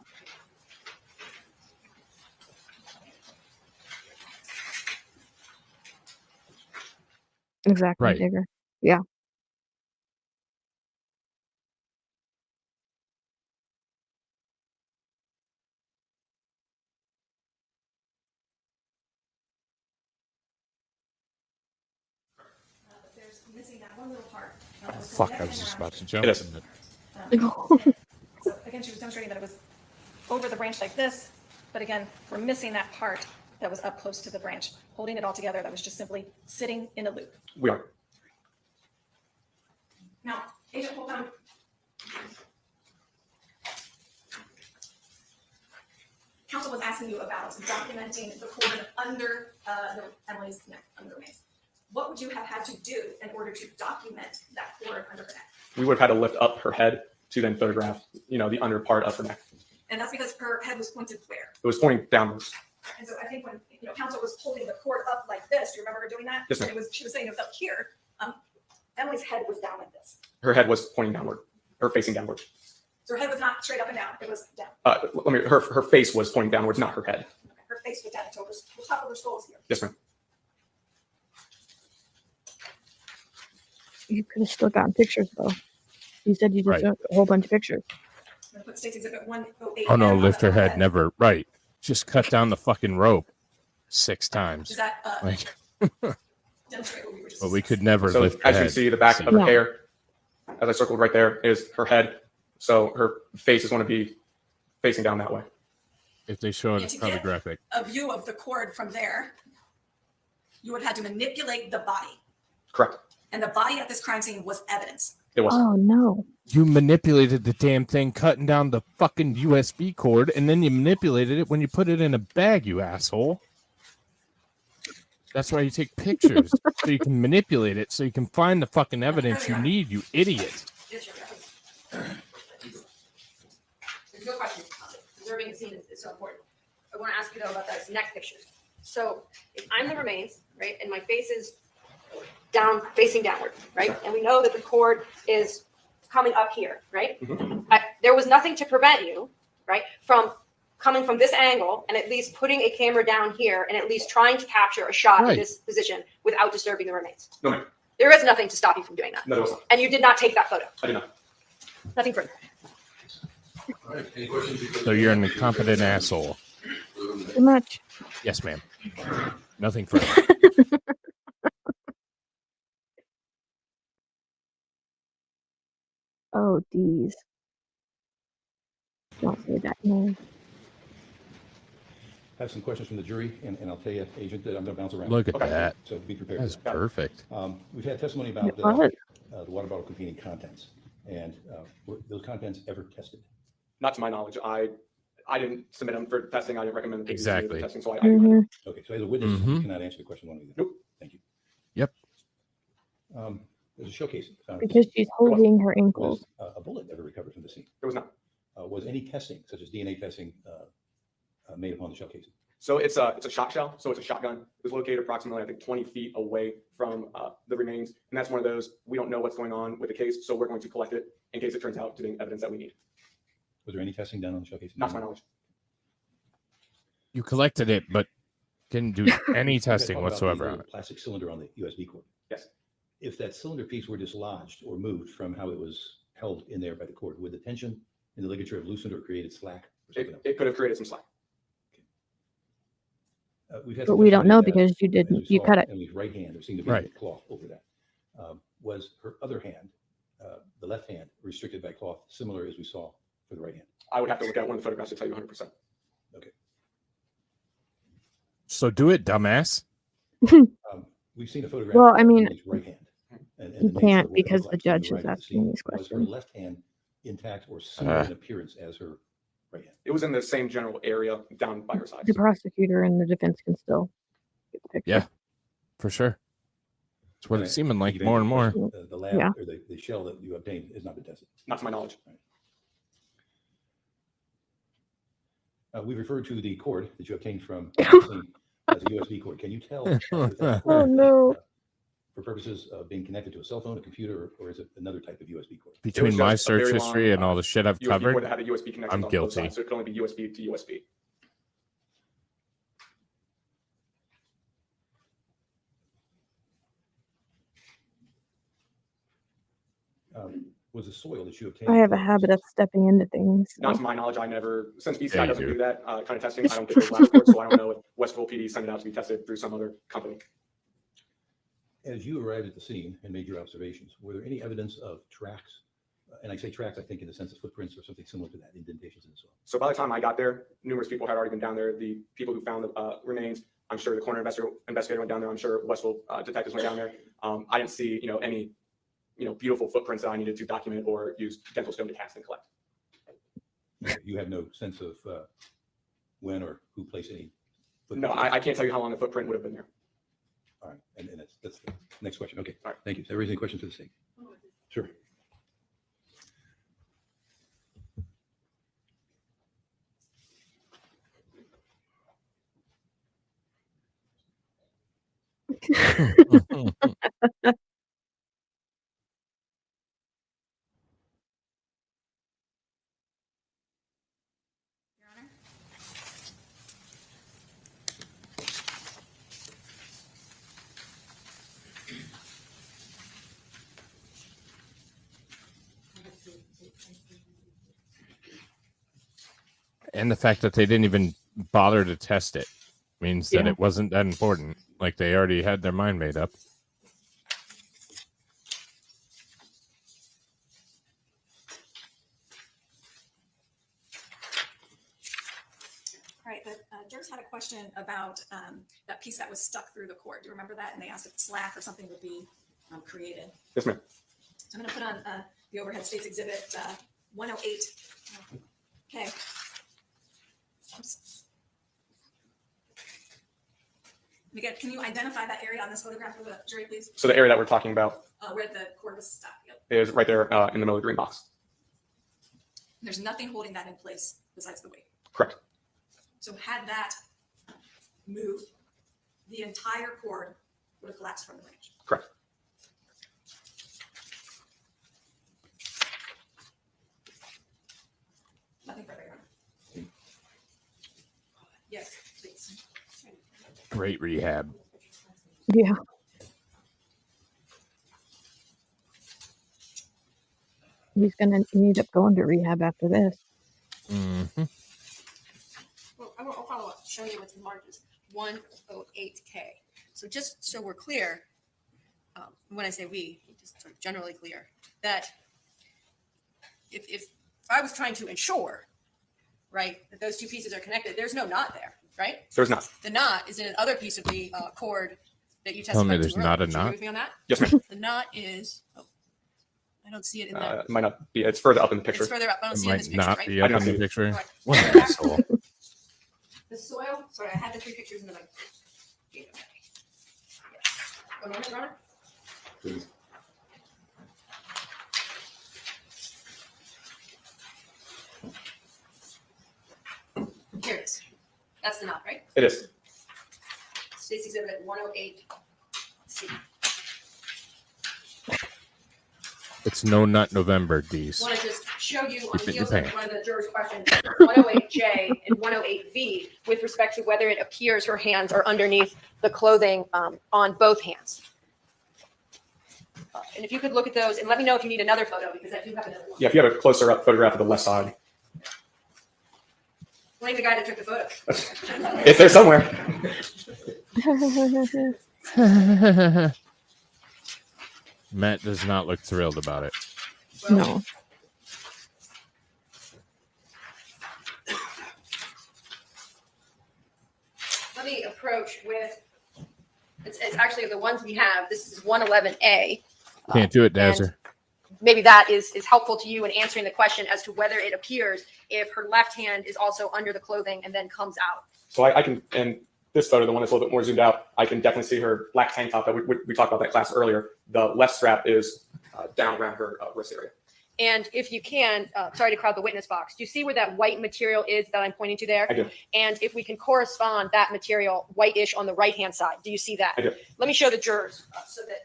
Exactly, Right. Digger. Yeah. There's missing that one little part. fuck, I was just about to jump. It is. in it. So again, she was demonstrating that it was over the branch like this, but again, we're missing that part that was up close to the branch, holding it all together. That was just simply sitting in a loop. We are. Now, Agent Holcomb. Counsel was asking you about documenting the cord under Emily's neck, under the remains. What would you have had to do in order to document that cord under her neck? We would have had to lift up her head to then photograph, the under part of her neck. And that's because her head was pointed where? It was pointing downwards. And so I think when counsel was holding the cord up like this, do you remember her doing that? Yes, ma'am. She was saying it was up here. Emily's head was down like this. Her head was pointing downward, or facing downward. So her head was not straight up and down. It was down. Her face was pointing downwards, not her head. Okay. Her face was down. So the top of her skull was here. Yes, ma'am. You could have still gotten pictures, though. You said you just Right. took a whole bunch of pictures. I'm going to put State's Exhibit 108. Oh no, on lift the her head. Never. Right. Just cut down the fucking rope 6 times. Does that Like, demonstrate what we were just but we could discussing? never So lift as the you head. see, the back of her No. hair, as I circled right there, is her head. So her face is going to be facing down that way. If they show it, And it's to probably get graphic. a view of the cord from there, you would have had to manipulate the body. Correct. And the body at this crime scene was evidence. It was. Oh no. You manipulated the damn thing, cutting down the fucking USB cord, and then you manipulated it when you put it in a bag, you asshole. That's why you take pictures, so you can manipulate it, so you can find the fucking evidence you need, you idiot. Yes, Your Honor. There's no question. Preserving a scene is so important. I want to ask you though about this next picture. So if I'm the remains, right, and my face is down, facing downward, right, and we know that the cord is coming up here, right? There was nothing to prevent you, right, from coming from this angle and at least putting a camera down here and at least trying to capture a shot in this position without disturbing the remains. No, ma'am. There is nothing to stop you from doing that. No, there was not. And you did not take that photo. I did not. Nothing further. All right, any questions? So you're an incompetent asshole. Too much. Yes, ma'am. Nothing further. Oh, geez. Don't say that name. I have some questions from the jury, and I'll tell you, Agent, that I'm going to bounce around. Look at that. So be prepared. That's perfect. We've had testimony about It was. the water bottle containing contents, and were those contents ever tested? Not to my knowledge. I didn't submit them for testing. I didn't recommend them Exactly. for testing, so I Mhm. Okay, so as a witness, you cannot answer the question one way or the other. Nope. Thank you. Yep. There's a showcase found. Because she's holding her ankles. Was a bullet ever recovered from the scene? There was not. Was any testing, such as DNA testing, made upon the shell casing? So it's a shot shell. So it's a shotgun. It was located approximately, I think, 20 feet away from the remains. And that's one of those, we don't know what's going on with the case. So we're going to collect it in case it turns out to be evidence that we need. Was there any testing done on the shell casing? Not to my knowledge. You collected it, but didn't do any testing Talk about whatsoever the on it. plastic cylinder on the USB cord. Yes. If that cylinder piece were dislodged or moved from how it was held in there by the cord, would the tension in the ligature have loosened or created slack or something else? It could have created some slack. We've had But some we don't know testimony that, because you as didn't, we you saw, cut it. Emily's right hand, there seemed to be Right. a cloth over that. Was her other hand, the left hand, restricted by cloth, similar as we saw for the right hand? I would have to look at one of the photographs to tell you 100%. So do it, dumbass. We've seen a photograph. Well, I of mean, Emily's right hand. And you the nature of can't what it because looked the like when judge you is arrived at the asking scene. these Was her questions. left hand intact or similar in appearance as her right hand? It was in the same general area down by her side. The prosecutor and the defense can still get the picture. Yeah, for sure. That's what And it's I seeming like think you more and more. answered the question. The lab Yeah. or the shell that you obtained has not been tested. Not to my knowledge. We've referred to the cord that you obtained from the scene as a USB cord. Can you tell if that Oh cord, no. for purposes of being connected to a cell phone, a computer, or is it another type of USB cord? Between was my just a search very history long, and all the shit I've USB cord covered, that had a USB connection I'm on both guilty. sides, so it could only be USB to USB. Was the soil that you obtained? I have a habit of stepping into things. Not so- to my knowledge, I never, since Yeah, BCI you doesn't do. do that kind of testing, I don't get those lab reports, so I don't know if Westville PD sent it out to be tested through some other company. As you arrived at the scene and made your observations, were there any evidence of tracks? And I say tracks, I think in the sense of footprints or something similar to that, indentations in the soil. So by the time I got there, numerous people had already been down there. The people who found the remains, I'm sure the coroner investigator went down there. I'm sure Westville detectives went down there. I didn't see, any, beautiful footprints that I needed to document or use dental stone to cast and collect. You have no sense of when or who placed any? No, I can't tell you how long the footprint would have been there. All right, and that's the next question. Okay, All right. Thank you. Does that raise any questions to the state? Sure. Your Honor? And the fact that they didn't even bother to test it means that Yeah. it wasn't that important. Like they already had their mind made up. All right, the jurors had a question about that piece that was stuck through the cord. Do you remember that? And they asked if slack or something would be created. Yes, ma'am. So I'm going to put on the overhead states exhibit 108. Okay. Oops. Again, can you identify that area on this photograph for the jury, please? So the area that we're talking about Where the cord was stuck. Yep. is right there in the middle of the green box. There's nothing holding that in place besides the weight. Correct. So had that moved, the entire cord would have collapsed from the branch. Correct. Nothing further. Your Honor. Yes, please. Great rehab. Yeah. He's gonna end up going to rehab after this. Mm-hmm. Well, I'll follow up, showing you what's marked as 108K. So just so we're clear, when I say we, just sort of generally clear, that if I was trying to ensure, right, that those two pieces are connected, there's no knot there, right? There's not. The knot is in another piece of the cord that you Tell me testified to there's earlier. not a Would you agree knot? with me on that? Yes, ma'am. The knot is, I don't see it in there. It might not be. It's further up in the picture. It's further up. I don't It see it in might this picture, not right? be I up don't in see the it. picture. Right. What an asshole. The soil, sorry, I had the three pictures in the like. Yes. One moment, Ron. Please. Here it is. That's the knot, right? It is. State's Exhibit 108C. It's no nut November, D's. I want to just show you on Keep the it in your heels of pants. one of the jurors' questions, 108J and 108V, with respect to whether it appears her hands are underneath the clothing on both hands. And if you could look at those and let me know if you need another photo, because I do have another one. Yeah, if you have a closer up photograph of the left side, Blame the guy that took the photo. it's there somewhere. Matt does not look thrilled about it. No. Let me approach with, it's actually the ones we have. This is 111A. Can't do it, And Dazzer. maybe that is helpful to you in answering the question as to whether it appears if her left hand is also under the clothing and then comes out. So I can, and this photo, the one that's a little bit more zoomed out, I can definitely see her black tank top that we talked about that class earlier. The left strap is down around her wrist area. And if you can, sorry to crowd the witness box, do you see where that white material is that I'm pointing to there? I do. And if we can correspond that material whitish on the right-hand side, do you see that? I do. Let me show the jurors so that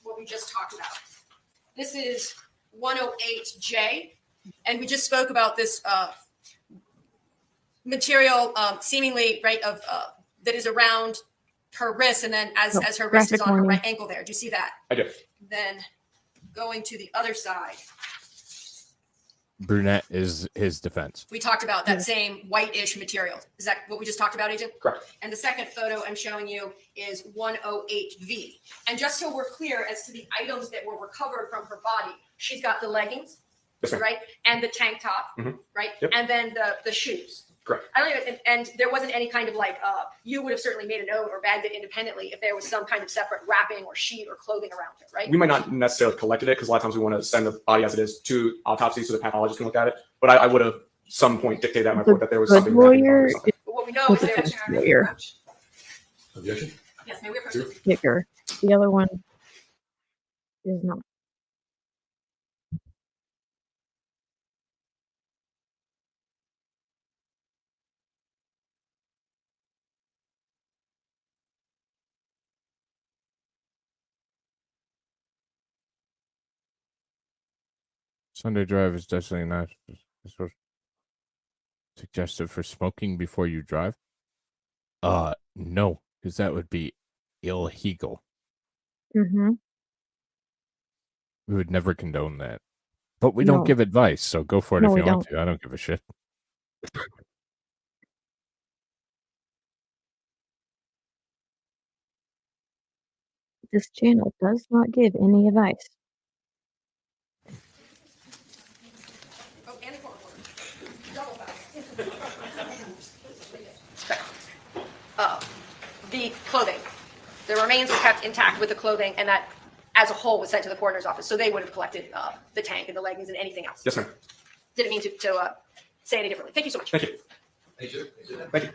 what we just talked about. This is 108J, and we just spoke about this material seemingly right of that is around her wrist, and then as her wrist is on her right ankle there. Do you see that? I do. Then going to the other side, Brunette is his defense. we talked about that same whitish material. Is that what we just talked about, Agent? Correct. And the second photo I'm showing you is 108V. And just so we're clear as to the items that were recovered from her body, she's got the leggings, Yes, ma'am. right? And the tank top, Mhm. right? Yep. And then the shoes. Correct. I don't even, and there wasn't any kind of like, you would have certainly made a note or bagged it independently if there was some kind of separate wrapping or sheet or clothing around it, right? We might not necessarily collected it because a lot of times we want to send the body as it is to autopsy so the pathologist can look at it. But I would have some point dictated at my report that there was Good something. happening lawyer or something. But what we know with is a there. good lawyer. Objection? Yes, may we approach this? Kicker. The other one is not. Sunday drive is definitely not suggestive for smoking before you drive. No, because that would be illegal. Mm-hmm. We would never condone that. But we don't No. give advice, so go for it No, if we you want don't. to. I don't give a shit. This channel does not give any advice. Oh, and a court reporter. Double back. The clothing. The remains were kept intact with the clothing, and that as a whole was sent to the coroner's office. So they would have collected the tank and the leggings and anything else. Yes, ma'am. Didn't mean to say any differently. Thank you so much. Thank you. Thank you. Thank you.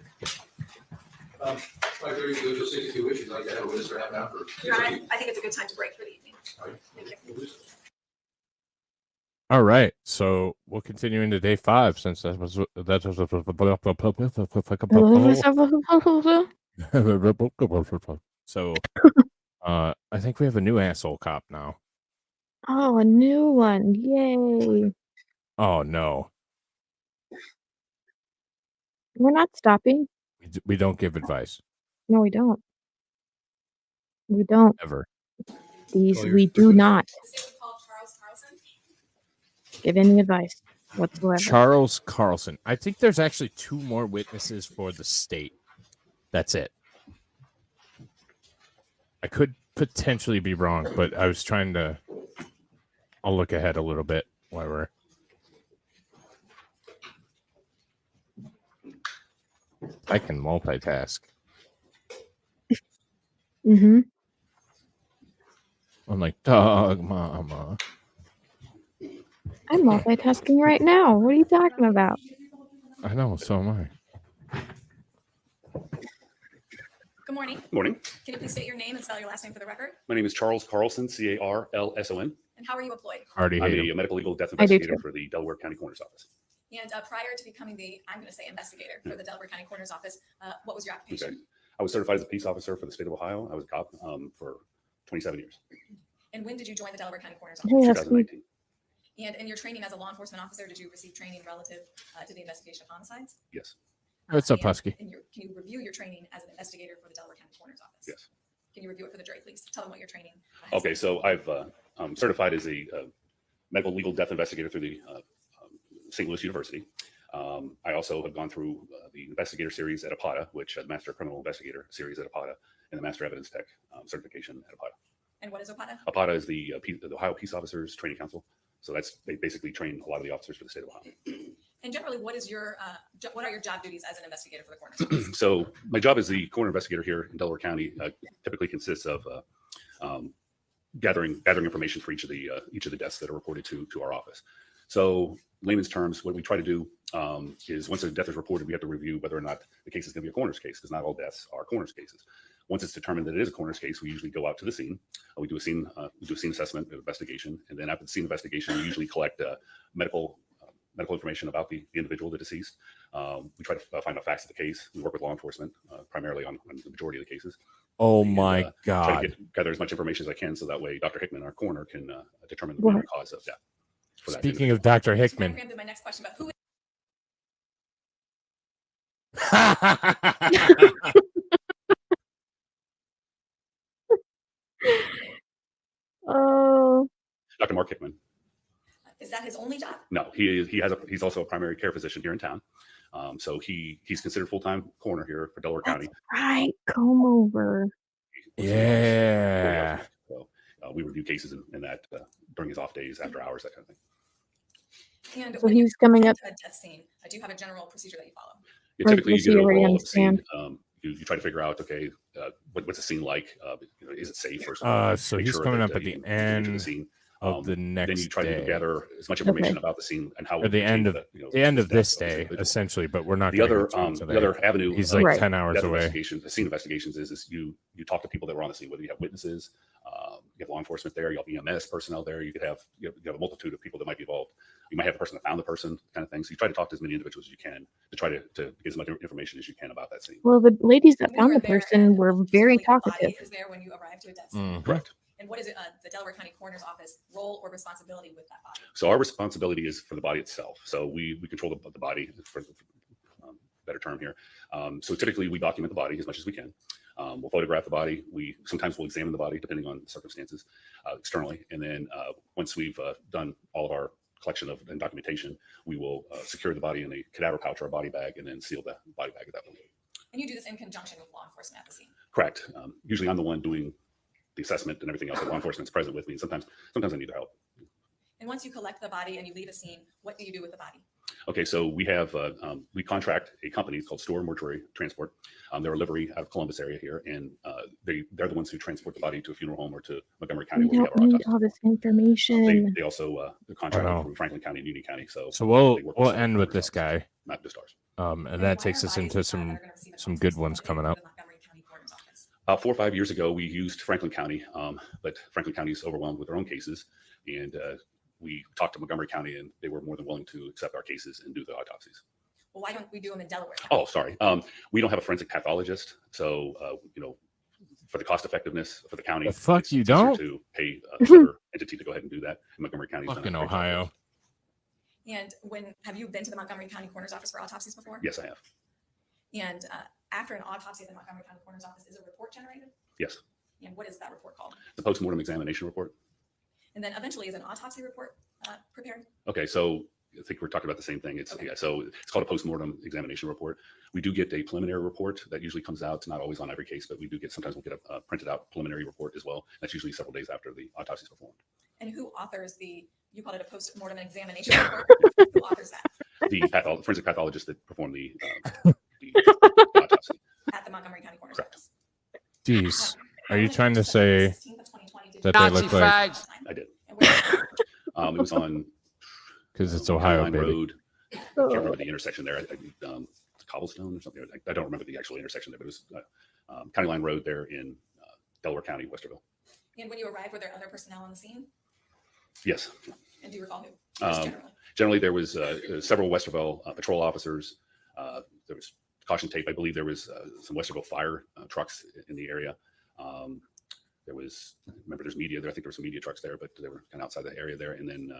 5:30, we go to 62 issues. I'd like to have a witness for half an hour. Your Honor, I think it's a good time to break for the evening. Thank you. All right, so we'll continue into day 5 since that was so. I think we have a new asshole cop now. Oh, a new one. Yay. Oh no, We're not stopping. we don't give advice No, we don't. We don't. ever. We do not give any advice whatsoever. Charles Carlson. I think there's actually 2 more witnesses for the state. That's it. I could potentially be wrong, but I was trying to. I'll look ahead a little bit while we're. I can multitask. Mm-hmm. I'm like, dog mama. I'm multitasking right now. What are you talking about? I know, so am I. Good morning. Good morning. Can you please state your name and spell your last name for the record? My name is Charles Carlson, Carlson. And how are you employed? Already I'm hate a medical legal death I do investigator too. for the Delaware County Coroner's Office. And prior to becoming I'm going to say investigator for the Delaware County Coroner's Office, what was your occupation? Okay. I was certified as a peace officer for the state of Ohio. I was a cop for 27 years, And when did you join the Delaware County Coroner's Hey, Office? that's me. 2019. And in your training as a law enforcement officer, did you receive training relative to the investigation of homicides? Yes, What's up, Husky? And can you review your training as an investigator for the Delaware County Coroner's Office? yes. Can you review it for the jury, please? Tell them what your training has Okay, so I'm certified as a medical legal death investigator through the St. Louis University. I also have gone through the investigator series at APATA, which the Master Criminal Investigator series at APATA, and the Master Evidence Tech certification at APATA. And what is OPATA? APATA is the Ohio Peace Officers Training Council. So they basically train a lot of the officers for the state of Ohio. And generally, what are your job duties as an investigator for the Coroner's Office? So my job as the coroner investigator here in Delaware County typically consists of gathering information for each of the deaths that are reported to our office. So layman's terms, what we try to do is once a death is reported, we have to review whether or not the case is going to be a coroner's case, because not all deaths are coroner's cases. Once it's determined that it is a coroner's case, we usually go out to the scene. We do a scene assessment, investigation, and then after the scene investigation, we usually collect medical information about the individual, the deceased. We try to find out facts of the case. We work with law enforcement primarily on the majority of the cases. Oh And, my Try God. to gather as much information as I can, so that way Dr. Hickman, our coroner, can determine the Right. cause of death. for that Speaking of individual. Dr. Hickman. Preempted my next question, but who Oh, Dr. Mark Hickman. is that his only job? No, he's also a primary care physician here in town. So he's considered full-time coroner here for Delaware County. right. Come over. Yeah. So we review cases in that during his off days, after hours, that kind of thing. And So when you he's coming get up. to a death scene, do you have a general procedure that you follow? Yeah, Right, typically, you yes, get you an already overall of the scene. understand. You try to figure out, okay, what's the scene like? Is it safe? Or So make he's sure coming that, up at you the get into end the scene. of the Then next you try to day. gather as much information Okay. about the scene and how Or the end of the end of this death of day, individual. essentially, but we're not The gonna other get to it today. the other avenue He's of like Right. 10 hours death away. investigations, the scene investigations is you talk to people that were on the scene, whether you have witnesses, you have law enforcement there, you have EMS personnel there, you have a multitude of people that might be involved. You might have the person that found the person, kind of thing. So you try to talk to as many individuals as you can to try to get as much information as you can about that scene. Well, the ladies that When you found the were there person and were very presumably the body talkative. is there when you arrive to a death scene. Mhm. Correct. And what is it, the Delaware County Coroner's Office role or responsibility with that body? So our responsibility is for the body itself. So we control the body, for better term here. So typically we document the body as much as we can. We'll photograph the body. Sometimes we'll examine the body depending on the circumstances externally. And then once we've done all of our collection and documentation, we will secure the body in a cadaver pouch or a body bag and then seal the body bag at that point. And you do this in conjunction with law enforcement at the scene. Correct. Usually I'm the one doing the assessment and everything else. The law enforcement's present with me. And sometimes I need their help. And once you collect the body and you leave a scene, what do you do with the body? Okay, so we have we contract a company called Store Mortuary Transport. They're a livery out of Columbus area here, and they're the ones who transport the body to a funeral home or to Montgomery County We where we have don't our need autopsy. all this information. They also contract know. from Franklin County and Union County. So we'll they work we'll several end with members' this guy. offices, not just ours. And that takes us into some good ones coming up. 4 or 5 years ago, we used Franklin County, but Franklin County is overwhelmed with their own cases, and we talked to Montgomery County, and they were more than willing to accept our cases and do the autopsies. Well, why don't we do them in Delaware? Oh, sorry. We don't have a forensic pathologist, so for the cost effectiveness for the county, The fuck it's you easier don't? to pay another entity to go ahead and do that. And Montgomery County. Fucking Ohio. And have you been to the Montgomery County Coroner's Office for autopsies before? Yes, I have. And after an autopsy at the Montgomery County Coroner's Office, is a report generated? Yes. And what is that report called? The post-mortem examination report. And then eventually is an autopsy report prepared? Okay, so I think we're talking about the same thing. It's so it's called a post-mortem examination report. We do get a preliminary report that usually comes out. It's not always on every case, but we do get, sometimes we'll get a printed out preliminary report as well. That's usually several days after the autopsy is performed. And who authors you called it a post-mortem examination report? Who authors that? The forensic pathologist that performed the autopsy. At the Montgomery County Coroner's Office. Jeez. Are you trying to say that they look like... I did. It was on... Because it's Ohio, Line baby. Road. I can't remember the intersection there. Cobblestone or something. I don't remember the actual intersection there, but it was County Line Road there in Delaware County, Westerville. And when you arrived, were there other personnel on the scene? Yes. And do you recall who? Just Generally, there was several Westerville patrol officers. There was caution tape. I believe there was some Westerville fire trucks in the area. There was, remember, there's media there. I think there were some media trucks there, but they were kind of outside the area there. And then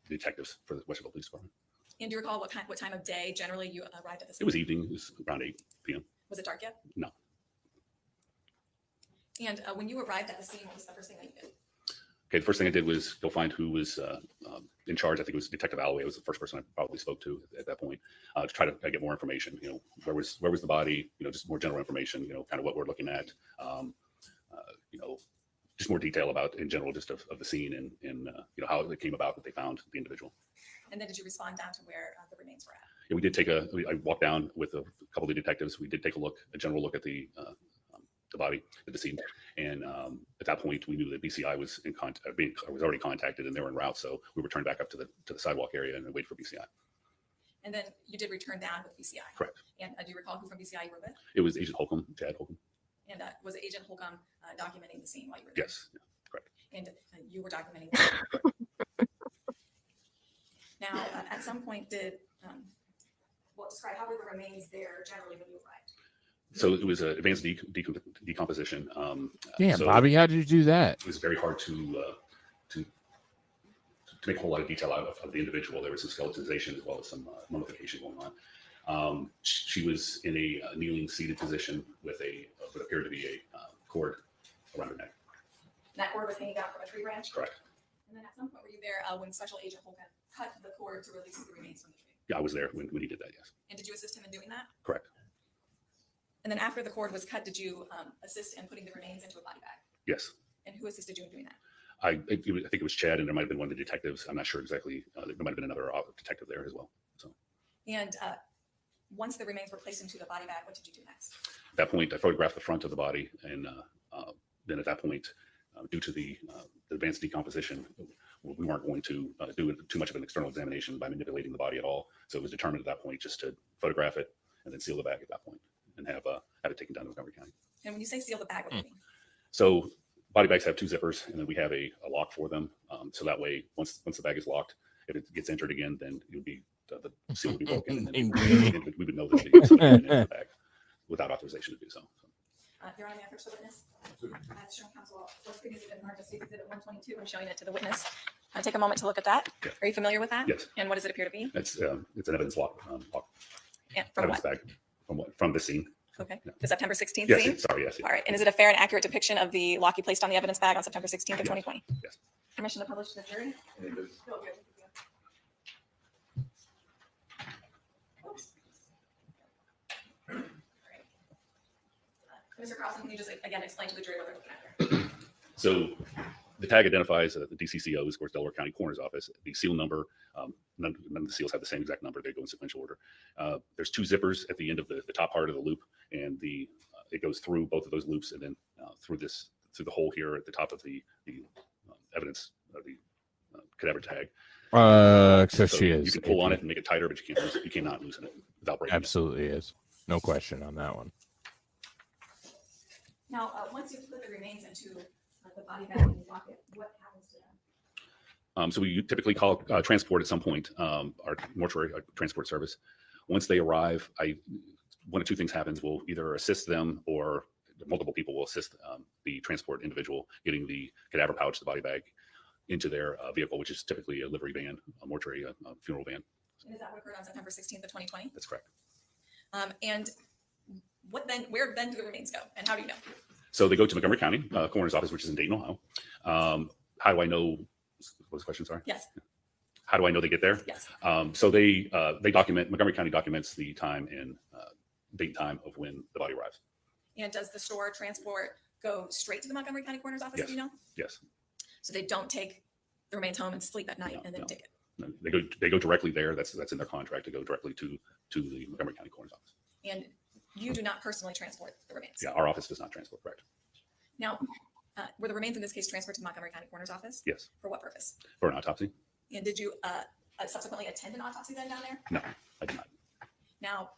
detectives for the Westerville Police Department. And do you recall what time of day generally you arrived at the scene? It was evening. It was around 8 p.m. Was it dark yet? No. And when you arrived at the scene, what was the first thing that you did? Okay, the first thing I did was go find who was in charge. I think it was Detective Alloway. Was the first person I probably spoke to at that point to try to get more information. You know, where was the body? You know, just more general information. You know, kind of what we're looking at. You know, just more detail about in general, just of the scene and you know how it came about that they found the individual. And then did you respond down to where the remains were at? Yeah, we did take I walked down with a couple of the detectives. We did take a general look at the body, the decedent, and at that point we knew that BCI was in contact. Was already contacted, and they were en route. So we returned back up to the sidewalk area and waited for BCI. And then you did return down with BCI. Correct. And do you recall who from BCI you were with? It was Agent Holcomb, Chad Holcomb. And was Agent Holcomb documenting the scene while you were there? Yes, yeah, correct. And you were documenting. Now, at some point, describe how were the remains there generally when you arrived? So it was advanced decomposition. Damn, so Bobby, how did you do that? It was very hard to make a whole lot of detail out of the individual. There was some skeletonization as well as some mummification going on. She was in a kneeling, seated position with what appeared to be a cord around her neck. And that cord was hanging down from a tree branch? Correct. And then at some point, were you there when Special Agent Holcomb cut the cord to release the remains from the tree? Yeah, I was there when he did that, yes. And did you assist him in doing that? Correct. And then after the cord was cut, did you assist in putting the remains into a body bag? Yes. And who assisted you in doing that? I think it was Chad, and there might have been one of the detectives. I'm not sure exactly. There might have been another detective there as well. So. And once the remains were placed into the body bag, what did you do next? At that point, I photographed the front of the body, and then at that point, due to the advanced decomposition, we weren't going to do too much of an external examination by manipulating the body at all. So it was determined at that point just to photograph it and then seal the bag at that point and have it taken down to Montgomery County. And when you say seal the bag, what do you mean? So body bags have 2 zippers, and then we have a lock for them. So that way, once the bag is locked, if it gets entered again, then it would be the seal would be broken, and then we would know that it's something in the bag without authorization to do so. Your Honor, may I approach the witness? As shown counsel, what's previously been marked as Exhibit 122 and showing it to the witness. Take a moment to look at that. Yeah. Are you familiar with that? Yes. And what does it appear to be? It's an evidence lock. And from Evidence what? bag from the scene. Okay. Yeah. The September 16th Yes. scene? Sorry. Yes. All right. And is it a fair and accurate depiction of the lock you placed on the evidence bag on September 16th of 2020? Yes. Permission to publish to the jury? Mr. Carlson, can you just again explain to the jury what they're looking at here? So The tag identifies the DCCO's, of course, Delaware County Coroner's Office. The seal number, none of the seals have the same exact number. They go in sequential order. There's 2 zippers at the end of the top part of the loop, and it goes through both of those loops and then through the hole here at the top of the evidence, the cadaver tag. So she is. You can pull on it and make it tighter, but you cannot loosen it without breaking Absolutely is. No question on that one. Now, once you put the remains into the body bag and you lock it, what happens to them? So we typically call transport at some point, our mortuary transport service. Once they arrive, one of 2 things happens. We'll either assist them, or multiple people will assist the transport individual getting the cadaver pouch, the body bag, into their vehicle, which is typically a livery van, a mortuary funeral van. And is that what occurred on September 16th of 2020? That's correct. And where then do the remains go, and how do you know? So they go to Montgomery County Coroner's Office, which is in Dayton, Ohio. How do I know? What was the question? Sorry. Yes. How do I know they get there? Yes. So they document. Montgomery County documents the time and date and time of when the body arrives. And does the store transport go straight to the Montgomery County Coroner's Office? Yes. Do you know? Yes. So they don't take the remains home and sleep at night and then take it. No, they go directly there. That's in their contract to go directly to the Montgomery County Coroner's Office. And you do not personally transport the remains. Yeah, our office does not transport. Correct. Now, were the remains in this case transferred to the Montgomery County Coroner's Office? Yes. For what purpose? For an autopsy? And did you subsequently attend an autopsy then down there? No, I did not. Now,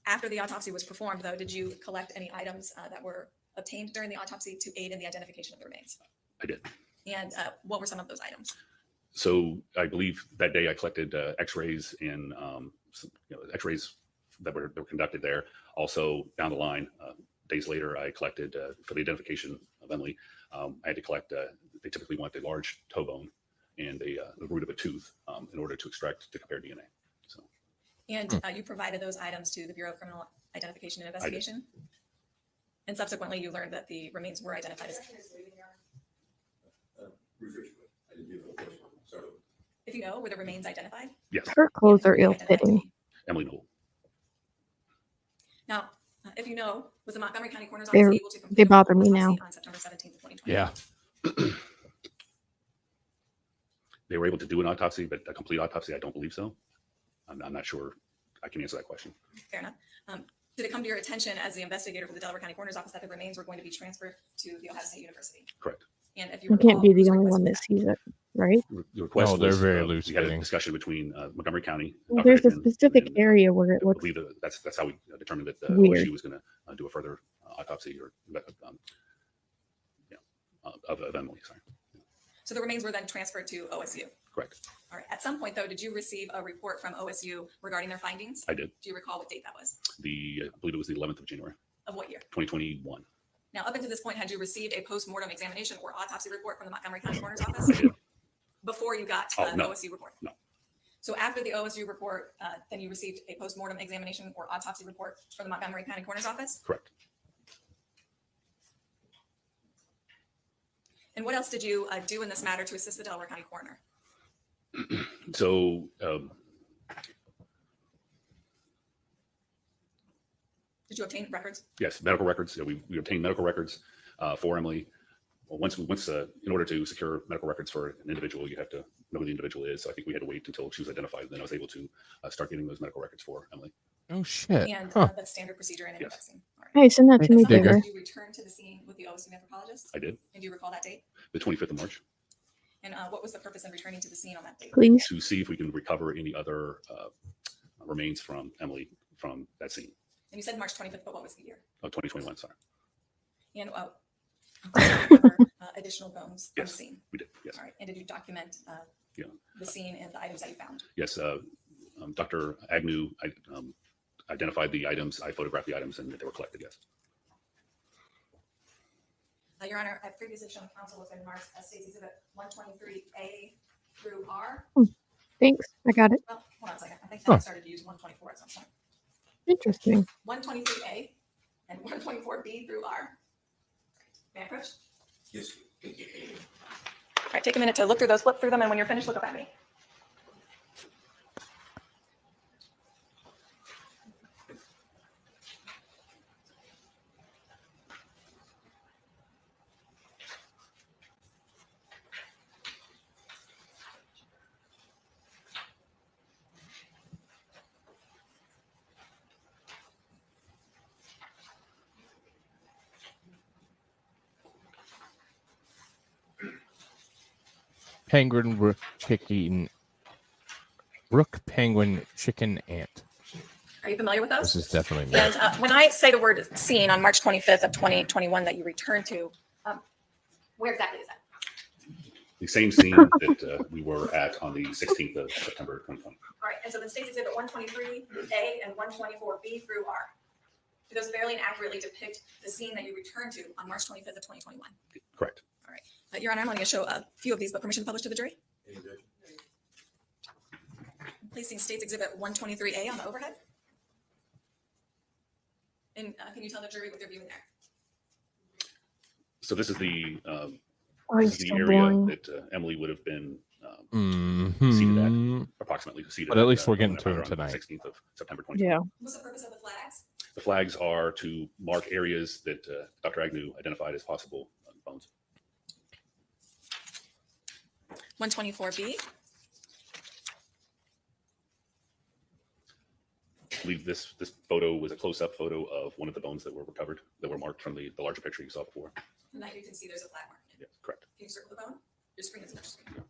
after the autopsy was performed, though, did you collect any items that were obtained during the autopsy to aid in the identification of the remains? I did. And what were some of those items? So I believe that day I collected X-rays and X-rays that were conducted there. Also down the line, days later, I collected for the identification of Emily. I had to collect. They typically want the large toe bone and the root of a tooth in order to compare DNA. So. And you provided those items to the Bureau of Criminal Identification and Investigation. And subsequently, you learned that the remains were identified as. If you know, were the remains identified? Yes. Her clothes are ill-fitting. Emily Knoll. Now, if you know, was the Montgomery County Coroner's Office able to complete They bother me now. on September 17th of 2020? Yeah. They were able to do an autopsy, but a complete autopsy, I don't believe so. I'm not sure I can answer that question. Fair enough. Did it come to your attention as the investigator for the Delaware County Coroner's Office that the remains were going to be transferred to the Ohio State University? Correct. And if you You can't be the whose only request one was that sees it, right? The request No, they're was, very we had a loose-fitting. discussion between Montgomery County. Well, Dr. there's a Hickman, specific and area where it I looks. believe that's how we determined that Weird. OSU was going to do a further autopsy or of Emily. Sorry. So the remains were then transferred to OSU. Correct. All right. At some point, though, did you receive a report from OSU regarding their findings? I did. Do you recall what date that was? I believe it was the 11th of January, Of what year? 2021. Now, up until this point, had you received a post-mortem examination or autopsy report from the Montgomery County Coroner's Office before you got the no. OSU report? No. So after the OSU report, then you received a post-mortem examination or autopsy report from the Montgomery County Coroner's Office? Correct. And what else did you do in this matter to assist the Delaware County Coroner? So Did you obtain records? yes, medical records. We obtained medical records for Emily. Well, once in order to secure medical records for an individual, you have to know who the individual is. So I think we had to wait until she was identified, and then I was able to start getting those medical records for Emily. Oh shit. And Huh. that's standard procedure in an Yes. vaccine. All right. Hey, send that to me, Thanks, Digger. Digger. Did you return to the scene with the OSU anthropologist? I did. And do you recall that date? The 25th of March, And what was the purpose in returning to the scene on that date? Please. to see if we can recover any other remains from Emily from that scene. And you said March 25th, but what was the year? Oh, 2021. Sorry. And did you recover additional bones from the Yes. scene? We did. Yes. All right. And did you document Yeah. the scene and the items that you found? Yes. Dr. Agnew identified the items. I photographed the items, and they were collected. Yes. Your Honor, I've previously shown counsel within marked as State's Exhibit 123A through R. Thanks. I got it. Well, hold on a second. I think Huh. I started to use 124 at some point. Interesting. 123A and 124B through R. May I approach? Yes. All right, take a minute to look through those, flip through them, and when you're finished, look up at me. penguin, rook, penguin, chicken, ant. Are you familiar with those? This is definitely me. And when I say the word scene on March 25th of 2021 that you returned to, where exactly is that? The same scene that we were at on the 16th of September 2020. All right, and so the State's Exhibit 123A and 124B through R. Do those fairly and accurately depict the scene that you returned to on March 25th of 2021? Correct. All right. Your Honor, I'm going to show a few of these, but permission to publish to the jury? Placing State's Exhibit 123A on the overhead. And can you tell the jury what they're viewing there? So this is the So area boring. that Emily would have been seated at, approximately seated. But at least we're getting on to him around the tonight. 16th of September 2020. Yeah. What's the purpose of the flags? The flags are to mark areas that Dr. Agnew identified as possible bones. 124B. I believe this photo was a close-up photo of one of the bones that were recovered, that were marked from the larger picture you saw before. And that you can see there's a flag mark. Yeah, correct. Can you circle the bone? Your screen is touch screen.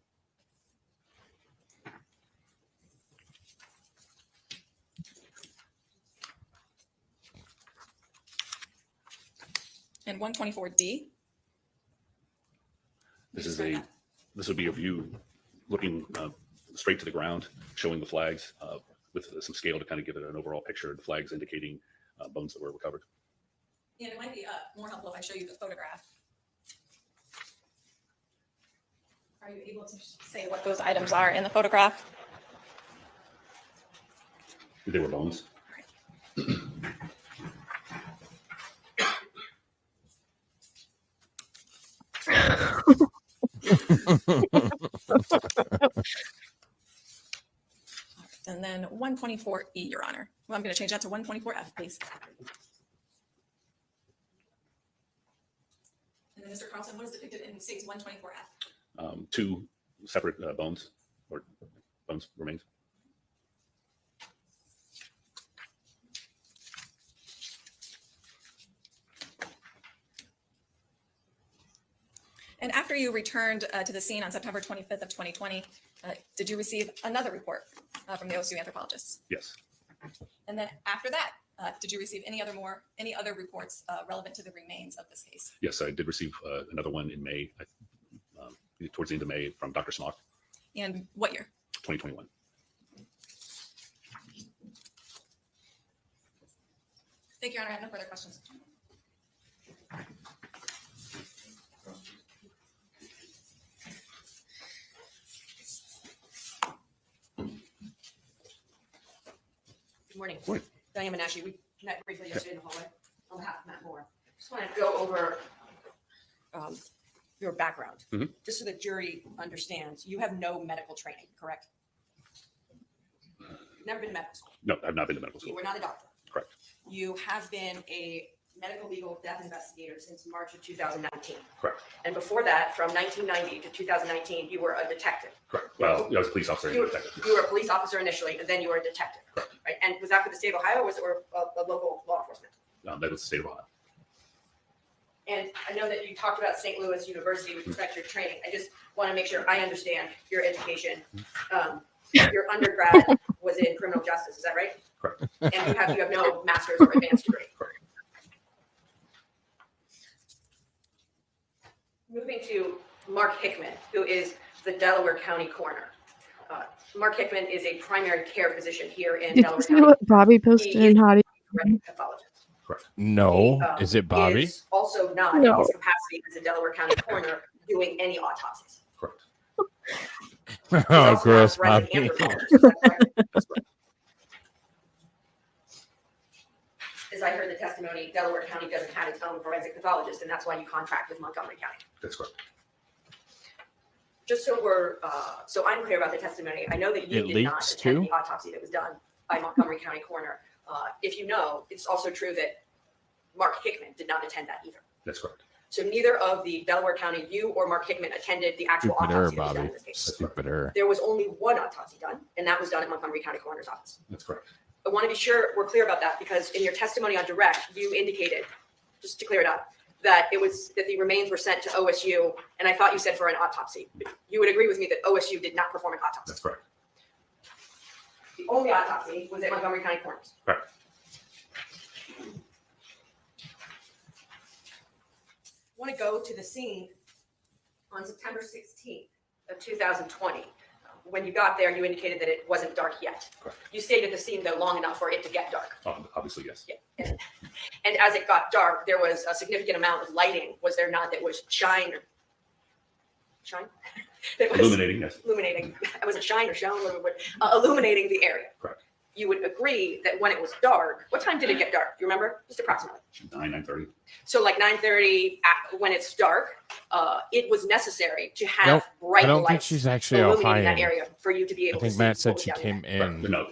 And 124D. This would be a view looking straight to the ground, showing the flags with some scale to kind of give it an overall picture. The flags indicating bones that were recovered. And it might be more helpful if I show you the photograph. Are you able to say what those items are in the photograph? They were bones. And then 124E, Your Honor. Well, I'm going to change that to 124F, please. And then Mr. Carlson, what is depicted in State's 124F? Two separate bones or bones remains. And after you returned to the scene on September 25th of 2020, did you receive another report from the OSU anthropologists? Yes. And then after that, did you receive any other reports relevant to the remains of this case? Yes, I did receive another one in May, towards the end of May, from Dr. Smock. And what year? 2021. Thank you, Your Honor. I have no further questions. Good morning. Morning. Diane Menashe. We met briefly yesterday in the hallway on behalf of Matt Moore. Just want to go over your background, just so the jury understands. You have no medical training, correct? You've never been to medical school. No, I've not been to medical You school. were not a doctor. Correct. You have been a medical legal death investigator since March of 2019. Correct. And before that, from 1990 to 2019, you were a detective. Correct. Well, I was a police officer and a detective. You were a police officer initially, and then you were a detective. Correct. Right? And was that for the state of Ohio, or was it a local law enforcement? That was the state of Ohio. And I know that you talked about St. Louis University with respect to your training. I just want to make sure I understand your education. Your undergrad was in criminal justice, is that right? Correct. And you have no master's or advanced degree. Correct. Moving to Mark Hickman, who is the Delaware County coroner. Mark Hickman is a primary care physician here in Did you Delaware see County. what Bobby posted He in is Hottie? a forensic pathologist. Correct. No. He, Is it Bobby? Is also not in No. his capacity as a Delaware County coroner doing any autopsies. Correct. He's Oh, also not a gross, forensic Bobby. anthropologist, is that correct? That's correct. As I heard the testimony, Delaware County doesn't have its own forensic pathologist, and that's why you contract with Montgomery County. That's correct. Just so so I'm clear about the testimony. I know that you It did not leaks attend too? the autopsy that was done by Montgomery County coroner. If you know, it's also true that Mark Hickman did not attend that either. That's correct. So neither of the Delaware County, you or Mark Hickman, attended the actual Stupider, autopsy that was done Bobby. in this case. Stupider. There was only one autopsy done, and that was done at Montgomery County Coroner's Office. That's correct. I want to be sure we're clear about that because in your testimony on direct, you indicated, just to clear it up, that the remains were sent to OSU, and I thought you said for an autopsy. You would agree with me that OSU did not perform an autopsy. That's correct. The only autopsy was at Montgomery County Coroner's. Correct. I want to go to the scene on September 16th of 2020. When you got there, you indicated that it wasn't dark yet. Correct. You stayed at the scene, though, long enough for it to get dark. Obviously, yes. Yeah. And as it got dark, there was a significant amount of lighting, was there not, that was shine? That was Illuminating, yes. illuminating. Was it shine or shone? Illuminating the area. Correct. You would agree that when it was dark, what time did it get dark? Do you remember? Just approximately. 9:30. So like 9:30, when it's dark, it was necessary to have Nope. bright I don't think lights she's actually illuminating that Ohio. area for you to be able I think to see. Matt what said was she down came there. in. No.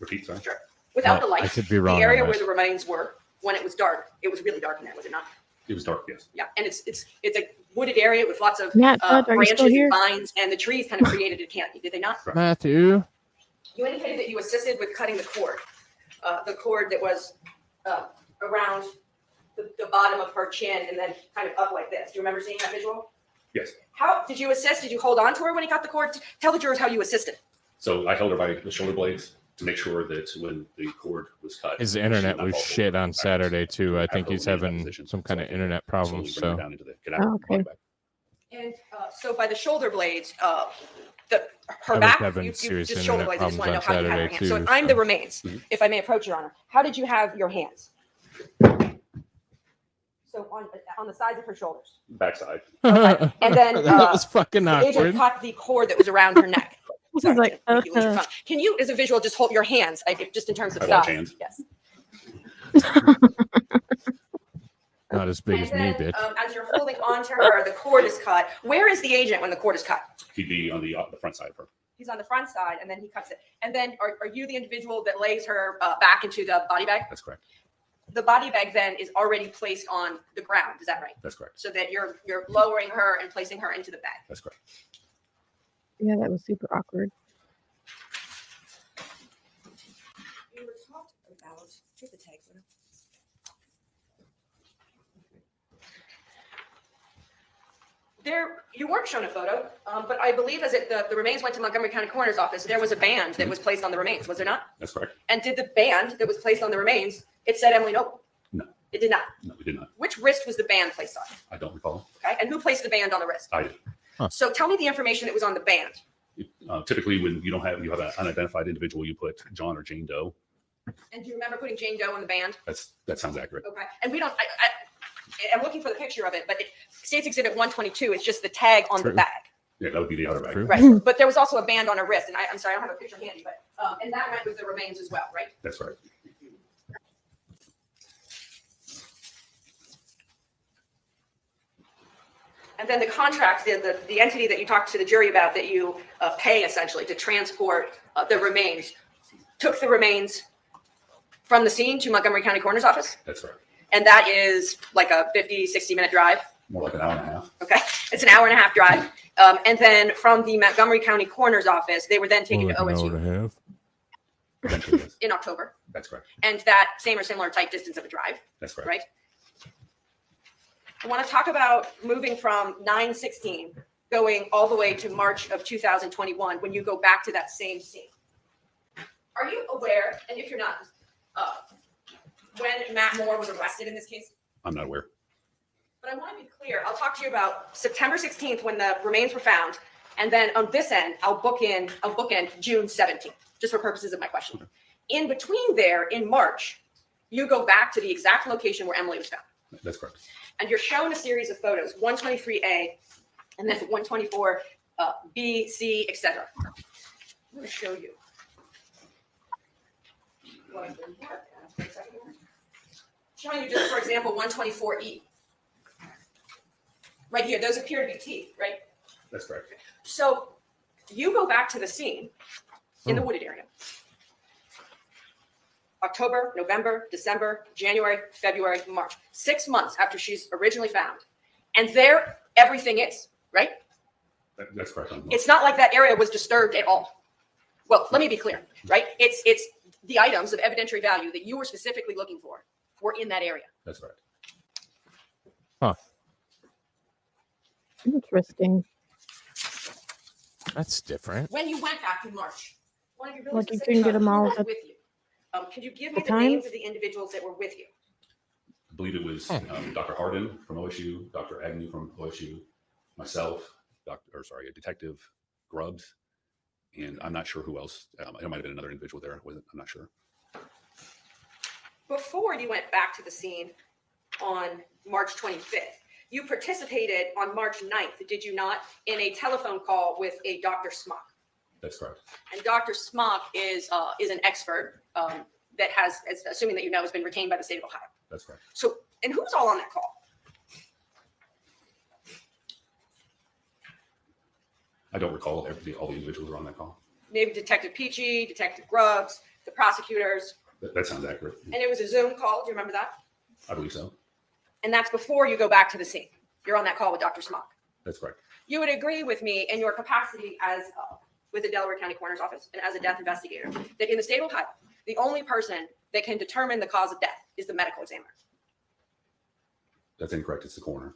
Repeat, sorry. Sure. Without No, the lights, I could be wrong the area on where this. the remains were, when it was dark, it was really dark in there, was it not? It was dark, yes. Yeah, and it's a wooded area with lots of Matt, Bud, are you branches still here? and vines, and the trees kind of created a canopy, did they not? Matthew. You indicated that you assisted with cutting the cord that was around the bottom of her chin and then kind of up like this. Do you remember seeing that visual? Yes. How did you assist? Did you hold on to her when you cut the cord? Tell the jurors how you assisted. So I held her by the shoulder blades to make sure that when the cord was cut, His she internet would not was fall shit forward on backwards. Saturday too. I Have think her he's remain in that having position some so kind I of can internet slowly problems. bring her So down into the get out Oh, okay. back. And so by the shoulder blades, her was back, having you serious just shoulder internet blades. I just want to know problems how on you had your Saturday, hands. So too, if I'm so- the remains, Mhm. if I may approach your honor, how did you have your hands? So on the sides of her shoulders. Backside. Okay. And then that was fucking the agent awkward. cut the cord that was around her neck. This Sorry is like, to make you lose your phone. Can you, as a visual, just hold your hands, just in terms of I watch size? hands. Yes. Not as big And as me, then, bitch. as you're holding on to her, the cord is cut. Where is the agent when the cord is cut? He'd be on the front side of her. He's on the front side, and then he cuts it. And then, are you the individual that lays her back into the body bag? That's correct. The body bag then is already placed on the ground. Is that right? That's correct. So that you're lowering her and placing her into the bag. That's correct. Yeah, that was super awkward. You were talked about. Take the tag. There, you weren't shown a photo, but I believe as the remains went to Montgomery County Coroner's office, there was a band that was placed on the remains, was there not? That's correct. And did the band that was placed on the remains, it said Emily Noble? No. It did not. No, we did not. Which wrist was the band placed on? I don't recall. Okay, and who placed the band on the wrist? I did. So tell me the information that was on the band. Typically, when you have an unidentified individual, you put John or Jane Doe. And do you remember putting Jane Doe in the band? That sounds accurate. Okay, and we don't, I'm looking for the picture of it, but State's Exhibit 122, it's just the tag on the True. bag. Yeah, that would be the other bag. True. Right, but there was also a band on her wrist, and I'm sorry, I don't have a picture handy, but, and that went with the remains as well, right? That's right. And then the contract, the entity that you talked to the jury about that you pay essentially to transport the remains, took the remains from the scene to Montgomery County Coroner's office? That's right. And that is like a 50, 60-minute drive? More like an hour and a half. Okay, it's an hour and a half drive. And then from the Montgomery County Coroner's office, they were then taken to More like an hour OSU and a half. Eventually, yes. in October. That's correct. And that same or similar type distance of a drive, That's correct. right? I want to talk about moving from 9/16 going all the way to March of 2021 when you go back to that same scene. Are you aware, and if you're not, when Matt Moore was arrested in this case? I'm not aware. But I want to be clear. I'll talk to you about September 16th when the remains were found. And then on this end, I'll bookend June 17th, just for purposes of my question. Okay. In between there, in March, you go back to the exact location where Emily was found. That's correct. And you're shown a series of photos, 123A, and then 124B, C, etc. I'm going to show you. Showing you just, for example, 124E. Right here, those appear to be teeth, right? That's correct. So you go back to the scene in the wooded area. October, November, December, January, February, March. 6 months after she's originally found. And there everything is, right? That's correct. It's not like that area was disturbed at all. Well, let me be clear, right? It's the items of evidentiary value that you were specifically looking for were in that area. That's right. Interesting. That's different. When you went back in March, one of your really Like you specific couldn't get who them all was at with you. Could you give me the the time? names of the individuals that were with you? I believe it was Dr. Hardin from OSU, Dr. Agnew from OSU, myself, Detective Grubbs, and I'm not sure who else. There might have been another individual there. I'm not sure. Before you went back to the scene on March 25th, you participated on March 9th, did you not, in a telephone call with a Dr. Smock? That's correct. And Dr. Smock is an expert that has, assuming that you know, has been retained by the state of Ohio. That's correct. So, and who's all on that call? I don't recall all the individuals who were on that call. Maybe Detective Peachy, Detective Grubbs, the prosecutors, That sounds accurate. and it was a Zoom call. Do you remember that? I believe so. And that's before you go back to the scene. You're on that call with Dr. Smock. That's correct. You would agree with me in your capacity as with the Delaware County Coroner's Office and as a death investigator that in the state of Ohio, the only person that can determine the cause of death is the medical examiner. That's incorrect. It's the coroner.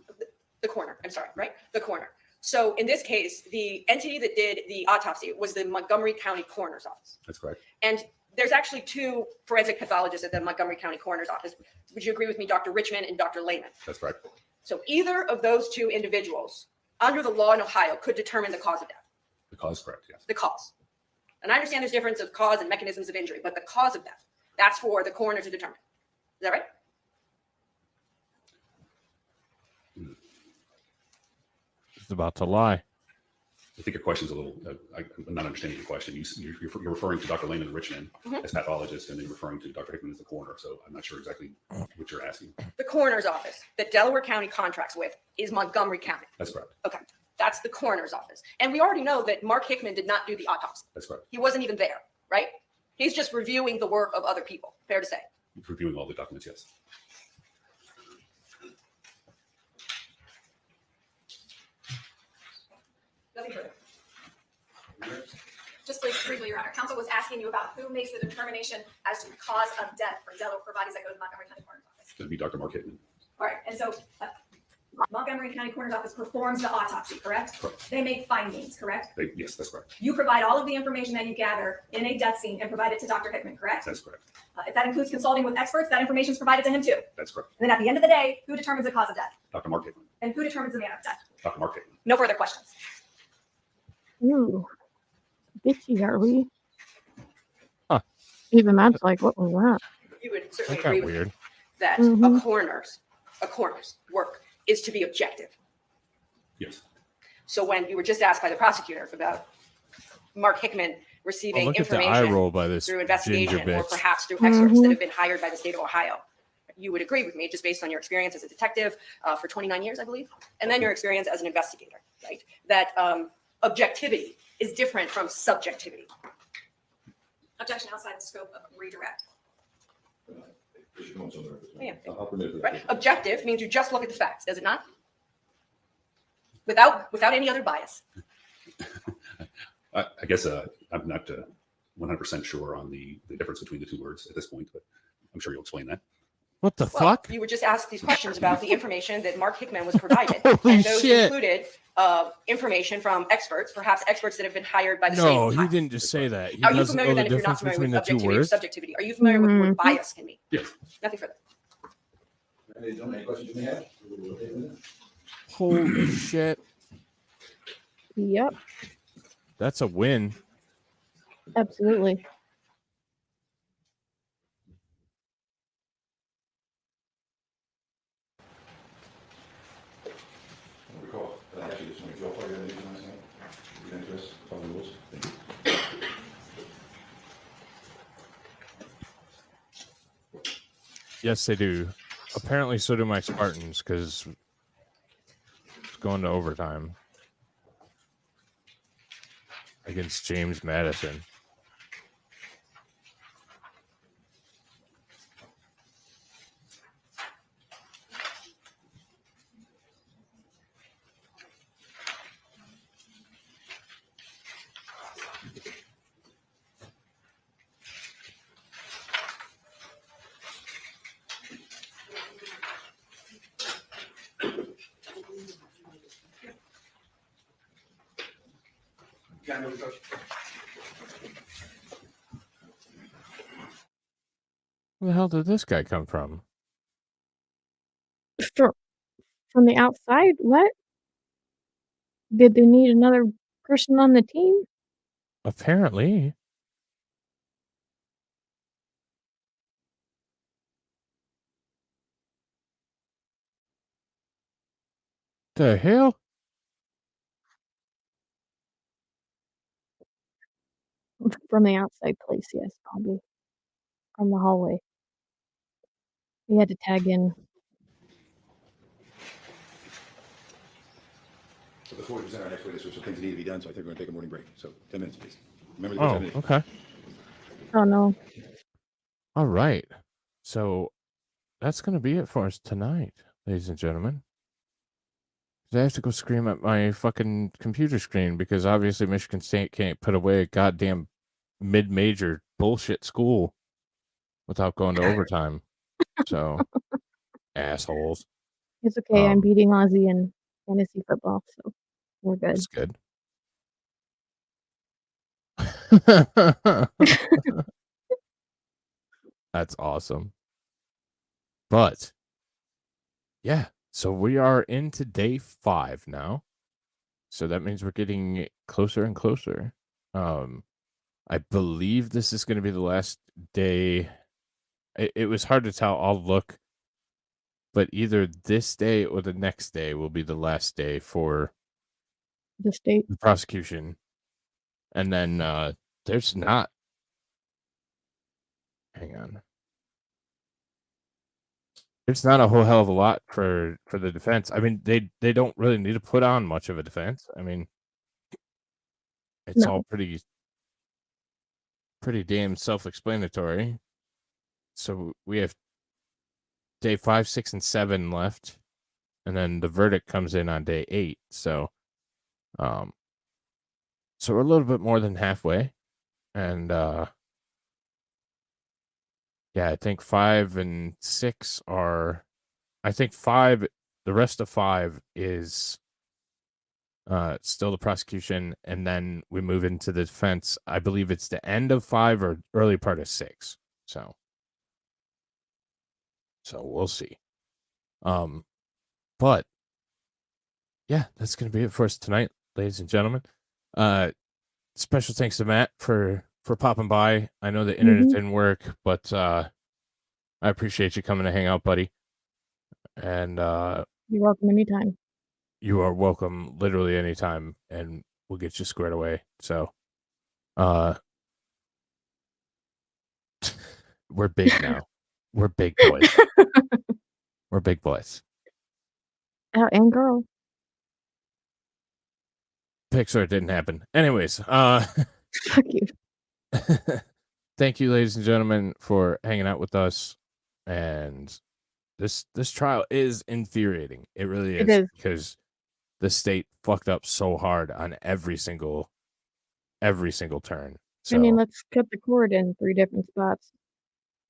The coroner, I'm sorry, right? The coroner. So in this case, the entity that did the autopsy was the Montgomery County Coroner's Office. That's correct. And there's actually two forensic pathologists at the Montgomery County Coroner's Office. Would you agree with me, Dr. Richmond and Dr. Lehman? That's correct. So either of those two individuals, under the law in Ohio, could determine the cause of death. The cause is correct, yes. The cause. And I understand there's difference of cause and mechanisms of injury, but the cause of death, that's for the coroner to determine. Is that right? He's about to lie. I think your question's a little, I'm not understanding your question. You're referring to Dr. Lehman and Richmond as pathologists, and then referring to Dr. Hickman as the coroner. So I'm not sure exactly what you're asking. The coroner's office that Delaware County contracts with is Montgomery County. That's correct. Okay. That's the coroner's office. And we already know that Mark Hickman did not do the autopsy. That's correct. He wasn't even there, right? He's just reviewing the work of other people. Fair to say. Reviewing all the documents, yes. Nothing further. Just briefly, Your Honor, counsel was asking you about who makes the determination as to the cause of death for bodies that go to Montgomery County Coroner's Office. It's going to be Dr. Mark Hickman. All right, and so Montgomery County Coroner's Office performs the autopsy, correct? Correct. They make findings, correct? Yes, that's correct. You provide all of the information that you gather in a death scene and provide it to Dr. Hickman, correct? That's correct. If that includes consulting with experts, that information is provided to him too. That's correct. And then at the end of the day, who determines the cause of death? Dr. Mark Hickman. And who determines the manner of death? Dr. Mark Hickman. No further questions. Ooh. Bitchy, are we? Even that's like, what was that? You would certainly That got agree with weird. me that Mhm. a coroner's work is to be objective. Yes. So when you were just asked by the prosecutor about Mark Hickman receiving Look at the eye information roll by this through ginger investigation or bitch. perhaps through experts that have been hired by the state of Ohio, you would agree with me just based on your experience as a detective for 29 years, I believe, and then your experience as an investigator, right? That objectivity is different from subjectivity. Objection outside the scope of redirect. Yeah. Right. Objective means you just look at the facts, does it not? Without any other bias. I guess I'm not 100% sure on the difference between the two words at this point, but I'm sure you'll explain that. What the Well, fuck? you were just asked these questions about the information that Mark Hickman was provided. Holy and those shit. included information from experts, perhaps experts that have been hired by the state of No, Ohio. he didn't just say that. He Are you doesn't familiar know then the if you're not difference familiar between with the two objectivity or words. subjectivity? Are you familiar with what bias can mean? Yes. Nothing further. Any questions you may have? Holy shit. Yep, That's a win. absolutely. Recall, I actually just want to draw for your information last night. If you're interested, follow the rules. Thank you. Yes, they do. Apparently, so do my Spartans, because it's going to overtime against James Madison. Where the hell did this guy come from? From the outside? What? Did they need another person on the team? Apparently. The hell? From the outside place, yes, probably. From the hallway. We had to tag in. So before we present our next witness, there's some things that need to be done, so I think we're gonna take a morning break. So 10 minutes, please. Remember the 10 minutes. Okay. Oh no. All right. So that's going to be it for us tonight, ladies and gentlemen. I have to go scream at my fucking computer screen because obviously Michigan State can't put away a goddamn mid-major bullshit school without going to overtime. So, assholes. It's okay. I'm beating Ozzy in fantasy football, so we're good. That's good. That's awesome. But, yeah. So we are into day 5 now. So that means we're getting closer and closer. I believe this is going to be the last day. It was hard to tell. I'll look. But either this day or the next day will be the last day for the state, the prosecution. And then there's not. Hang on. There's not a whole hell of a lot for the defense. I mean, they don't really need to put on much of a defense. I mean, it's all pretty damn self-explanatory. So we have day 5, 6, and 7 left, and then the verdict comes in on day 8. So, so we're a little bit more than halfway, and yeah, I think 5 and 6 are. I think 5. The rest of 5 is still the prosecution, and then we move into the defense. I believe it's the end of 5 or early part of 6. So we'll see. But yeah, that's gonna be it for us tonight, ladies and gentlemen. Special thanks to Matt for popping by. I know the internet didn't work, but I appreciate you coming to hang out, buddy. And you're welcome anytime. You are welcome literally anytime, and we'll get you squared away. So we're big now. We're big boys. We're big boys. And girl. Pixar didn't happen. Anyways, fuck you. Thank you, ladies and gentlemen, for hanging out with us. And this trial is infuriating. It really is. It is. Because the state fucked up so hard on every single turn. So, I mean, let's cut the cord in 3 different spots.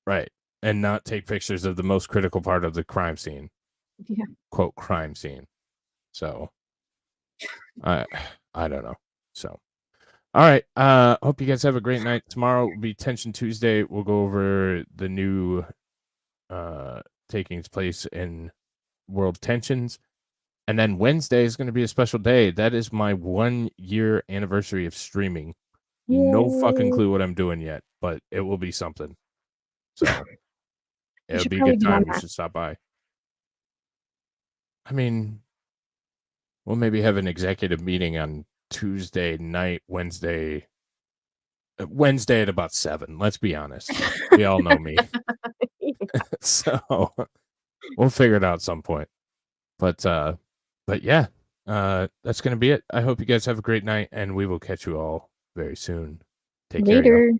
Right. And not take pictures of the most critical part of the crime scene. Yeah. Quote, crime scene. So, I don't know. So, all right. Hope you guys have a great night. Tomorrow will be Tension Tuesday. We'll go over the new takings place in World Tensions. And then Wednesday is going to be a special day. That is my 1-year anniversary of streaming. Yay. No fucking clue what I'm doing yet, but it will be something. So it'll be a good time. You should stop by. I mean, we'll maybe have an executive meeting on Tuesday night, Wednesday at about 7. Let's be honest. We all know me. So we'll figure it out at some point. But yeah, that's going to be it. I hope you guys have a great night, and we will catch you all very soon. Take care. Later.